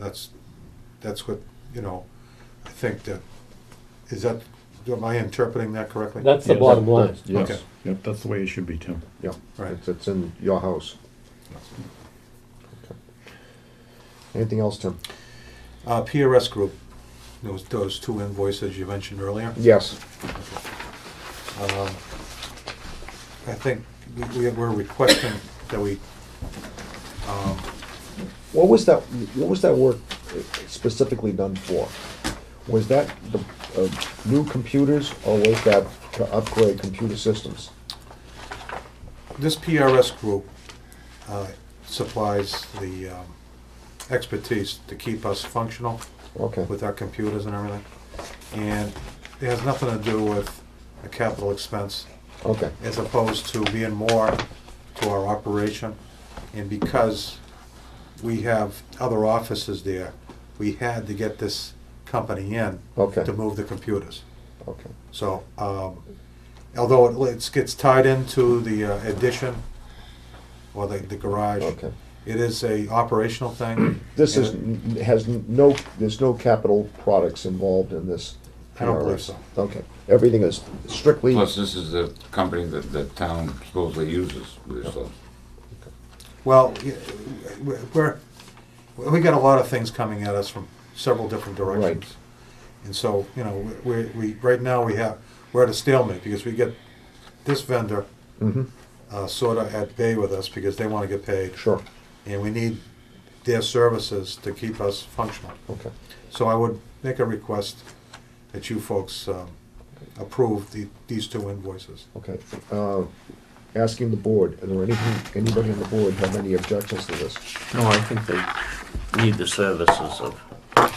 That's what, I think that, am I interpreting that correctly? That's the Yes. bottom line. Yes, Okay. Yep, that's the way it should be, Tim. yeah, Right. it's in your house. Okay. Anything else, Tim? PRS Group, those two invoices you mentioned earlier. Yes. I think we're requesting that we, What was that work specifically done for? Was that the new computers, or was that to upgrade computer systems? this PRS group supplies the expertise to keep us functional Okay, with our computers and everything. And it has nothing to do with a capital expense, okay, as opposed to being more to our operation. And because we have other offices there, we had to get this company in okay, to move the computers. okay, So, although it gets tied into the addition or the garage, okay. it is a operational thing. This and there's no capital products involved in this. I don't believe PRS. so. Okay, everything is strictly, Plus, this is the company that the town supposedly uses, so. Well, we got a lot of things coming at us from several different directions. Right. And so, you know, we right now we're at a stalemate because we get this vendor mhm, sort of at bay with us because they want to get paid. sure, And we need their services to keep us functional. okay. So I would make a request that you folks approve these two invoices. Okay, asking the board, are there anybody on the board have any objections to this? No, I think they need the services of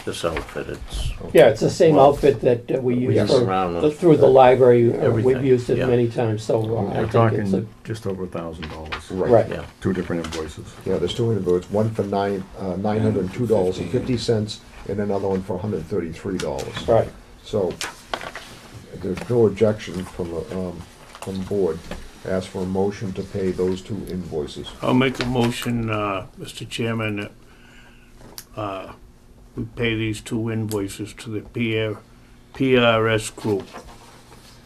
this outfit. It's, Yeah, it's the same outfit that we use use around with through the library. We've everything, used it yeah. many times, so I We're think it's a, talking just over $1,000. right. yeah. Two different invoices. Yeah, there's two invoices, one for $902.50, and another one for $133. Right. So, there's no objection from the board. Ask for a motion to pay those two invoices. I'll make a motion, Mr. Chairman, that we pay these two invoices to the PRS group.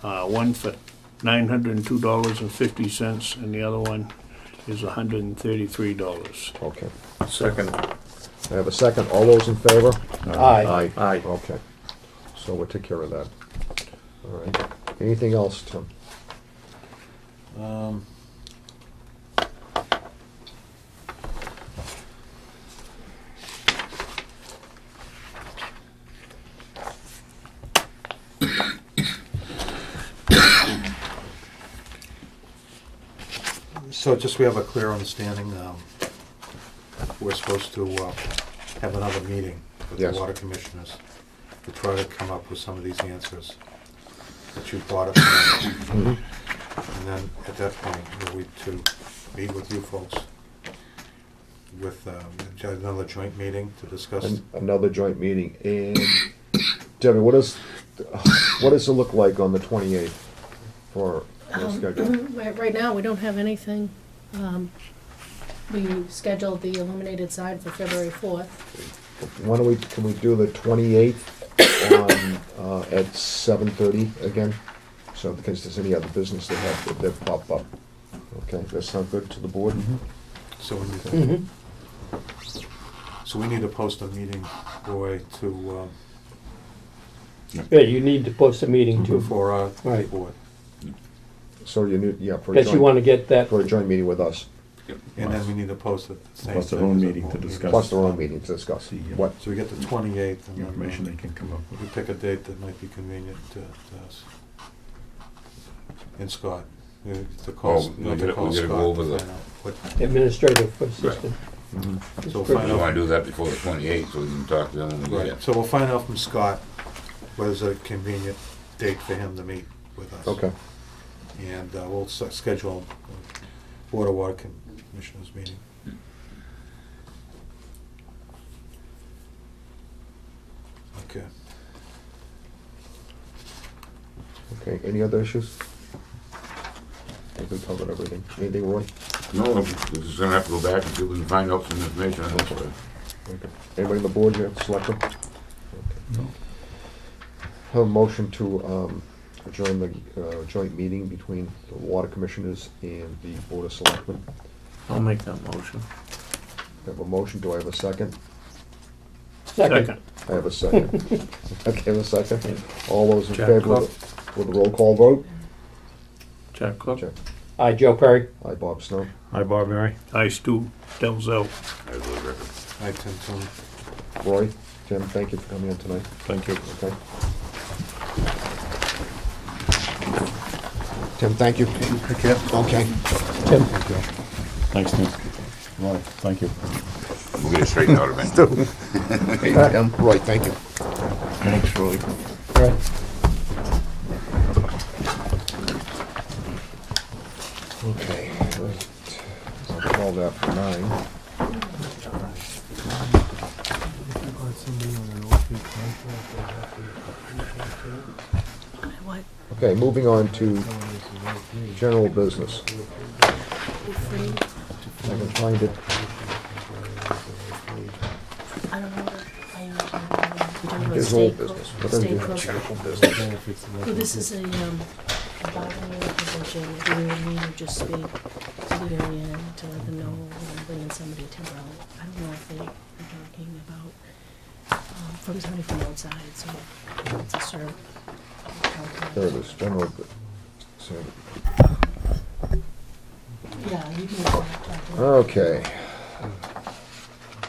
One for $902.50, and the other one is $133. Okay. Second. I have a second. All those in favor? Aye. Aye. Okay. So we'll take care of that. All right. Anything else, Tim? So just so we have a clear understanding, we're supposed to have another meeting with the Yes. water commissioners to try to come up with some of these answers that you brought up tonight. Mhm. And then at that point, we to meet with you folks with another joint meeting to discuss. Another joint meeting. And Debbie, what does it look like on the 28th for the schedule? Right now, we don't have anything. We scheduled the illuminated sign for February 4th. Can we do the 28th at 7:30 again? So in case there's any other business that pop up. Okay, that sound good to the board? So we need to, Mhm. so we need to post a meeting, Roy, to, Yeah, you need to post a meeting too, before our Right. board. So you need, yeah, for a because you want to get that, for a joint meeting with us, And then we need to post it. the same Plus their thing own as a meeting to board discuss. plus their own meeting to discuss. What? So we get the 28th, and The then information they can come up we with. pick a date that might be convenient to us. And Scott, we have to call, Oh, we gotta go over the- find out what, administrative assistant. so We find out. wanna do that before the 28th, so we can talk to them when we get Right, it. so we'll find out from Scott whether's a convenient date for him to meet with us. Okay, And we'll schedule a Board of Water Commissioners meeting. Okay. okay, any other issues? I think we covered everything. Anything, Roy? No, we're just gonna have to go back and see if we can find out some information on this one. Okay. Anybody on the board here, selectmen? No. Have a motion to adjourn the joint meeting between the water commissioners and the board of selectmen. I'll make that motion. I have a motion, do I have a second? Second. I have a second. Okay, I have a second. All those in Jack favor Cook. with a roll call vote? Jack Cook? Jack. Aye, Joe Perry. Aye, Bob Snow. Hi, Bob Mary. I, Stu Delzo. I tend to. Roy, Jim, thank you for coming in tonight. Thank you. Okay. Tim, thank you. Take care. Okay. Tim. Thanks, Tim. Right, thank you. We'll get it straightened out eventually. Roy, thank you. Thanks, Roy. Right. Okay. Right. I'll call that for 9. What? Okay, moving on to general business. I can find it. I don't know. You're talking about It's old business. But then state you- code. general business. So this is a bargaining position, do we need to just speak to the union to let them know we're bringing somebody temporarily? I don't know if they are talking about, from somebody from outside, so it's a sort of. There it is, general, so, Yeah, you can talk about it. okay.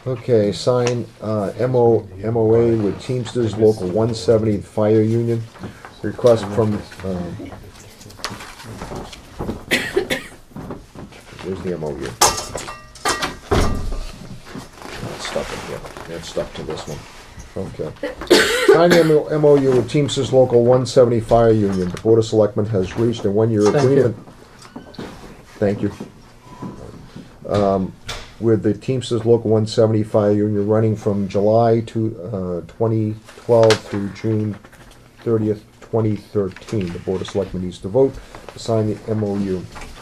Okay, sign, MOA with Teamsters Local 170 Fire Union. Request from, where's the MOU? That's stuck in here, that's stuck to this one. Okay. Sign the MOU with Teamsters Local 170 Fire Union. The Board of Selectmen has reached a one-year Thank you. agreement. Thank you. With the Teamsters Local 170 Fire Union running from July 2012 through June 30th, 2013. The Board of Selectmen needs to vote to sign the MOU.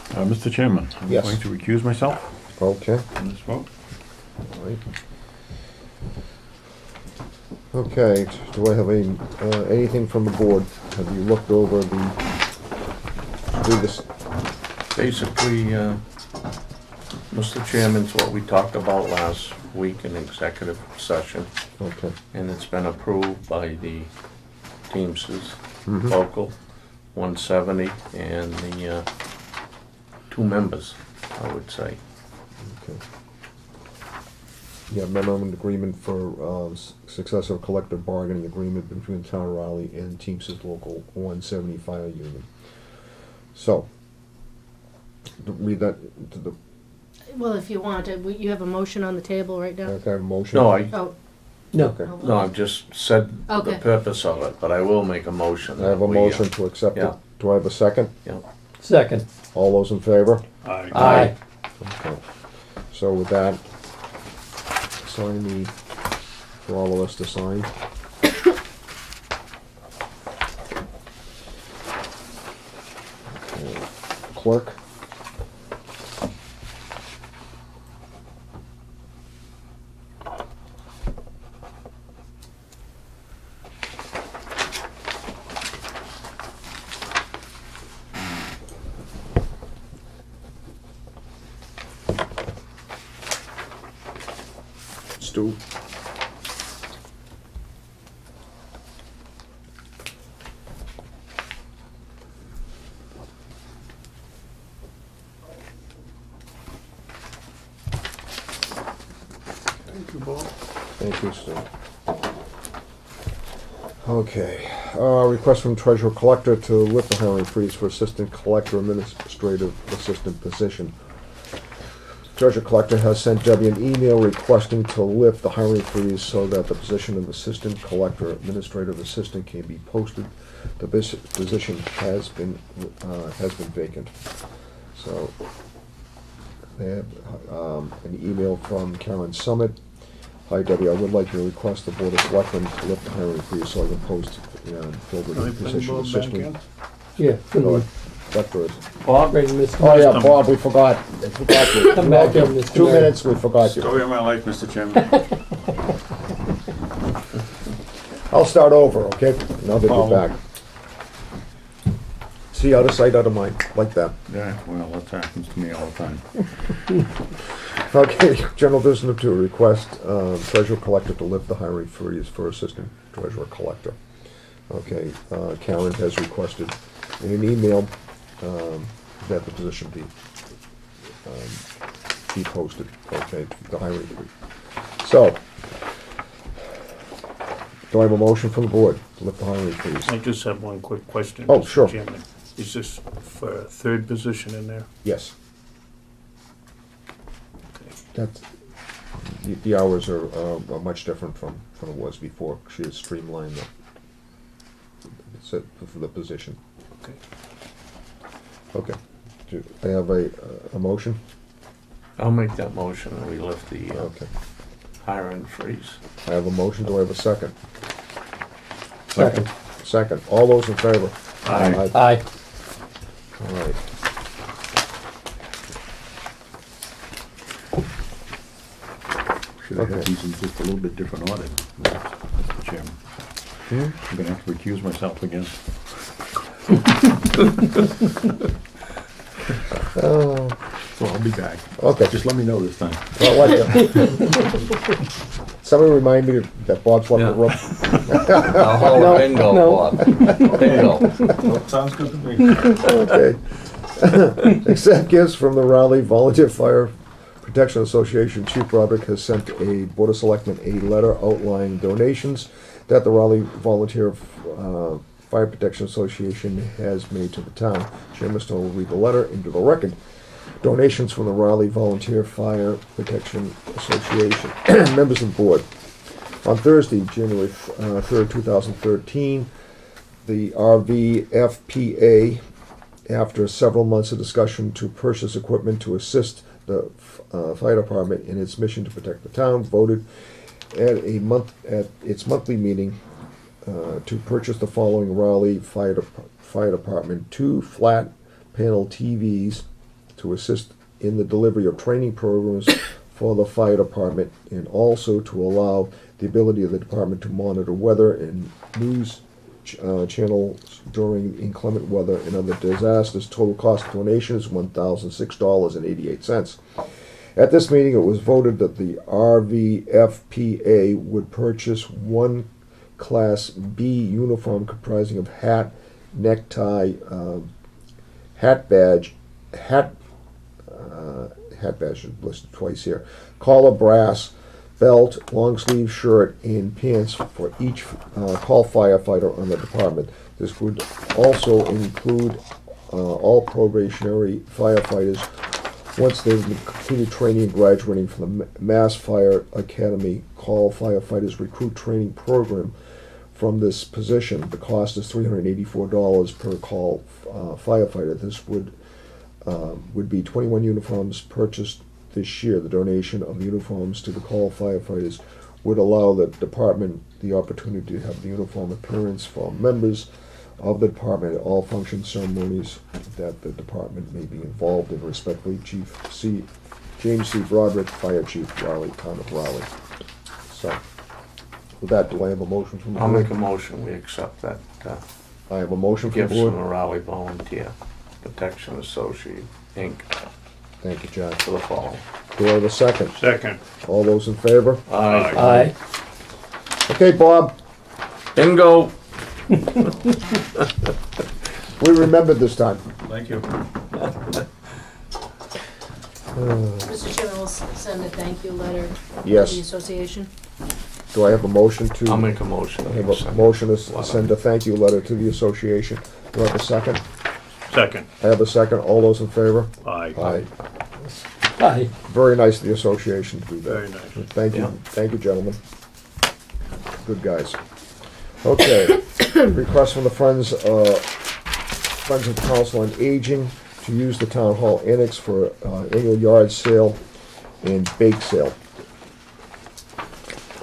Mr. Chairman, I'm Yes. going to recuse myself Okay. from this vote. All right. Okay, do I have anything from the board? Have you looked over this? Basically, Mr. Chairman, it's what we talked about last week in executive session, Okay. and it's been approved by the Teamsters Mhm. local 170 and the 2 members, I would say. Okay. Yeah, memorandum agreement for successive collective bargaining agreement between the Town of Raleigh and Teamsters Local 170 Fire Union. So, read that to the, Well, if you want, you have a motion on the table right now? okay, motion? No, I, Oh, No. Okay. no, I've just said the Okay. purpose of it, but I will make a motion. I have a that we, motion to accept it. yeah. Do I have a second? Yeah. Second. All those in favor? Aye. Aye. Okay. So with that, sign the, for all of us to sign. Okay. Clerk? Stu? Thank you, Stu. Okay, request from Treasurer Collector to lift the hiring freeze for Assistant Collector Administrative Assistant position. Treasurer Collector has sent Debbie an email requesting to lift the hiring freeze so that the position of Assistant Collector Administrative Assistant can be posted. The position has been vacant. So, they have an email from Karen Summit. Hi Debbie, I would like to request the Board of Selectmen to lift the hiring freeze so I can post and fill the Can I new bring position Bob of back Assistant. in? Yeah. Go ahead. Collector is. Bob, bring Mr. Oh yeah, Mr. Bob, we forgot. We forgot you. Come back in, Mr. 2 Mayor. minutes, we forgot you. Story of my life, Mr. Chairman. I'll start over, okay? Now that Follow. you're back. See, out of sight, out of mind, like that. Yeah, well, that happens to me all the time. Okay, general business to request treasurer collector to lift the hiring freeze for assistant treasurer collector. Okay, Karen has requested in an email that the position be posted, okay, the hiring freeze. So, do I have a motion from the board to lift the hiring freeze? I just have one quick question. Oh, Mr. sure. Chairman. Is this for a third position in there? Yes. That's, the hours are much different from it was before. She has streamlined the position. Okay. Okay. Do I have a motion? I'll make that motion and we lift the Okay. hiring freeze. I have a motion. Do I have a second? Second. Second. All those in favor? Aye. Aye. All right. Should have had Okay. these in just a little bit different order, Mr. Chairman. I'm gonna have to recuse myself again. Oh, Well, I'll be back. okay. Just let me know this time. Well, what the- Somebody remind me that Bob's left the room. Oh, bingo, Bob. Bingo. Sounds good to me. Okay. Accept gifts from the Raleigh Volunteer Fire Protection Association. Chief Roderick has sent a Board of Selectmen a letter outlining donations that the Raleigh Volunteer Fire Protection Association has made to the town. Chairman Stowe will read the letter into the record. Donations from the Raleigh Volunteer Fire Protection Association. Members of the board. On Thursday, January 3rd, 2013, the RVFPA, after several months of discussion to purchase equipment to assist the fire department in its mission to protect the town, voted at its monthly meeting to purchase the following Raleigh Fire Department 2 flat panel TVs to assist in the delivery of training programs for the fire department, and also to allow the ability of the department to monitor weather and news channels during inclement weather and other disasters. Total cost of donation is $1,006.88. At this meeting, it was voted that the RVFPA would purchase one Class B uniform comprising of hat, necktie, hat badge is listed twice here, collar brass, belt, long sleeve shirt, and pants for each call firefighter on the department. This would also include all probationary firefighters once they've completed training and graduating from the Mass Fire Academy Call Firefighters Recruit Training Program. From this position, the cost is $384 per call firefighter. This would be 21 uniforms purchased this year. The donation of the uniforms to the call firefighters would allow the department the opportunity to have the uniform appearance for members of the department at all function ceremonies that the department may be involved in. Respectfully, James C. Broderick, Fire Chief, Raleigh, Town of Raleigh. So, with that, do I have a motion from the I'll board? make a motion, we accept that I have a motion from the gifts from board. the Raleigh Volunteer Protection Association, Inc. Thank you, John. for the following. Do I have a second? Second. All those in favor? Aye. Aye. Okay, Bob, Bingo. we remembered this time. Thank you. Mr. Chairman, we'll send a thank you letter to Yes. the association. Do I have a motion to? I'll make a motion. I have a motion to send a thank you letter to the association. Do I have a second? Second. I have a second. All those in favor? Aye. Aye. Aye. Very nice of the association to do that. Very nice. Thank you, Yeah. thank you, gentlemen. Good guys. Okay, request from the Friends of Council on Aging to use the Town Hall Annex for annual yard sale and bake sale.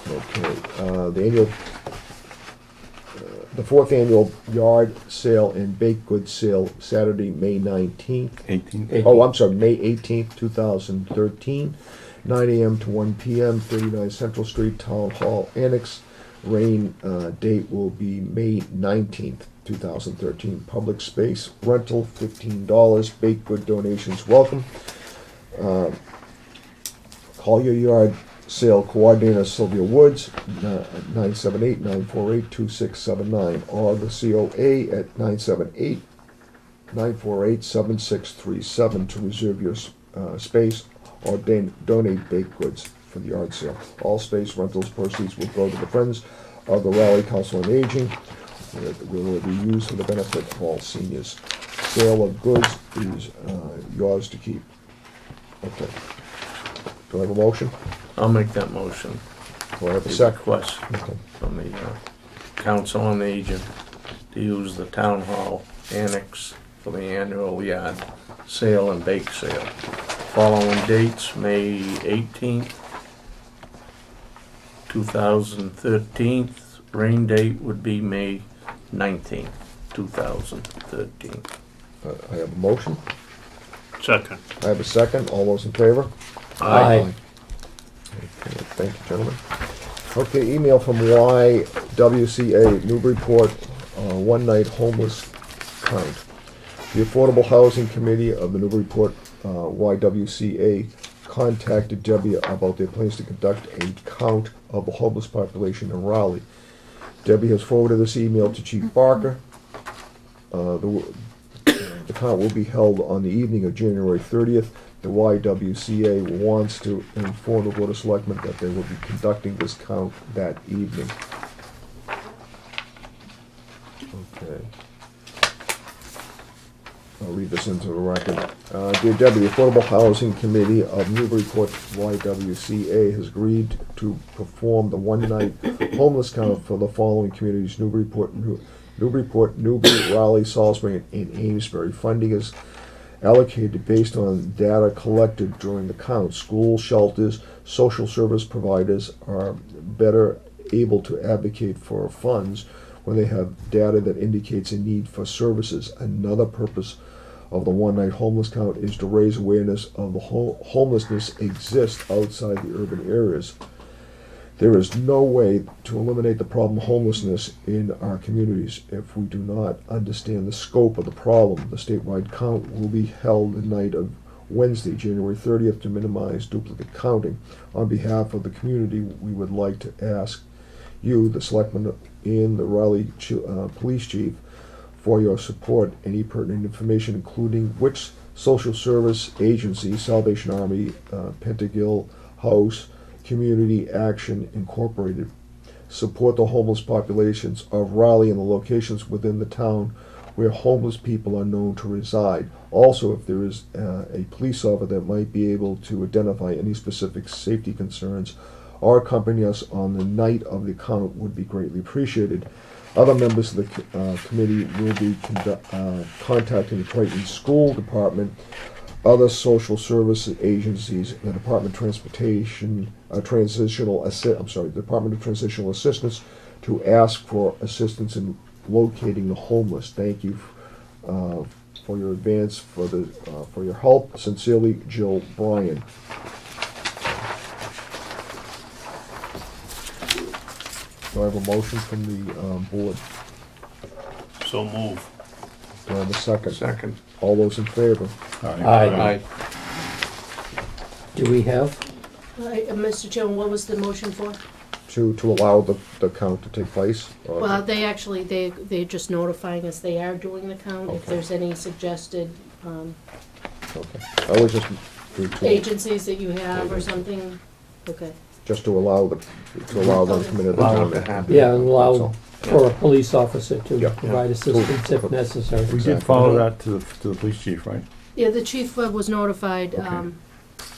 Okay, the fourth annual yard sale and baked goods sale, Saturday, May 19th. 18. Oh, I'm sorry, May 18th, 2013, 9 a.m. to 1 p.m., 39 Central Street, Town Hall Annex. Rain date will be May 19th, 2013. Public space rental, $15. Baked good donations welcome. Call your yard sale coordinator Sylvia Woods, 978-948-2679, or the COA at 948-7637 to reserve your space or donate baked goods for the yard sale. All space rentals proceeds will go to the Friends of the Raleigh Council on Aging, where it will be used for the benefit of all seniors. Sale of goods is yours to keep. Okay. Do I have a motion? I'll make that motion. Do I have a The second? request Okay. from the Council on Aging to use the town hall annex for the annual yard sale and bake sale. Following dates, May 18th, 2013. Rain date would be May 19th, 2013. I have a motion. Second. I have a second. All those in favor? Aye. Okay, thank you, gentlemen. Okay, email from YWCA, Newburyport, one-night homeless count. The Affordable Housing Committee of the Newburyport YWCA contacted Debbie about their plans to conduct a count of the homeless population in Raleigh. Debbie has forwarded this email to Chief Barker. The count will be held on the evening of January 30th. The YWCA wants to inform the Board of Selectmen that they will be conducting this count that evening. Okay. I'll read this into the record. Dear Debbie, the Affordable Housing Committee of Newburyport YWCA has agreed to perform the one-night homeless count for the following communities: Newburyport, Newbury, Raleigh, Salisbury, and Amesbury. Funding is allocated based on data collected during the count. School shelters, social service providers are better able to advocate for funds when they have data that indicates a need for services. Another purpose of the one-night homeless count is to raise awareness of the homelessness exists outside the urban areas. There is no way to eliminate the problem of homelessness in our communities if we do not understand the scope of the problem. The statewide count will be held the night of Wednesday, January 30th, to minimize duplicate counting. On behalf of the community, we would like to ask you, the Selectmen and the Raleigh Police Chief, for your support. Any pertinent information, including which social service agency, Salvation Army, Pentagill House, Community Action Incorporated, support the homeless populations of Raleigh and the locations within the town where homeless people are known to reside. Also, if there is a police officer that might be able to identify any specific safety concerns or accompany us on the night of the count would be greatly appreciated. Other members of the committee will be contacting the Triton School Department, other social service agencies, the Department of Transportation, Department of Transitional Assistance, to ask for assistance in locating the homeless. Thank you for your advance for your help. Sincerely, Jill Bryan. Do I have a motion from the board? So move. Do I have a second? Second. All those in favor? Aye. Do we have? Mr. Chairman, what was the motion for? To allow the count to take place? Or- Well, they're just notifying us they are doing the count. If Okay. there's any suggested Okay. I was just agencies that you have or something, okay. just to allow them to come into the Allow town. it to happen. Yeah, and That's allow all. for a police officer to Yeah. provide assistance if necessary. We did follow that to the police chief, right? Yeah, the chief was notified Okay.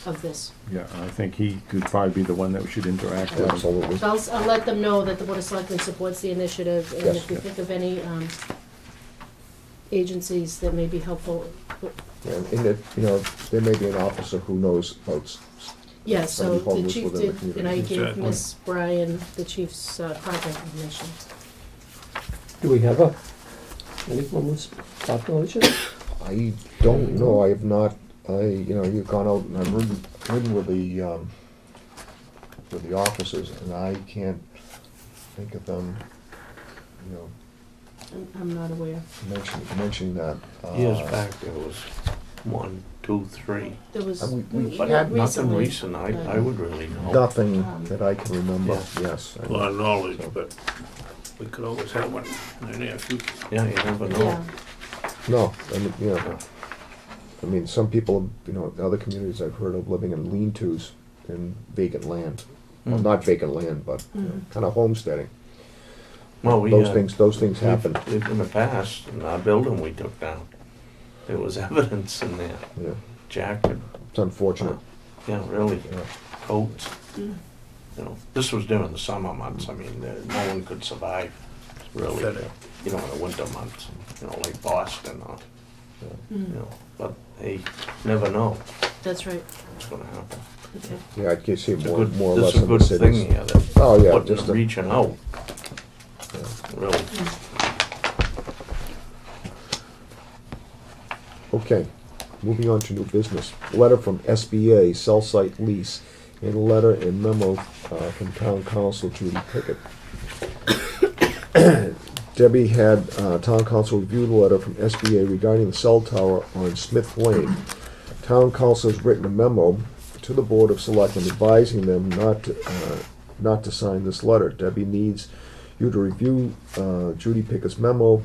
of this. Yeah, I think he could probably be the one that we should interact with. Absolutely. So I'll let them know that the Board of Selectmen supports the initiative, and Yes. if we think of any agencies that may be helpful. And that, there may be an officer who knows about Yeah, so Somebody the homeless chief within the did, community. and I gave Exactly. Miss Bryan the chief's contact information. Do we have any homeless population? I don't know. I have not. You've gone out and I've ridden with the officers, and I can't think of them. I'm not aware. Mentioning that. Years back, there was 1, 2, 3. There was, we But not nothing recently. recent, I would really know. Nothing that I can remember. Yeah. Yes. A lot of knowledge, but we could always have one in the near future. Yeah, you never know. Yeah, No, I mean, you know, I mean, some people, you know, in other communities I've heard of living in lean-tos in vacant land. Well, not vacant land, but you know, kind of homesteading. Well, we, Those things we've- happen. In the past, in our building we took down, there was evidence in there. Yeah, Jacket, it's unfortunate. yeah, really, Yeah. coats. You know, this was during the summer months. I mean, no one could survive, really. Said it. You know, in the winter months, you know, like Boston or, you know, but hey, never know That's right, what's gonna happen. okay. Yeah, I can see It's a more, good, more or this less is a in the good cities. thing here that Oh, yeah, putting, just a- reaching out, really. Okay, moving on to new business. Letter from SBA, cell site lease, and letter and memo from town council Judy Pickett. Debbie had town council review the letter from SBA regarding the cell tower on Smith Lane. Town council has written a memo to the Board of Selectmen advising them not to sign this letter. Debbie needs you to review Judy Pickett's memo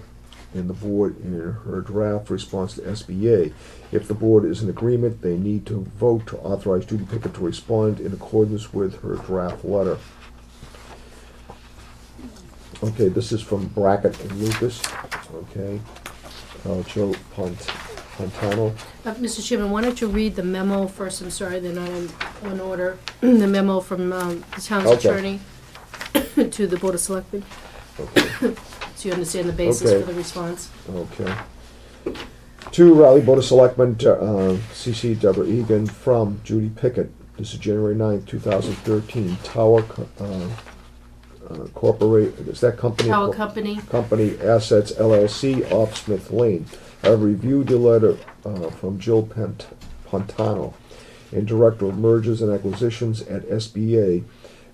and the board in her draft response to SBA. If the board is in agreement, they need to vote to authorize Judy Pickett to respond in accordance with her draft letter. Okay, this is from Brackett and Lucas, okay. Joe Pontano. Mr. Chairman, why don't you read the memo first? I'm sorry, they're not in one order. The memo from the town's Okay. attorney to the Board of Selectmen, Okay. so you understand the basis Okay. for the response. Okay. To Raleigh Board of Selectmen, CC Deborah Egan from Judy Pickett. This is January 9th, 2013. Tower Corporate, is that company? Tower Company, Company Assets LLC off Smith Lane. I've reviewed your letter from Jill Pontano, and Director of Mergers and Acquisitions at SBA,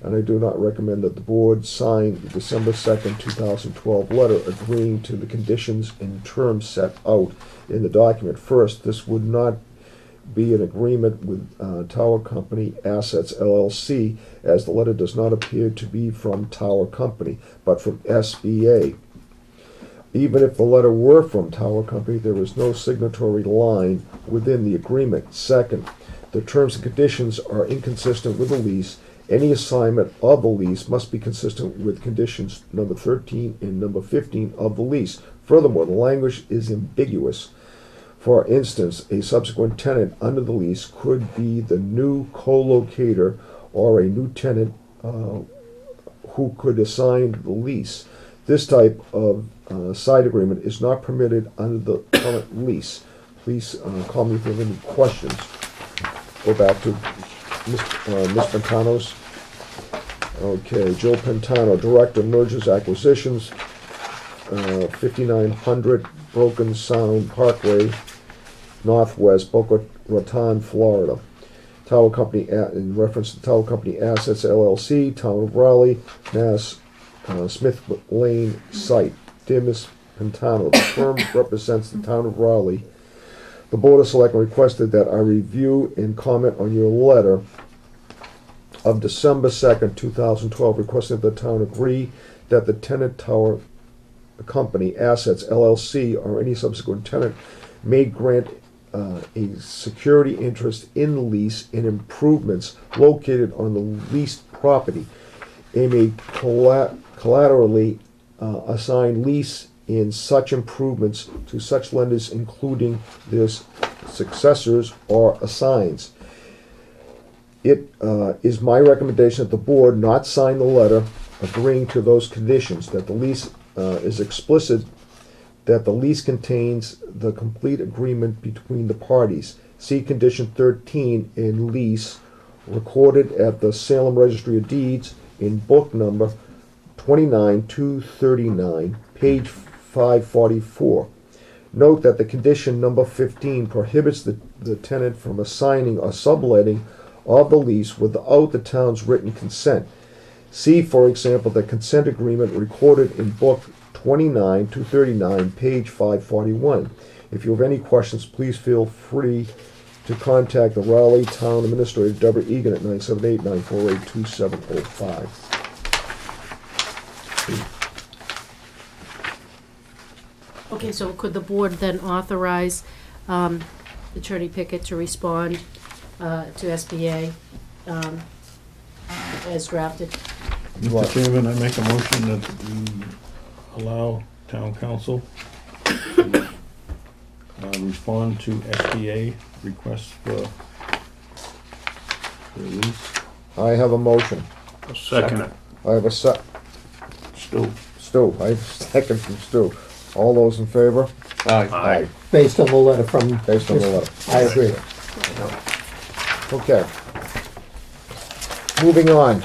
and I do not recommend that the board sign the December 2nd, 2012 letter agreeing to the conditions and terms set out in the document. First, this would not be an agreement with Tower Company Assets LLC, as the letter does not appear to be from Tower Company, but from SBA. Even if the letter were from Tower Company, there is no signatory line within the agreement. Second, the terms and conditions are inconsistent with the lease. Any assignment of the lease must be consistent with conditions number 13 and number 15 of the lease. Furthermore, the language is ambiguous. For instance, a subsequent tenant under the lease could be the new co-locator or a new tenant who could assign the lease. This type of side agreement is not permitted under the current lease. Please call me if you have any questions. Go back to Ms. Pantano's. Okay, Joe Pantano, Director of Mergers Acquisitions, 5900 Broken Sound Parkway, Northwest, Boca Raton, Florida. Tower Company, in reference to Tower Company Assets LLC, Town of Raleigh, Mass. Smith Lane site. Dear Ms. Pantano, the firm represents the Town of Raleigh. The Board of Selectmen requested that I review and comment on your letter of December 2nd, 2012, requesting that the town agree that the tenant Tower Company Assets LLC or any subsequent tenant may grant a security interest in the lease and improvements located on the leased property, and may collaterally assign lease in such improvements to such lenders, including their successors or assigns. It is my recommendation that the board not sign the letter agreeing to those conditions, that the lease is explicit, that the lease contains the complete agreement between the parties. See condition 13 in lease recorded at the Salem Registry of Deeds in book number 29239, page 544. Note that the condition number 15 prohibits the tenant from assigning or subletting of the lease without the town's written consent. See, for example, the consent agreement recorded in book 29239, page 541. If you have any questions, please feel free to contact the Raleigh Town Administrator, Deborah Egan, at 978-948-2705. Okay, so could the board then authorize Attorney Pickett to respond to SBA as drafted? Mr. Chairman, I make a motion that we allow town council to respond to SBA requests for release. I have a motion. Second it. I have a Stu. I have a second from Stu. All those in favor? Aye. Based on the letter from. Based on the letter. I agree. Okay. Moving on.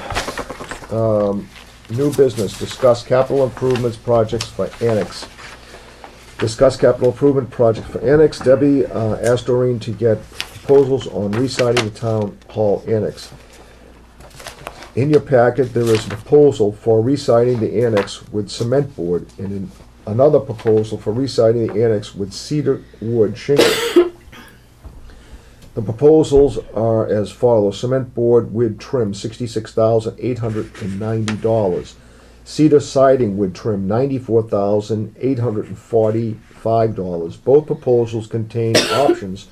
New business, discuss capital improvements projects for annex. Discuss capital improvement project for annex. Debbie asked Doreen to get proposals on re-siding the town hall annex. In your packet, there is a proposal for re-siding the annex with cement board and another proposal for re-siding the annex with cedar wood shingle. The proposals are as follows: cement board with trim, $66,890. Cedar siding with trim, $94,845. Both proposals contain options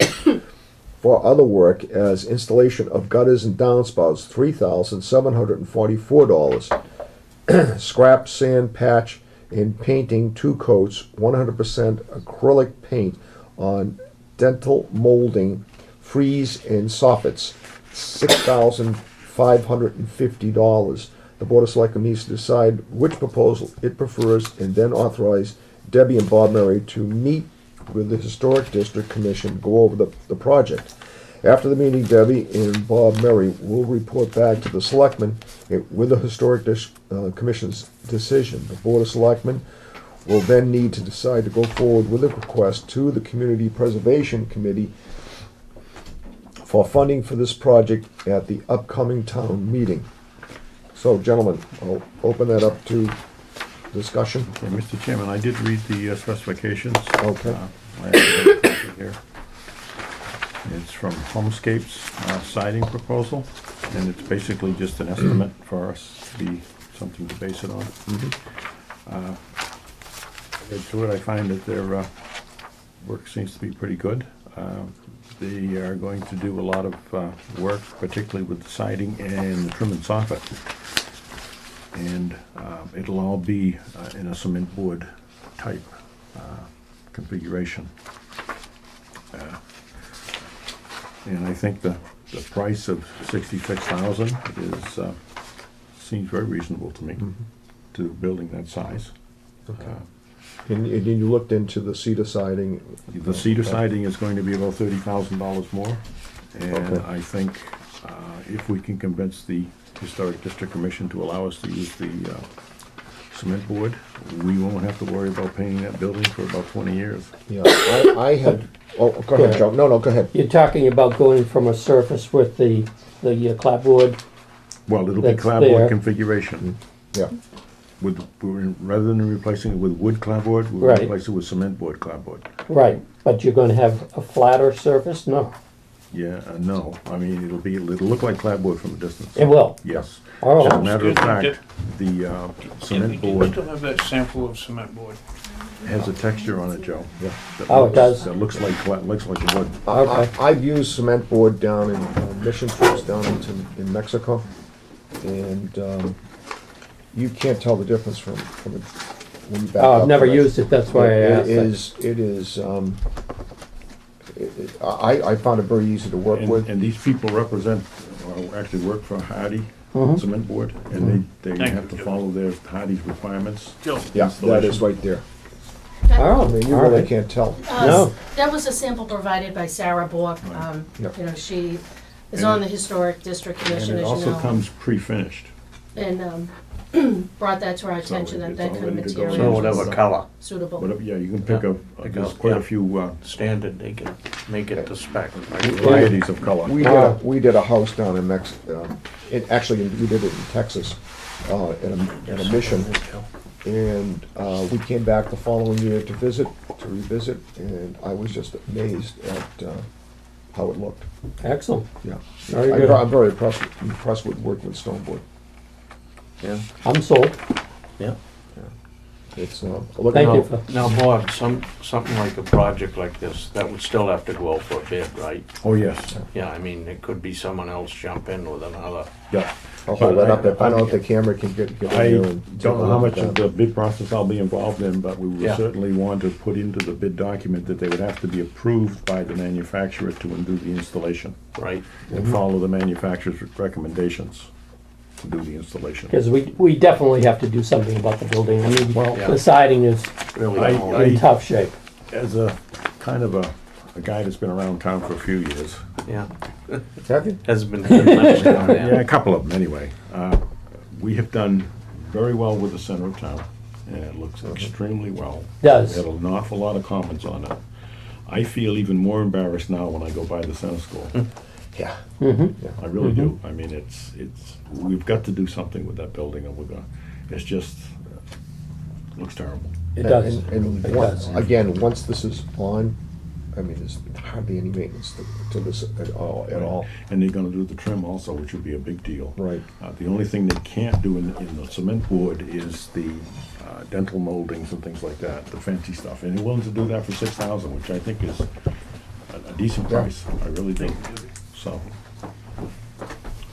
for other work as installation of gutters and downspouts, $3,744. Scrap, sand, patch, and painting 2 coats, 100% acrylic paint on dental molding, frieze and soffits, $6,550. The Board of Selectmen needs to decide which proposal it prefers and then authorize Debbie and Bob Murray to meet with the Historic District Commission, go over the project. After the meeting, Debbie and Bob Murray will report back to the Selectmen with the Historic Commission's decision. The Board of Selectmen will then need to decide to go forward with a request to the Community Preservation Committee for funding for this project at the upcoming town meeting. So, gentlemen, I'll open that up to discussion. Okay, Mr. Chairman, I did read the specifications. Okay. I have it here. It's from Homescape's siding proposal, and it's basically just an estimate for us to be something to base it on. I read through it, I find that their work seems to be pretty good. They are going to do a lot of work, particularly with the siding and the trim and soffit. And it'll all be in a cement board type configuration. And I think the price of $66,000 is seems very reasonable to me to building that size. Okay. And you looked into the cedar siding? The cedar siding is going to be about $30,000 more, and Okay. I think if we can convince the Historic District Commission to allow us to use the cement board, we won't have to worry about painting that building for about 20 years. Yeah, I had, oh, go ahead, Joe. No, go ahead. You're talking about going from a surface with the clapboard. Well, it'll be That's there. clapboard configuration. Yeah. Rather than replacing it with wood clapboard, we'll Right. replace it with cement board clapboard. Right, but you're going to have a flatter surface? No. Yeah, no, I mean, it'll look like clapboard from a distance. It will. Yes. Oh. As a matter of Excuse me, fact, the cement Do you board still have that sample of cement board? has a texture on it, Joe. Yeah. Oh, it does? That looks like wood. Okay. I've used cement board down in mission trips down in Mexico, and you can't tell the difference from it when you back up. Oh, I've never from used it, that's why I asked. It is, I found it very easy to work with. And these people represent, or actually work for Hardy Mhm. Cement Board, and they Thank have to you. follow their Hardy's requirements. Joe. Yeah, that is right there. Oh, I mean, you all really right. can't tell. No. That was a sample provided by Sarah Bork. Yep. You know, she is And on the Historic District And Commission, it as you also know. comes pre-finished. And brought that to our attention, that it's that kind of all ready to go. material So whatever was color, suitable. Whatever, yeah, you can pick Yeah. up, Pick there's up, quite yeah. a few standard, they can make it to spec. varieties of color. We did a house down in Mexico, we did it in Texas, in a mission. And we came back the following year to revisit, and I was just amazed at how it looked. Excellent. Yeah. Very good. I'm very impressed with working with stone board. I'm sold. Yeah. it's, look Thank at you how, for, Now, Bob, something like a project like this, that would still have to go out for a bid, right? Oh, yes, Yeah, I mean, it could be someone else jump in with another. yeah. I'll hold that up, if I know if the camera can get in I there and. take don't a know how look much at of that. the bid process I'll be involved in, but we will Yeah. certainly want to put into the bid document that they would have to be approved by the manufacturer to do the installation, Right. and follow the manufacturer's recommendations to do the installation. because we definitely have to do something about the building. I mean, Well, the siding is Really. in tough shape. As a kind of a guy that's been around town for a few years, Yeah. Have you? Has been finished on yeah, a that. couple of them anyway, we have done very well with the center of town, and it looks extremely well. Does. We had an awful lot of comments on it. I feel even more embarrassed now when I go by the center school. Yeah. I really do. I mean, we've got to do something with that building, and it's just, looks terrible. It does. And It once, does. again, once this is on, I mean, there's hardly any maintenance to this at all. And they're gonna do the trim also, which would be a big deal. Right. The only thing they can't do in the cement board is the dental moldings and things like that, the fancy stuff. And they're willing to do that for $6,000, which I think is a decent Yeah. price. I really do. So,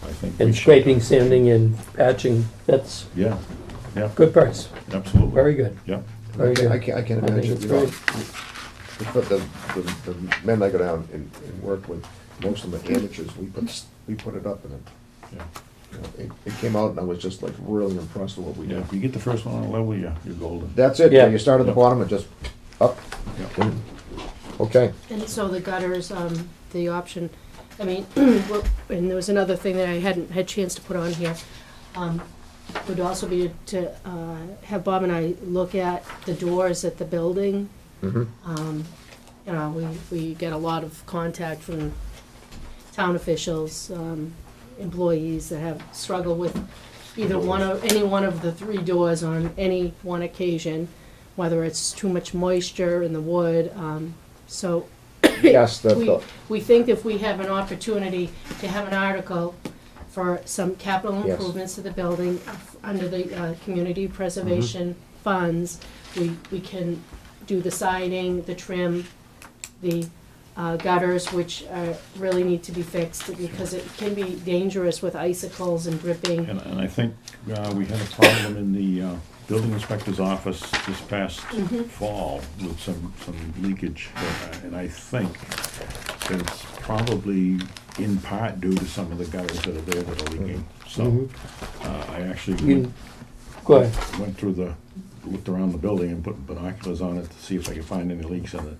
I think we And should. scraping, sanding, and patching, that's Yeah, yeah, good price. absolutely. Very good. Yeah. Very good. I can't I think imagine, it's you know, great. but the men I go down and work with, most of them are amateurs, we put it up and Yeah. it came out and I was just like really impressed with what we Yeah, did. if you get the first one on a level, you're golden. That's it, Yeah. you start at the bottom and just up. Yeah. Okay, And so the gutters, the option, I mean, well, and there was another thing that I hadn't had chance to put on here, would also be to have Bob and I look at the doors at the building. mhm, You know, we get a lot of contact from town officials, employees that have struggled with either any one of the three doors on any one occasion, whether it's too much moisture in the wood, so yes, we think if we have an opportunity to have an article for some capital Yes. improvements to the building under the community preservation funds, we can do the siding, the trim, the gutters, which really need to be fixed because it can be dangerous with icicles and dripping. And I think we had a problem in the building inspector's office this past fall with some leakage. And I think that it's probably in part due to some of the gutters that are there that are leaking. So I actually You- Go ahead. looked around the building and put binoculars on it to see if I could find any leaks in it.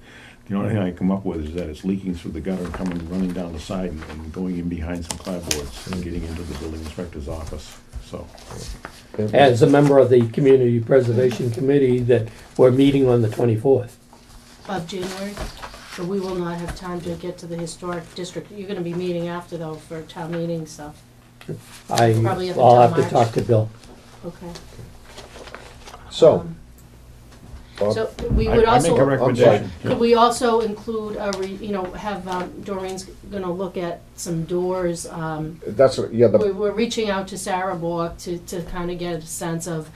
The only thing I come up with is that it's leaking through the gutter and running down the side and going in behind some clapboards and getting into the building inspector's office, so. As a member of the Community Preservation Committee, that we're meeting on the 24th. Of January, so we will not have time to get to the historic district. You're gonna be meeting after though for town meeting stuff. Probably up I'll until have to March. talk to Bill. Okay. so, Bob, So we I would make a also, recommendation. could we also include, have, Doreen's gonna look at some doors, that's, yeah, we're reaching out to Sarah Bork to kind of get a sense of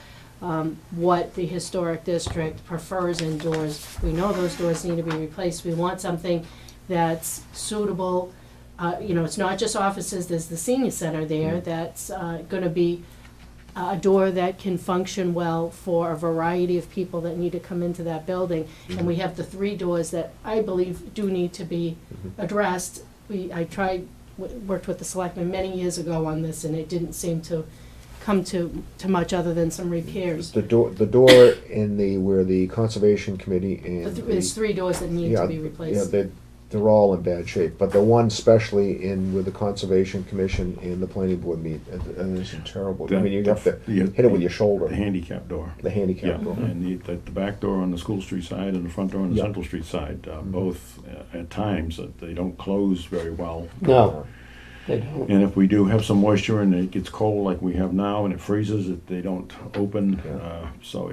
what the historic district prefers in doors. We know those doors need to be replaced. We want something that's suitable. It's not just offices, there's the senior center there that's gonna be a door that can function well for a variety of people that need to come into that building. And we have the three doors that I believe do need to be addressed. I worked with the selectmen many years ago on this, and it didn't seem to come to much other than some repairs. the door in where the conservation committee and There's three doors that need yeah, to be replaced. Yeah, they're all in bad shape, but the one especially in where the conservation commission and the planning board meet, and it's terrible. I mean, you have to hit it with your shoulder, The handicap door. the handicap Yeah, door. and the back door on the School Street side and the front door on the Yeah. Central Street side, both at times, they don't close very well. No, they don't. And if we do have some moisture and it gets cold like we have now and it freezes, they don't open. Yeah. So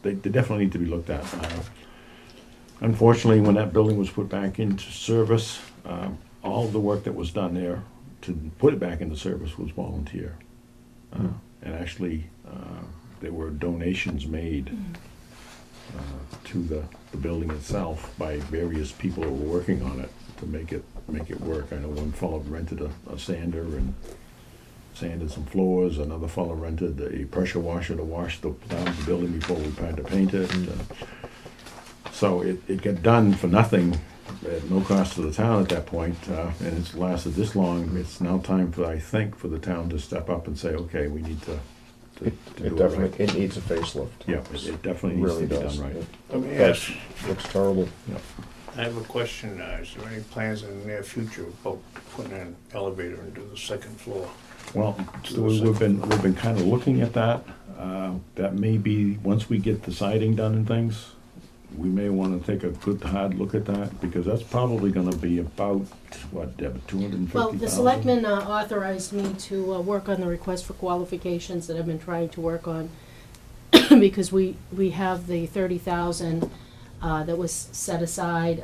they definitely need to be looked at. Unfortunately, when that building was put back into service, all the work that was done there to put it back into service was volunteer. And actually, there were donations made to the building itself by various people who were working on it to make it work. I know one fellow rented a sander and sanded some floors. Another fellow rented a pressure washer to wash down the building before we had to paint it. So it got done for nothing, at no cost to the town at that point, and it's lasted this long. It's now time for, I think, for the town to step up and say, okay, we need to do It it definitely, right. it needs a facelift. Yeah, it definitely needs Really to be does. done right. Let me That ask, looks terrible. I have a question, is there any plans in the near future about putting an elevator into the second floor? Well, we've been kind of looking at that. That may be, once we get the siding done and things, we may want to take a good hard look at that, because that's probably gonna be about, what, Deb, 250,000? Well, the selectmen authorized me to work on the request for qualifications that I've been trying to work on, because we have the 30,000 that was set aside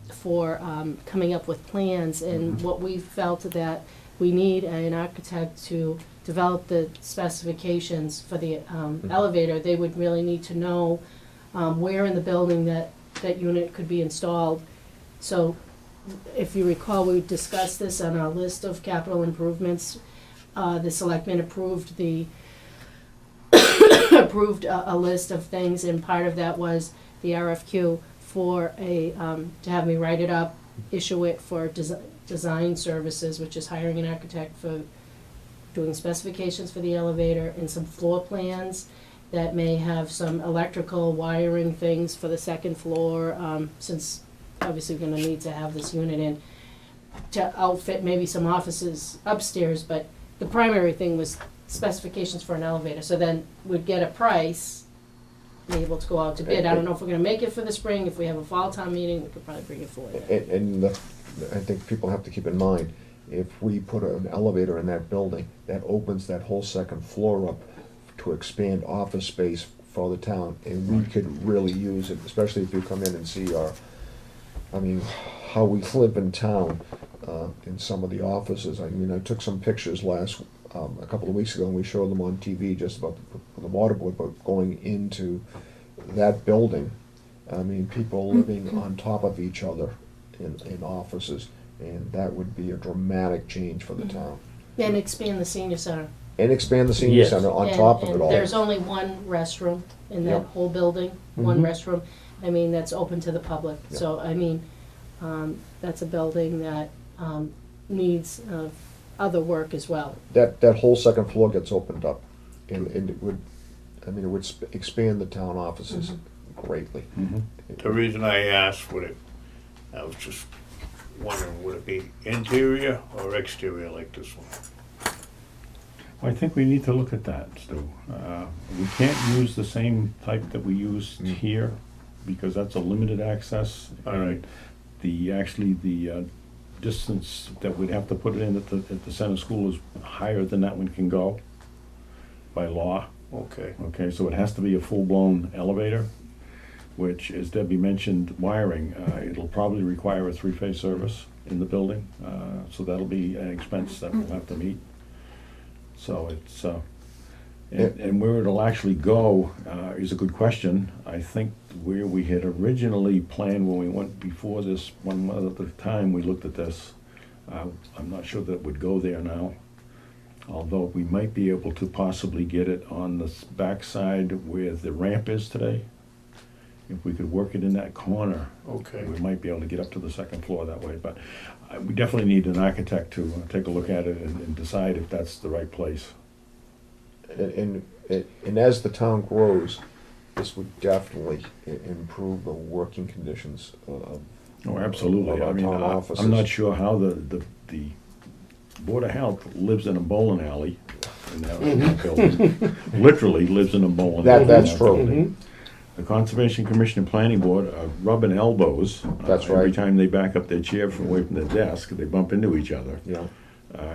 for coming up with plans, and what we felt that we need an architect to develop the specifications for the elevator. They would really need to know where in the building that unit could be installed. So if you recall, we discussed this on our list of capital improvements. The selectmen approved approved a list of things, and part of that was the RFQ for to have me write it up, issue it for design services, which is hiring an architect for doing specifications for the elevator and some floor plans that may have some electrical wiring things for the second floor, since obviously we're gonna need to have this unit in, to outfit maybe some offices upstairs, but the primary thing was specifications for an elevator. So then we'd get a price, be able to go out to bid. I don't know if we're gonna make it for the spring. If we have a fall town meeting, we could probably bring it forward. And I think people have to keep in mind, if we put an elevator in that building, that opens that whole second floor up to expand office space for the town, and we could really use it, especially if you come in and see how we live in town, in some of the offices. I mean, I took some pictures a couple of weeks ago, and we showed them on TV just about the water board, but going into that building, I mean, people living on top of each other in offices, and that would be a dramatic change for the town. And expand the senior center. And expand the senior Yes. center on And- top of and it all. there's only one restroom in that Yep. whole building, one Mhm. restroom, I mean, that's open to the public. Yep. So, I mean, that's a building that needs other work as well. That whole second floor gets opened up, and it would, expand the town offices greatly. Mhm. The reason I asked, I was just wondering, would it be interior or exterior like this one? I think we need to look at that, Stu. We can't use the same type that we used here, because that's a limited access. All right. The distance that we'd have to put it in at the center school is higher than that one can go by law. Okay. Okay, so it has to be a full-blown elevator, which, as Debbie mentioned, wiring, it'll probably require a three-phase service in the building, so that'll be an expense that we'll have to meet. So it's, and where it'll actually go is a good question. I think where we had originally planned when we went before this, one other time we looked at this, I'm not sure that it would go there now. Although we might be able to possibly get it on the backside where the ramp is today. If we could work it in that corner, Okay. we might be able to get up to the second floor that way. But we definitely need an architect to take a look at it and decide if that's the right place. And as the town grows, this would definitely improve the working conditions of Oh, absolutely. of our I mean, town offices. I'm not sure how the Board of Health lives in a bowling alley in that building. Literally lives in a bowling alley. That's in true. building. The Conservation Commission and Planning Board are rubbing elbows. That's Every right. time they back up their chair from away from the desk, they bump into each other. Yeah.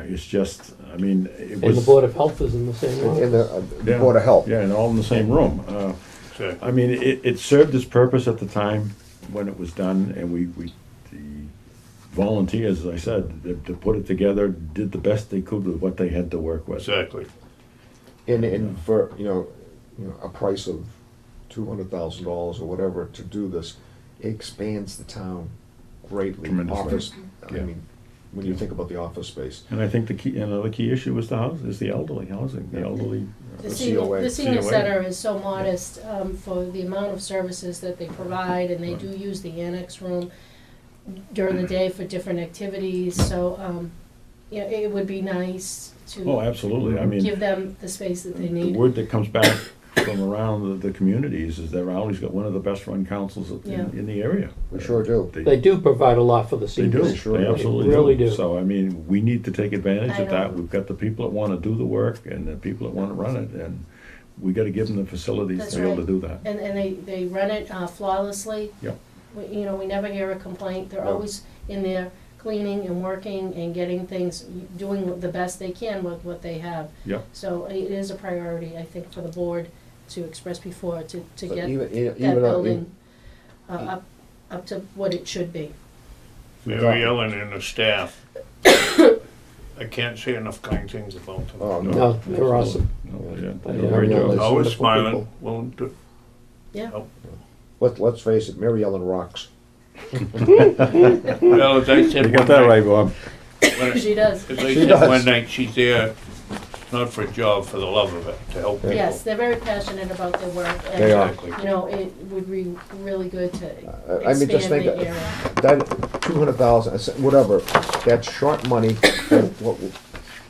It's just, I mean, it And was. the Board of Health is in the same In room. the Yeah. Board of Health. Yeah, and all in the same room. Okay. I mean, it served its purpose at the time when it was done, and the volunteers, as I said, to put it together, did the best they could with what they had to work with. Exactly. And for, a price of $200,000 or whatever to do this, expands the town greatly. Tremendously. Office, I Yeah. mean, when you think about the office space. And I think another key issue is the elderly housing, the elderly. The COA. senior COA. center is so modest for the amount of services that they provide, and they do use the annex room during the day for different activities, so, you know, it would be nice Oh, to absolutely, I mean, give them the space that they the need. word that comes back from around the communities is that Raleigh's got one of the best run councils Yeah. in the area. We sure do. They do provide a lot for the They do, seniors. Sure they do. absolutely Really do. do. So, I mean, we need to take advantage I of that. know. We've got the people that wanna do the work and the people that wanna run it, and we gotta give them the facilities That's to be able right. to do that. And they run it flawlessly. Yep. You know, we never hear a complaint. They're No. always in there cleaning and working and getting things, doing the best they can with what they have. Yep. So it is a priority, I think, for the board to express before, to But get even that building up to what it should be. Mary Ellen and the staff. I can't say enough kind things about them. Oh, No, they're awesome. No, yeah, They they're are very really good. nice. Always wonderful smiling, people. willing to, Yeah. Let's face it, Mary Ellen rocks. well, as I said You got one that night, right, Bob. She does. as I She said does. one night, she's there, not for a job, for the love of it, to help people. Yes, they're very passionate about their work. And, They are. Exactly. You know, it would be really good to I mean, just expand think the area. that 200,000, whatever, that's short money for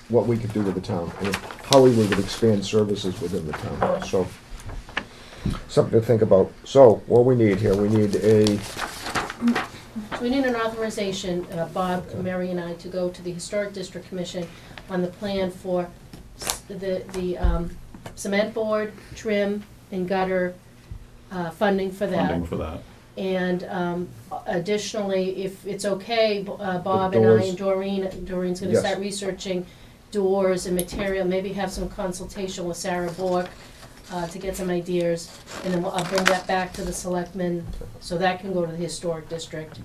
what we could do with the town, and how we would expand services within the town, so. Something to think about. So, what we need here, we need a, So we need an authorization, Bob, Mary and I, to go to the Historic District Commission on the plan for the cement board, trim, and gutter funding for that. Funding for that. And additionally, if it's okay, Bob and I doors. and Doreen's gonna Yes. start researching doors and material, maybe have some consultation with Sarah Bork to get some ideas, and then I'll bring that back to the selectmen, so that can go to the historic district.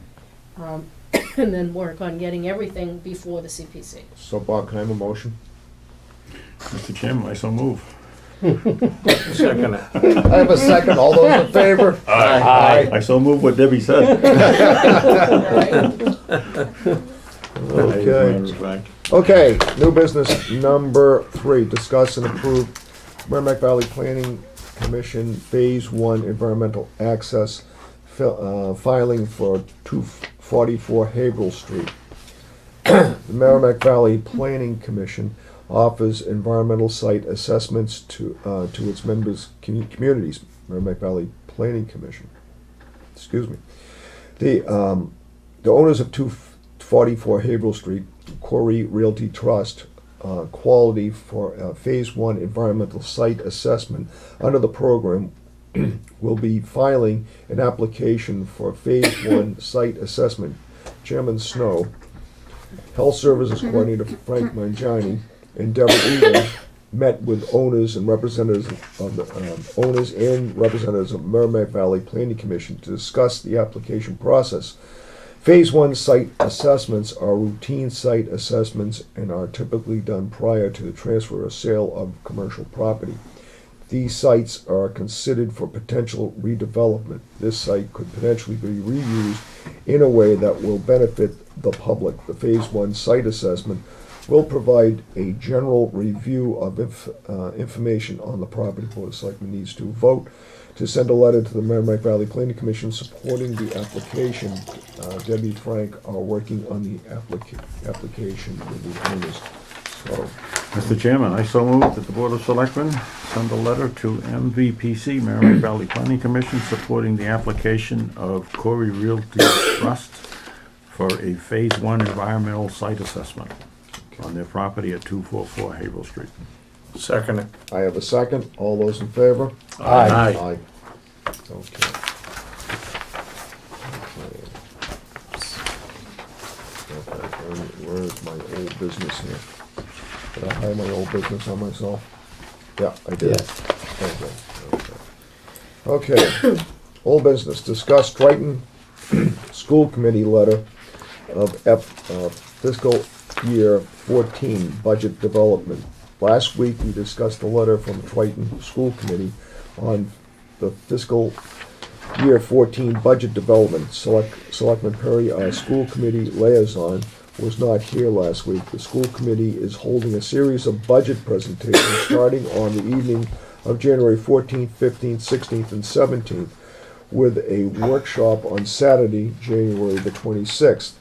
And then work on getting everything before the CPC. so Bob, can I have a motion? Mr. Chairman, I so move. Second it. I have a second, all those in favor? Aye. I so move what Debbie said. Okay. Matter of fact. Okay, new business number 3, discuss and approve Merrimack Valley Planning Commission Phase 1 Environmental Access filing for 244 Haverhill Street. The Merrimack Valley Planning Commission offers environmental site assessments to its members' communities. Merrimack Valley Planning Commission. Excuse me. The owners of 244 Haverhill Street, Corey Realty Trust, quality for Phase 1 environmental site assessment under the program will be filing an application for Phase 1 site assessment. Chairman Snow, Health Services Coordinator Frank Mangiani, and Deborah Egan met with owners and representatives of Merrimack Valley Planning Commission to discuss the application process. Phase 1 site assessments are routine site assessments and are typically done prior to the transfer or sale of commercial property. These sites are considered for potential redevelopment. This site could potentially be reused in a way that will benefit the public. The Phase 1 site assessment will provide a general review of information on the property. Board of Selectmen needs to vote to send a letter to the Merrimack Valley Planning Commission supporting the application. Debbie and Frank are working on the application with the owners. So, Mr. Chairman, I so move that the Board of Selectmen send a letter to MVPC, Merrimack Valley Planning Commission, supporting the application of Corey Realty Trust for a Phase 1 environmental site assessment on their property at 244 Haverhill Street. Second it. I have a second. All those in favor? Aye. Aye. Okay. Okay, where's my old business here? Did I hide my old business on myself? Yeah, I did. Okay. Old business, discuss Triton School Committee letter of fiscal year 14 budget development. Last week, we discussed the letter from Triton School Committee on the fiscal year 14 budget development. Selectman Perry, our school committee liaison, was not here last week. The school committee is holding a series of budget presentations starting on the evening of January 14th, 15th, 16th, and 17th, with a workshop on Saturday, January the 26th.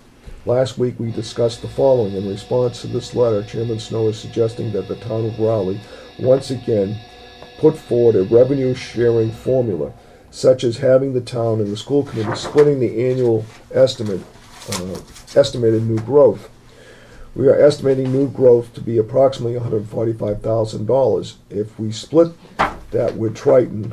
Last week, we discussed the following. In response to this letter, Chairman Snow is suggesting that the town of Raleigh once again put forward a revenue-sharing formula, such as having the town and the school committee splitting the annual estimated new growth. We are estimating new growth to be approximately $145,000. If we split that with Triton,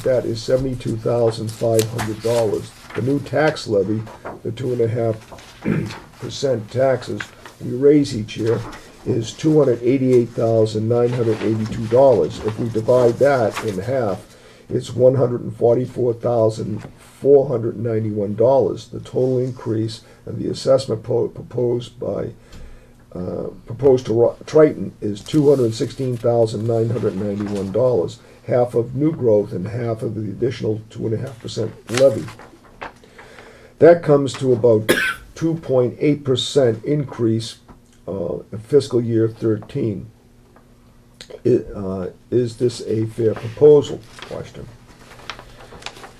that is $72,500. The new tax levy, the 2.5% taxes we raise each year, is $288,982. If we divide that in half, it's $144,491. The total increase in the assessment proposed to Triton is $216,991, half of new growth and half of the additional 2.5% levy. That comes to about 2.8% increase in fiscal year 13. Is this a fair proposal? Question.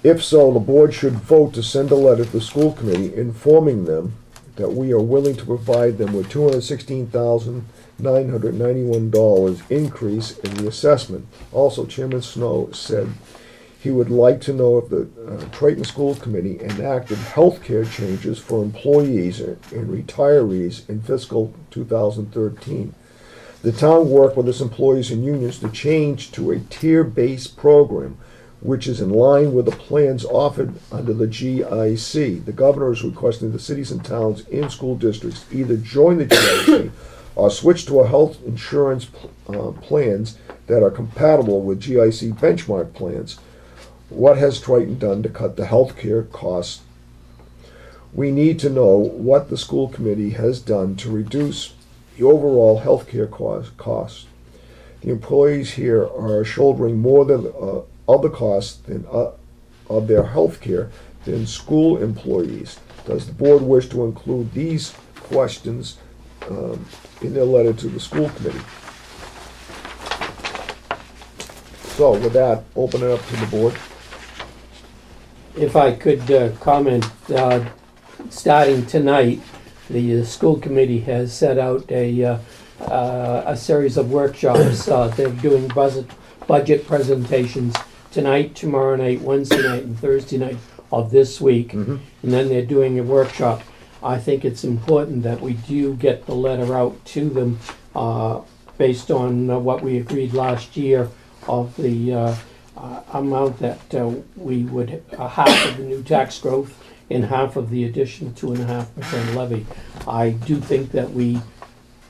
If so, the board should vote to send a letter to the school committee informing them that we are willing to provide them with $216,991 increase in the assessment. Also, Chairman Snow said he would like to know if the Triton School Committee enacted health care changes for employees and retirees in fiscal 2013. The town worked with its employees and unions to change to a tier-based program, which is in line with the plans offered under the GIC. The governor is requesting the cities and towns in school districts either join the GIC or switch to a health insurance plans that are compatible with GIC benchmark plans. What has Triton done to cut the health care costs? We need to know what the school committee has done to reduce the overall health care costs. The employees here are shouldering more than of the costs of their health care than school employees. Does the board wish to include these questions in their letter to the school committee? So with that, open it up to the board. If I could comment, starting tonight, the school committee has set out a series of workshops. They're doing budget presentations tonight, tomorrow night, Wednesday night, and Thursday night of this week. And then they're doing a workshop. I think it's important that we do get the letter out to them based on what we agreed last year of the amount that we would, half of the new tax growth and half of the additional 2.5% levy. I do think that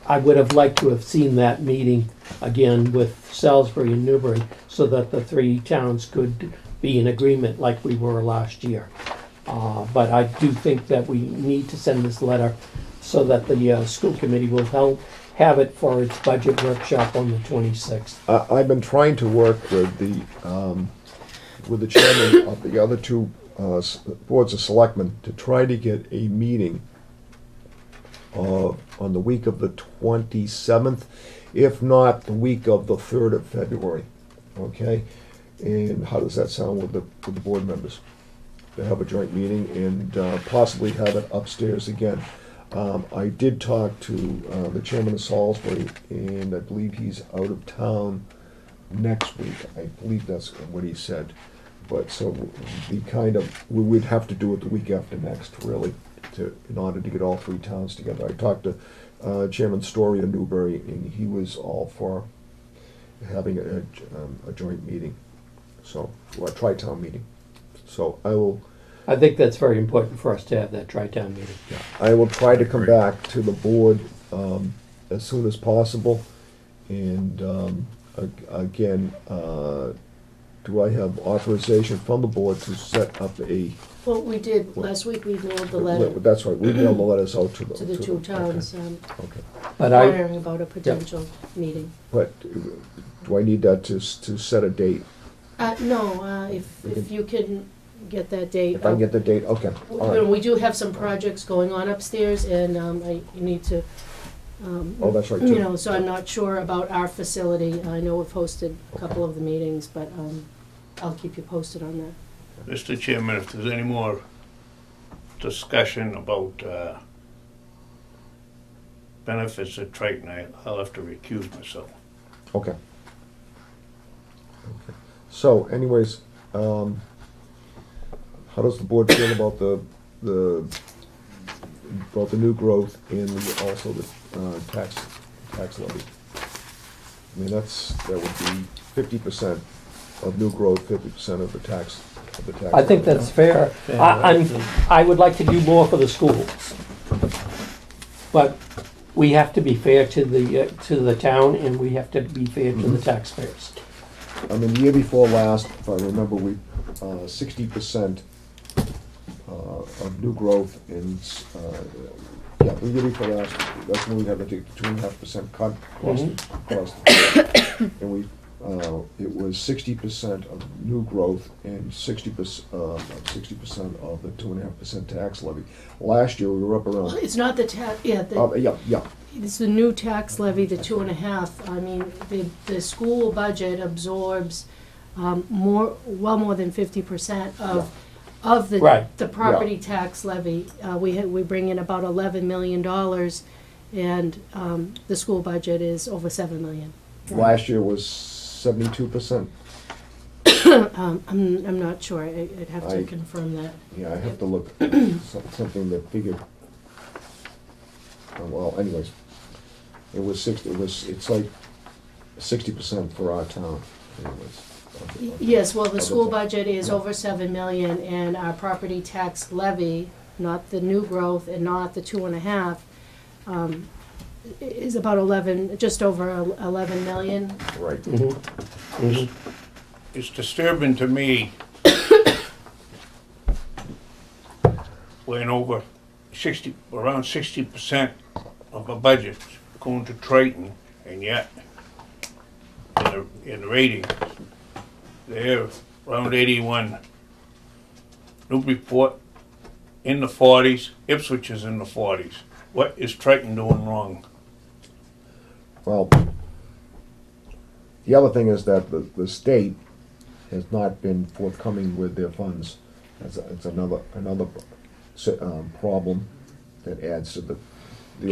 I would have liked to have seen that meeting again with Salisbury and Newbury so that the three towns could be in agreement like we were last year. But I do think that we need to send this letter so that the school committee will have it for its budget workshop on the 26th. I've been trying to work with the chairman of the other two boards of selectmen to try to get a meeting on the week of the 27th, if not the week of the 3rd of February. Okay? And how does that sound with the board members? To have a joint meeting and possibly have it upstairs again. I did talk to the chairman of Salisbury, and I believe he's out of town next week. I believe that's what he said. But so we would have to do it the week after next, really, in order to get all three towns together. I talked to Chairman Story of Newbury, and he was all for having a joint meeting, or a tri-town meeting. So I think that's very important for us to have that tri-town meeting. Yeah, I will try to come back to the board as soon as possible. And again, do I have authorization from the board to set up a... Well, we did, last week we mailed the letter That's right, we mailed the letters out to to the two towns, Okay. inquiring about a potential meeting. But do I need that to set a date? No, if you can get that date. If I can get the date, okay, all right. We do have some projects going on upstairs, and I need to, Oh, that's right, you too. know, so I'm not sure about our facility. I know we've hosted a couple of the meetings, but I'll keep you posted on that. Mr. Chairman, if there's any more discussion about benefits at Triton, I'll have to recuse myself. Okay. So anyways, how does the board feel about the new growth and also the tax levy? I mean, that would be 50% of new growth, 50% of the tax I think levy. that's fair. I would like to do more for the schools. But we have to be fair to the town, and we have to be fair to the taxpayers. I mean, the year before last, if I remember, 60% of new growth in, the year before last, that's when we had the 2.5% cut cost. And we, it was 60% of new growth and 60% of the 2.5% tax levy. Last year, we were up around. It's not the tax, yeah, Yeah. it's the new tax levy, the 2.5. I mean, the school budget absorbs well more than 50% of the Right. the property tax levy. We bring in about $11 million, and the school budget is over $7 million. Last year was 72%. I'm not sure. I'd have to confirm that. Yeah, I have to look at something that figured. Well, anyways, it was 60. It's like 60% for our town. Anyways. Yes, well, the school budget is over $7 million, and our property tax levy, not the new growth and not the 2.5, is about just over 11 million. Right. It's disturbing to me when around 60% of the budget going to Triton, and yet in the rating, they're around 81. Newburyport in the 40s, Ipswich is in the 40s. What is Triton doing wrong? Well, the other thing is that the state has not been forthcoming with their funds. It's another problem that adds to the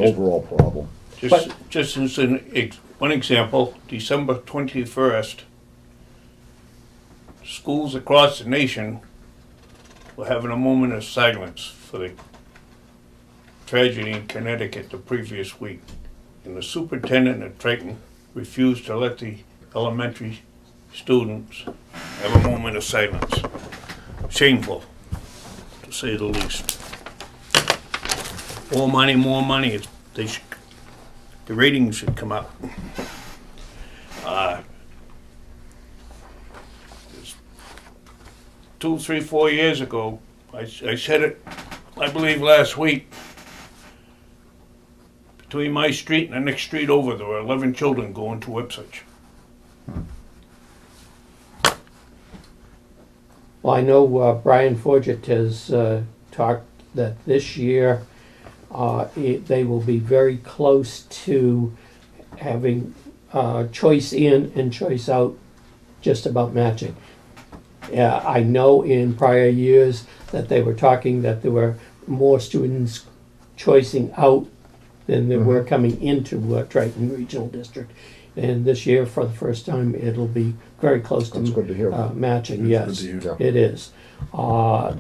overall problem. Just as one example, December 21st, schools across the nation were having a moment of silence for the tragedy in Connecticut the previous week. And the superintendent at Triton refused to let the elementary students have a moment of silence. Shameful, to say the least. More money. The ratings should come up. 2, 3, 4 years ago, I said it, I believe last week, between my street and the next street over, there were 11 children going to Ipswich. Well, I know Brian Forget has talked that this year they will be very close to having choice in and choice out just about matching. I know in prior years that they were talking that there were more students choicing out than there were coming into Triton Regional District. And this year, for the first time, it'll be very close That's good to hear. to matching. That's Yes, good to hear. it is. I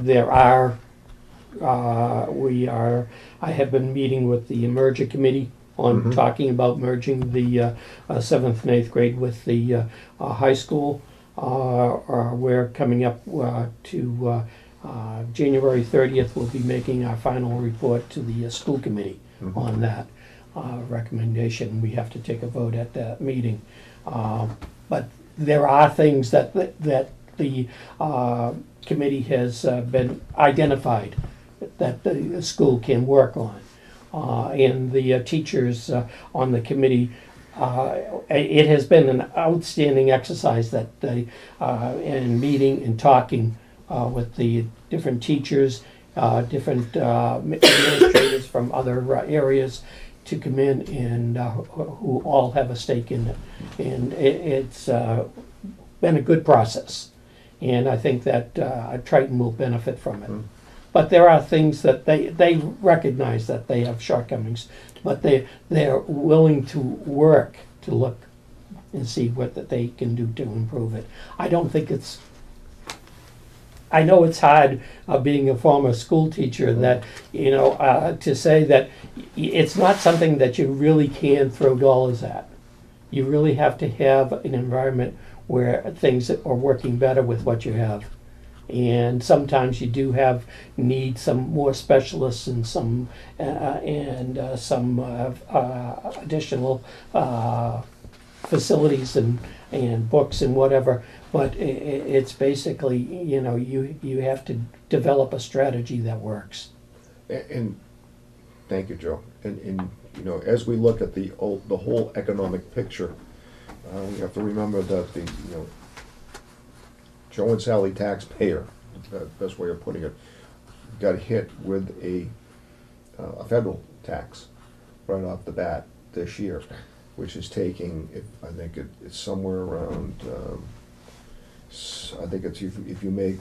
have been meeting with the merger committee on talking about merging the 7th and 8th grade with the high school. We're coming up to January 30th. We'll be making our final report to the school committee on that recommendation. We have to take a vote at that meeting. But there are things that the committee has been identified that the school can work on. And the teachers on the committee it has been an outstanding exercise that in meeting and talking with the different teachers, different administrators from other areas to come in and who all have a stake in it. And it's been a good process. And I think that Triton will benefit from it. But there are things that they recognize that they have shortcomings, but they're willing to work to look and see what that they can do to improve it. I don't think it's. I know it's hard being a former school teacher that to say that it's not something that you really can throw dollars at. You really have to have an environment where things are working better with what you have. And sometimes you do need some more specialists and some additional facilities and books and whatever. But it's basically you have to develop a strategy that works. And thank you, Joe. And as we look at the whole economic picture, we have to remember that Joe and Sally taxpayer, the best way of putting it, got hit with a federal tax right off the bat this year, which is taking, I think it's somewhere around, I think it's if you make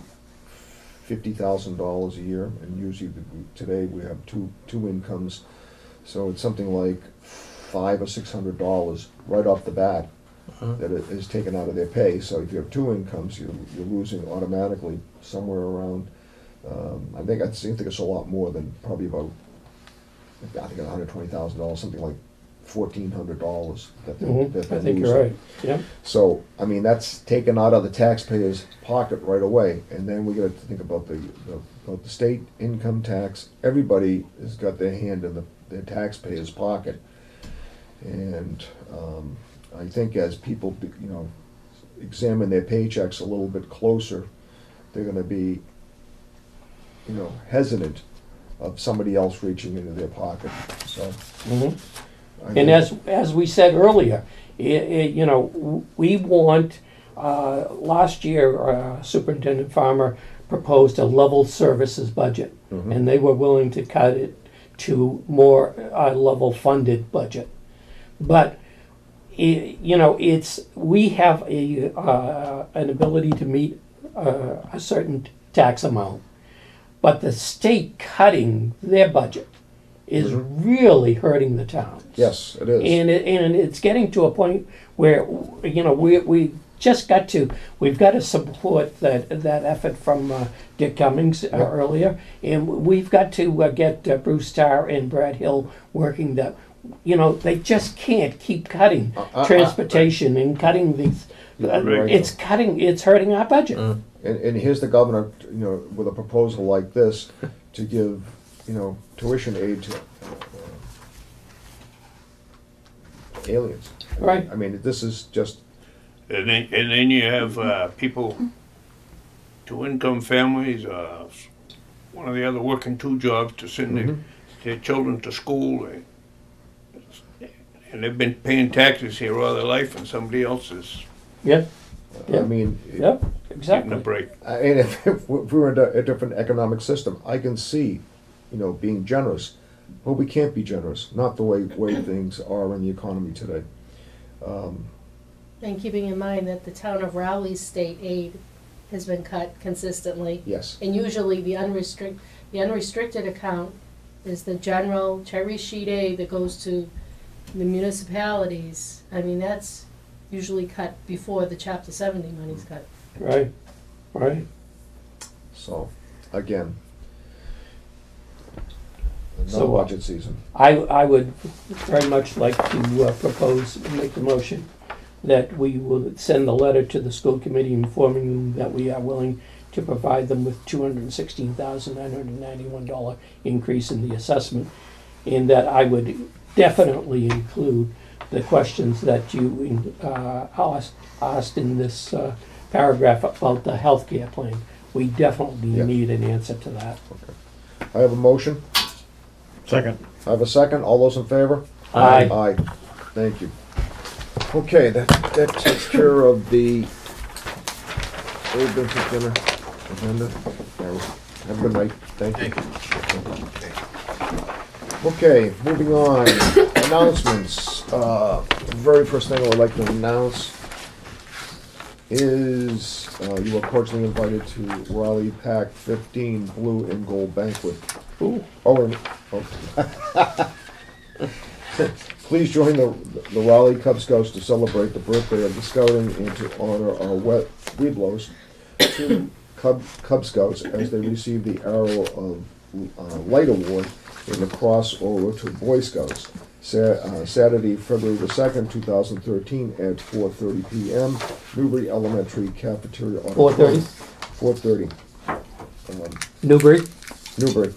$50,000 a year, and usually today we have two incomes, so it's something like $500 or $600 right off the bat that is taken out of their pay. So if you have two incomes, you're losing automatically somewhere around. I think it's a lot more than probably about. I think $120,000, something like $1,400 that they're I think losing. you're right. Yeah. So I mean that's taken out of the taxpayer's pocket right away, and then we got to think about the state income tax. Everybody has got their hand in their taxpayer's pocket, and I think as people examine their paychecks a little bit closer, they're going to be hesitant of somebody else reaching into their pocket. So. And as we said earlier, we want, last year Superintendent Farmer proposed a level services budget, and they were willing to cut it to more level funded budget. But we have an ability to meet a certain tax amount, but the state cutting their budget is really hurting the towns. Yes, it is. And it's getting to a point where we've got to support that effort from Dick Cummings earlier, and we've got to get Bruce Starr and Brad Hill working that. They just can't keep cutting transportation and cutting these. It's hurting our budget. And here's the governor, with a proposal like this to give, tuition aid to aliens. Right. I mean, this is just. And then you have people, two-income families, one or the other working two jobs to send their children to school. And they've been paying taxes here all their life, and somebody else is Yep. I mean, Exactly. getting a break. And if we were in a different economic system, I can see, being generous, but we can't be generous. Not the way things are in the economy today. And keeping in mind that the town of Raleigh's state aid has been cut consistently. Yes. And usually the unrestricted account is the general cherry sheet aid that goes to the municipalities. I mean, that's usually cut before the Chapter 70 money's cut. Right. So, again, So, no budget season. I would very much like to make the motion that we will send the letter to the school committee informing them that we are willing to provide them with $216,991 increase in the assessment, and that I would definitely include the questions that you asked in this paragraph about the healthcare plan. We definitely need an answer to that. Okay. I have a motion. Second. I have a second. All those in favor? Aye. Aye. Thank you. Okay, that takes care of the old business dinner agenda. Have a good night. Thank you. Okay, moving on. Announcements. The very first thing I would like to announce is you are cordially invited to Raleigh Pack 15 Blue and Gold Banquet. Ooh. Please join the Raleigh Cub Scouts to celebrate the birthday of the Scouting and to honor our Weeblos, two Cub Scouts, as they receive the Arrow of Light Award in the crossover to Boy Scouts. Saturday, February the 2nd, 2013 at 4:30 p.m. Newbury Elementary Cafeteria Auditorium. 4:30. 4:30. Newbury? Newbury.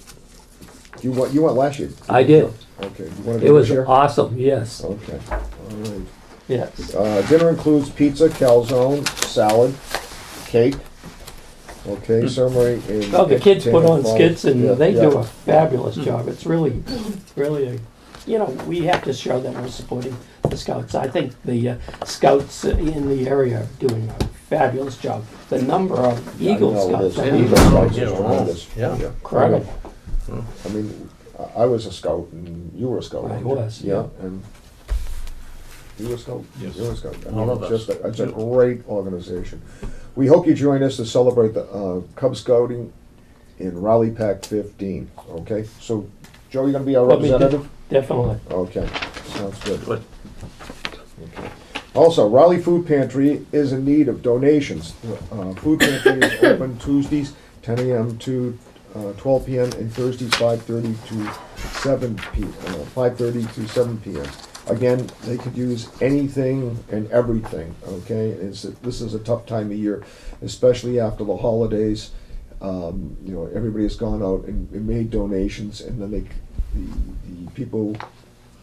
You went last year? I did. Okay. You want to It go was this year? awesome, yes. Okay. All right. Yes. Dinner includes pizza, calzone, salad, cake. Okay, ceremony. And Well, the kids put on entertainment skits and follows. they Yeah, do yeah. a fabulous job. It's really, we have to show that we're supporting the Scouts. I think the Scouts in the area are doing a fabulous job. The number of Eagle Scouts, I I know, mean, Eagle Scouts is tremendous. Yeah. incredible. I mean, I was a scout and you were a scout. I weren't you? was, Yeah, yeah. and you were a scout? Yes. You were a scout. I All mean, of us. It's a great organization. We hope you join us to celebrate the Cub Scouting in Raleigh Pack 15, okay? So, Joe, you gonna be our Let me do- representative? Definitely. Okay, sounds good. Good. Okay. Also, Raleigh Food Pantry is in need of donations. Food Pantry is open Tuesdays, 10 a.m. to 12 p.m. and Thursdays, 5:30 to 5:30 to 7 p.m. Again, they could use anything and everything, okay? This is a tough time of year, especially after the holidays. Everybody has gone out and made donations, and then the people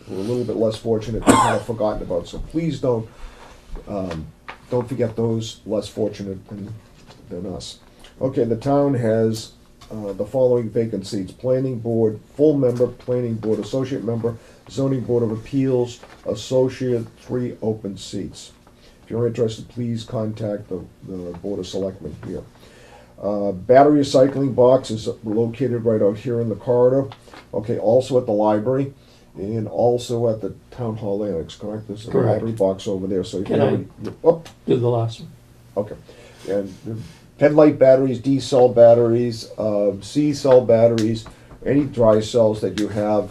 who are a little bit less fortunate, they're kind of forgotten about. So please don't forget those less fortunate than us. Okay, the town has the following vacancies: Planning Board, full member, Planning Board, associate member, Zoning Board of Appeals, associate, 3 open seats. If you're interested, please contact the Board of Selectmen here. Battery recycling box is located right out here in the corridor. Okay, also at the library and also at the town hall annex, correct? There's a Correct. battery box over there, so you Can I- oh, Do the last one. okay. And the headlight batteries, D cell batteries, C cell batteries, any dry cells that you have,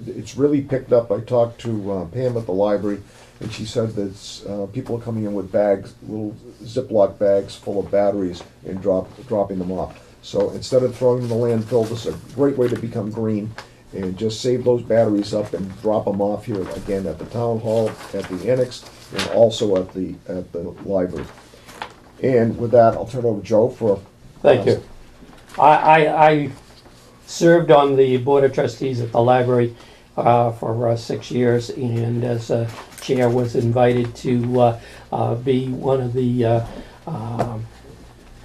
it's really picked up. I talked to Pam at the library, and she said that people are coming in with bags, little Ziploc bags full of batteries, and dropping them off. So instead of throwing them in the landfill, this is a great way to become green, and just save those batteries up and drop them off here again at the town hall, at the annex, and also at the library. And with that, I'll turn it over to Joe for. Thank you. I served on the Board of Trustees at the library for 6 years, and as chair was invited to be one of the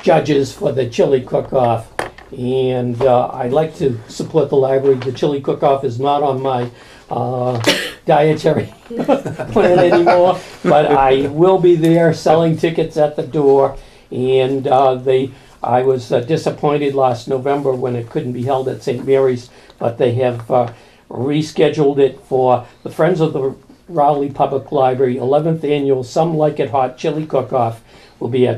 judges for the chili cook-off. And I'd like to support the library. The chili cook-off is not on my dietary plan anymore, but I will be there selling tickets at the door. And I was disappointed last November when it couldn't be held at St. Mary's, but they have rescheduled it for the Friends of the Raleigh Public Library 11th Annual Some Like It Hot Chili Cook-Off will be at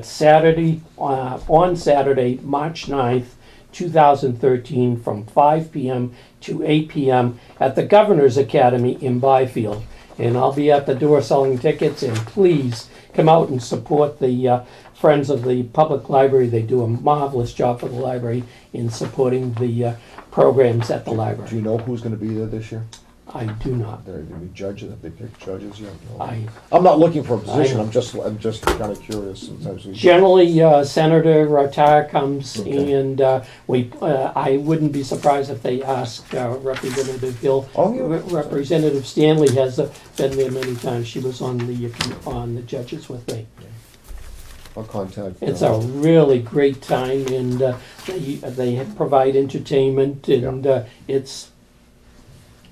on Saturday, March 9th, 2013 from 5 p.m. to 8 p.m. at the Governor's Academy in Byfield. And I'll be at the door selling tickets, and please come out and support the Friends of the Public Library. They do a marvelous job for the library in supporting the programs at the Do library. you know who's going to be there this year? I do not. There going to be judges. Have they picked judges yet? No. I I'm not looking for a position. I- I'm just kind of curious. Sometimes we. Generally, Senator Ratar comes, Okay. and I wouldn't be surprised if they ask Representative Hill. Oh, yeah. Representative Stanley has been there many times. She was on the judges with me. I'll contact. It's a really great time, and they provide entertainment, and it's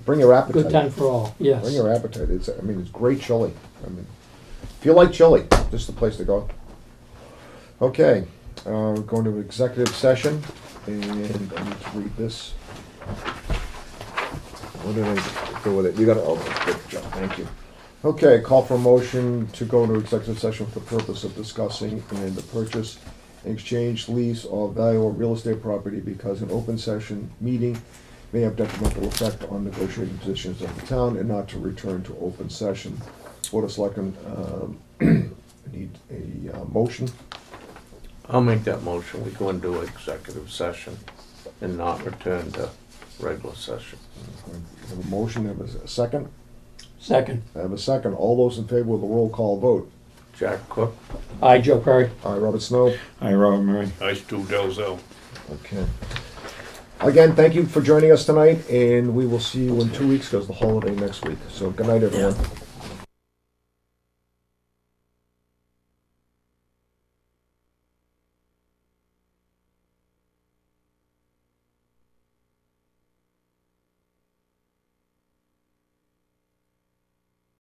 Bring your appetite. Good time for all, yes. Bring your appetite. It's, I mean, it's great chili. I mean, if Good time for all. Bring your appetite. It's great chili. I mean, if you like chili, this is the place to go. Okay, we're going to executive session, and I need to read this. What did I do with it? You got it. Oh, good job. Thank you. Okay, call for a motion to go into executive session for the purpose of discussing and the purchase, exchange, lease, or value of real estate property because an open session meeting may have detrimental effect on negotiating positions of the town and not to return to open session. Board of Selectmen need a motion. I'll make that motion. We go into executive session and not return to regular session. I have a motion. I have a second. Second. I have a second. All those in favor with a roll call vote. Jack Cook? Aye, Joe Perry. Aye, Robert Snow. Hi, Robert Murray. I Stu Delzell. Okay. Again, thank you for joining us tonight, and we will see you in 2 weeks because the holiday next week. So good night, everyone.